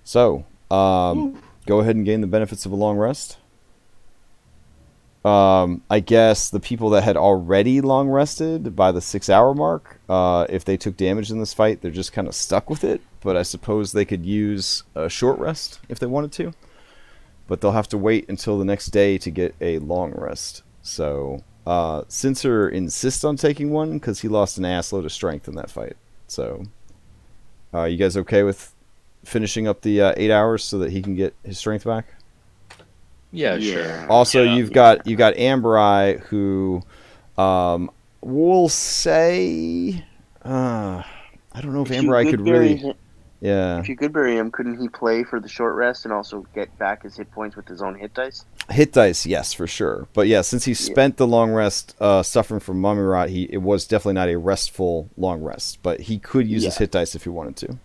So, go ahead and gain the benefits of a long rest. I guess the people that had already long rested by the 6-hour mark, if they took damage in this fight, they're just kind of stuck with it. But I suppose they could use a short rest if they wanted to. But they'll have to wait until the next day to get a long rest. So, Cincer insists on taking one because he lost an assload of strength in that fight. So, you guys okay with finishing up the 8 hours so that he can get his strength back? Yeah, sure. Also, Yeah. you've got Amber Eye, who will say, I don't know if Amber Eye could really. Yeah. If you could bury him, couldn't he play for the short rest and also get back his hit points with his own hit dice? Hit dice, yes, for sure. But yeah, since he spent the long rest suffering from mummy rot, it was definitely not a restful long rest. But he could use his hit dice if he wanted to.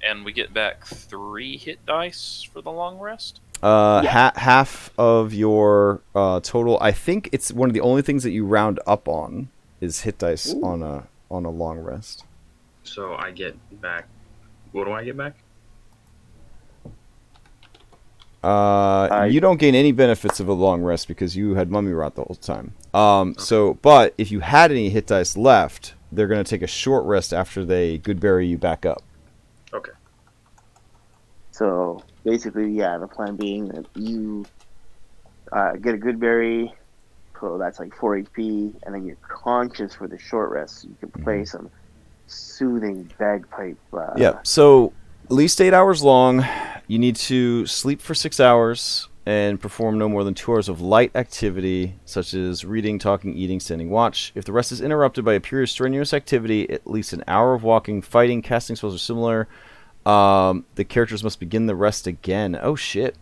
And we get back 3 hit dice for the long rest. Half of your total. I think it's one of the only things that you round up on is hit dice on a long rest. So I get back. What do I get back? You don't gain any benefits of a long rest because you had mummy rot the whole time. So, but if you had any hit dice left, they're going to take a short rest after they goodberry you back up. Okay. So basically, yeah, the plan being that you get a good berry, so that's like 4 HP, and then you're conscious for the short rest. So you can play some soothing bagpipe. Yeah, so at least 8 hours long. You need to sleep for 6 hours and perform no more than 2 hours of light activity, such as reading, talking, eating, standing watch. If the rest is interrupted by a period of strenuous activity, at least an hour of walking, fighting, casting spells are similar. The characters must begin the rest again. Oh shit!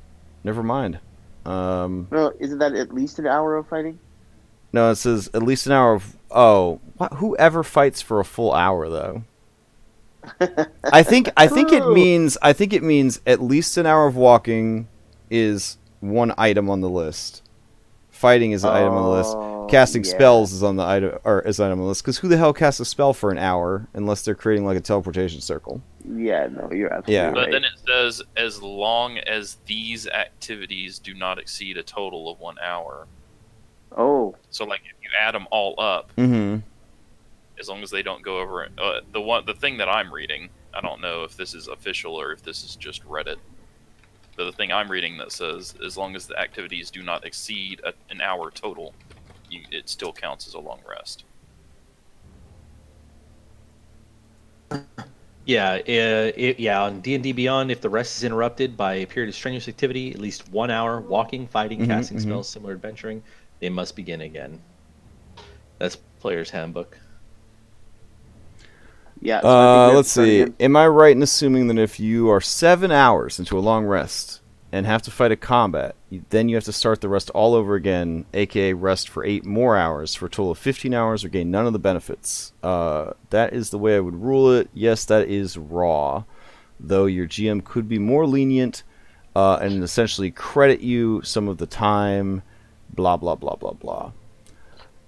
Never mind. No, isn't that at least an hour of fighting? No, it says at least an hour of. Oh, whoever fights for a full hour though? I think it means at least an hour of walking is one item on the list. Fighting is an item on the list. Casting spells is on the item item on the list. Because who the hell casts a spell for an hour unless they're creating like a teleportation circle? Yeah, no, you're absolutely right. But then it says, as long as these activities do not exceed a total of 1 hour. Oh. So, like, if you add them all up, as long as they don't go over the thing that I'm reading, I don't know if this is official or if this is just Reddit. But the thing I'm reading that says, as long as the activities do not exceed an hour total, it still counts as a long rest. Yeah, on D&D Beyond, if the rest is interrupted by a period of strenuous activity, at least 1 hour walking, fighting, casting spells, similar adventuring, they must begin again. That's Player's Handbook. Yeah. So let's see. Am I right in assuming that if you are 7 hours into a long rest and have to fight a combat, then you have to start the rest all over again, aka rest for 8 more hours for a total of 15 hours or gain none of the benefits? That is the way I would rule it. Yes, that is raw. Though your GM could be more lenient and essentially credit you some of the time, blah, blah, blah, blah, blah.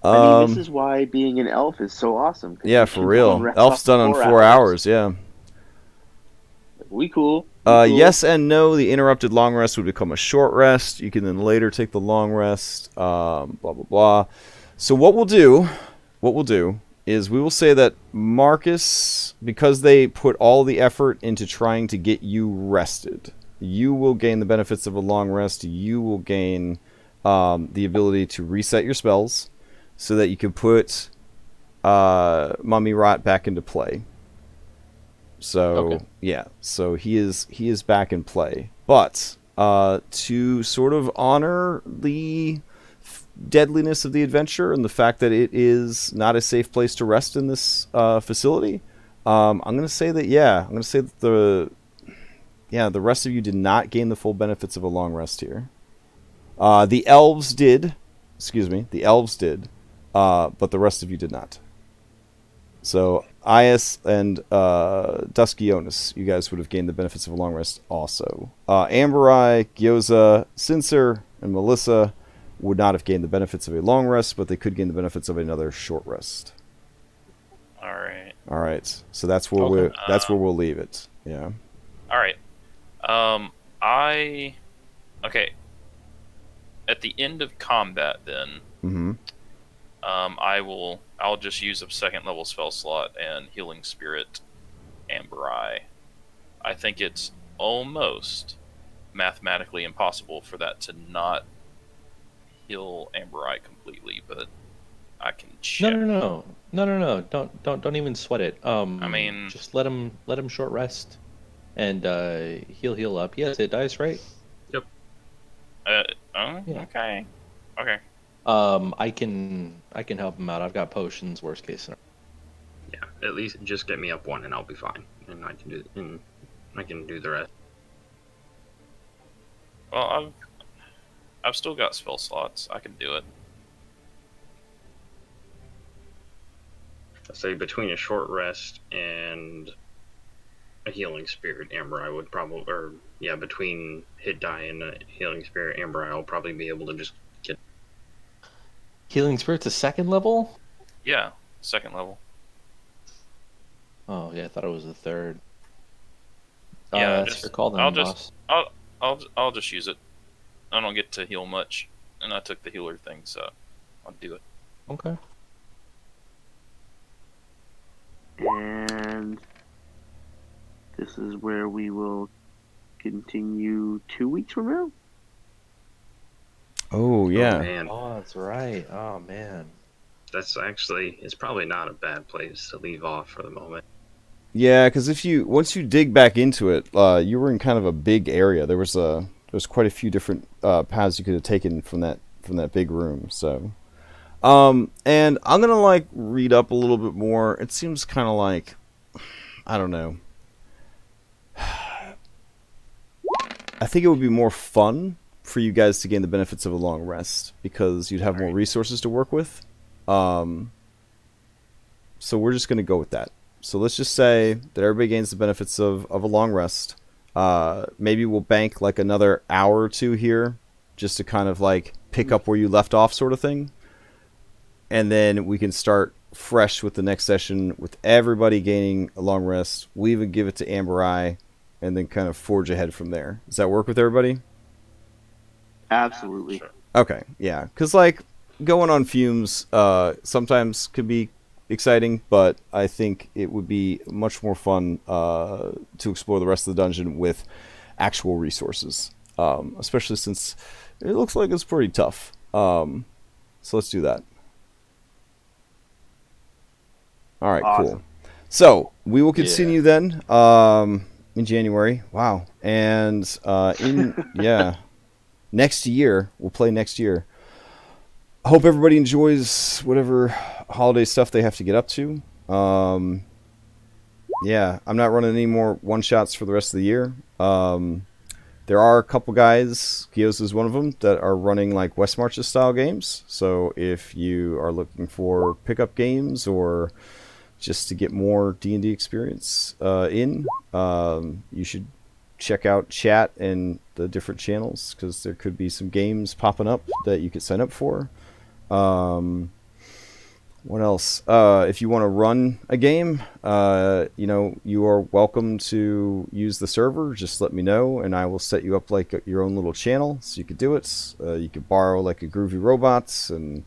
I mean, this is why being an elf is so awesome. Yeah, for real. Elf's done on 4 hours, yeah. We cool. Cool. Yes and no. The interrupted long rest would become a short rest. You can then later take the long rest. Blah blah blah. So what we'll do is we will say that Marcus, because they put all the effort into trying to get you rested, you will gain the benefits of a long rest. You will gain the ability to reset your spells, so that you can put Mummy Rot back into play. So Okay. yeah, so he is back in play. But to sort of honor the deadliness of the adventure and the fact that it is not a safe place to rest in this facility, I'm gonna say that the rest of you did not gain the full benefits of a long rest here. The elves did, but the rest of you did not. So Ias and Duskionis, you guys would have gained the benefits of a long rest also. Amberai, Gyoza, Sincer, and Melissa would not have gained the benefits of a long rest, but they could gain the benefits of another short rest. All right. All right, so that's where Okay. we'll leave it. Yeah. All right. Okay. At the end of combat, then, Mm-hmm. I'll just use a second level spell slot and healing spirit Amber Eye. I think it's almost mathematically impossible for that to not heal Amber Eye completely, but I can check. No. Don't even sweat it. I mean- just let him short rest, and he'll heal up. Yes, it dies, right? Yeah. Okay. Okay. I can help him out. I've got potions. Worst case scenario. Yeah, at least just get me up one and I'll be fine, and I can do the rest. Well, I've still got spell slots. I can do it. I say between a short rest and a healing spirit, Amber, I would probably, between hit die and a healing spirit, Amber, I'll probably be able to just get. Healing spirit's a second level. Yeah, second level. Oh yeah, I thought it was the third. Yeah, that's just- your call then, I'll boss. just I'll just use it. I don't get to heal much, and I took the healer thing, so I'll do it. Okay. And this is where we will continue 2 weeks from now. Oh yeah. Oh, man, Oh, that's right. Oh man. that's actually, it's probably not a bad place to leave off for the moment. Yeah, because once you dig back into it, you were in kind of a big area. There was quite a few different paths you could have taken from that big room. So, and I'm gonna read up a little bit more. It seems kind of like, I don't know. I think it would be more fun for you guys to gain the benefits of a long rest because you'd have more resources to work with. So we're just gonna go with that. So let's just say that everybody gains the benefits of a long rest. Maybe we'll bank another hour or two here just to kind of pick up where you left off sort of thing. And then we can start fresh with the next session with everybody gaining a long rest. We'll even give it to Amber Eye and then kind of forge ahead from there. Does that work with everybody? Absolutely. Sure. Okay, yeah. Because going on fumes sometimes could be exciting, but I think it would be much more fun to explore the rest of the dungeon with actual resources, especially since it looks like it's pretty tough. So let's do that. All right, Awesome. cool. So we will continue then in January. Wow, and next year we'll play next year. I hope everybody enjoys whatever holiday stuff they have to get up to. Yeah, I'm not running any more one-shots for the rest of the year. There are a couple guys, Gios is one of them, that are running West Marches style games. So if you are looking for pickup games or just to get more D&D experience you should check out chat and the different channels because there could be some games popping up that you could sign up for. What else? If you want to run a game, you are welcome to use the server. Just let me know, and I will set you up like your own little channel, so you could do it. You could borrow like a Groovy Robots and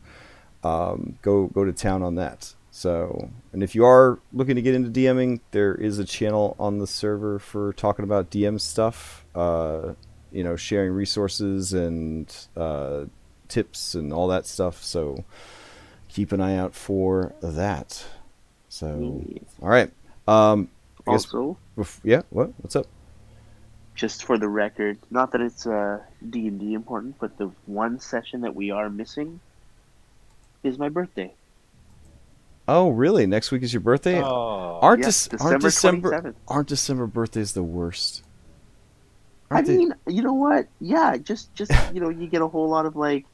go to town on that. So, and if you are looking to get into DMing, there is a channel on the server for talking about DM stuff. Sharing resources and tips and all that stuff. So keep an eye out for that. So, all right. I guess Also, what's up? just for the record, not that it's D&D important, but the one session that we are missing is my birthday. Oh, really? Next week is your birthday? Oh, December 27th. Aren't December birthdays the worst? I mean, you know what? Yeah, just you get a whole lot of like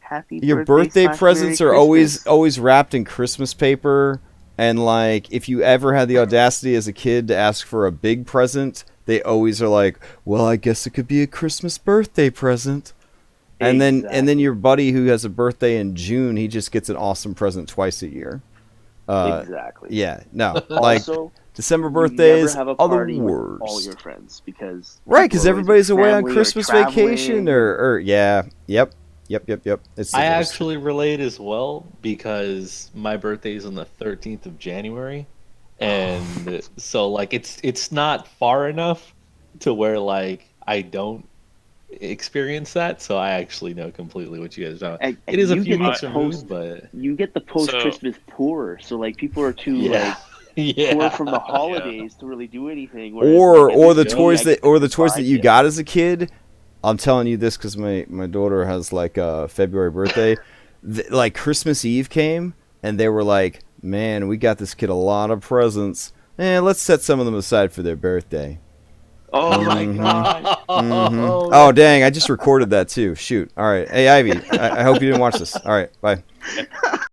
happy your birthday / presents Merry are Christmas. always wrapped in Christmas paper, and like if you ever had the audacity as a kid to ask for a big present, they always are like, well, I guess it could be a Christmas birthday present. And then your buddy who has a birthday in June, he just gets an awesome present twice a year. Exactly. Yeah, no. Like Also, December you birthdays never have a are the party with worst. all your friends because Right, because people are always everybody's with away on family or Christmas vacation traveling. or yeah, yep. It's the I worst. actually relate as well because my birthday is on the 13th of January, and so like it's not far enough to where like I don't experience that. So I actually know completely what you guys know. And It is a you few get the weeks removed, but You get the post-Christmas poor, so like people are too yeah, poor from the yeah. holidays to really do anything. whereas, or like, at or least the me, toys I get to that buy you gifts. got as a kid. I'm telling you this because my daughter has like a February birthday. Like Christmas Eve came and they were like, "Man, we got this kid a lot of presents. Let's set some of them aside for their birthday." Oh my Mhm. god! Oh dang! I just recorded that too. Shoot. All right. Hey Ivy, I hope you didn't watch this. All right. Bye.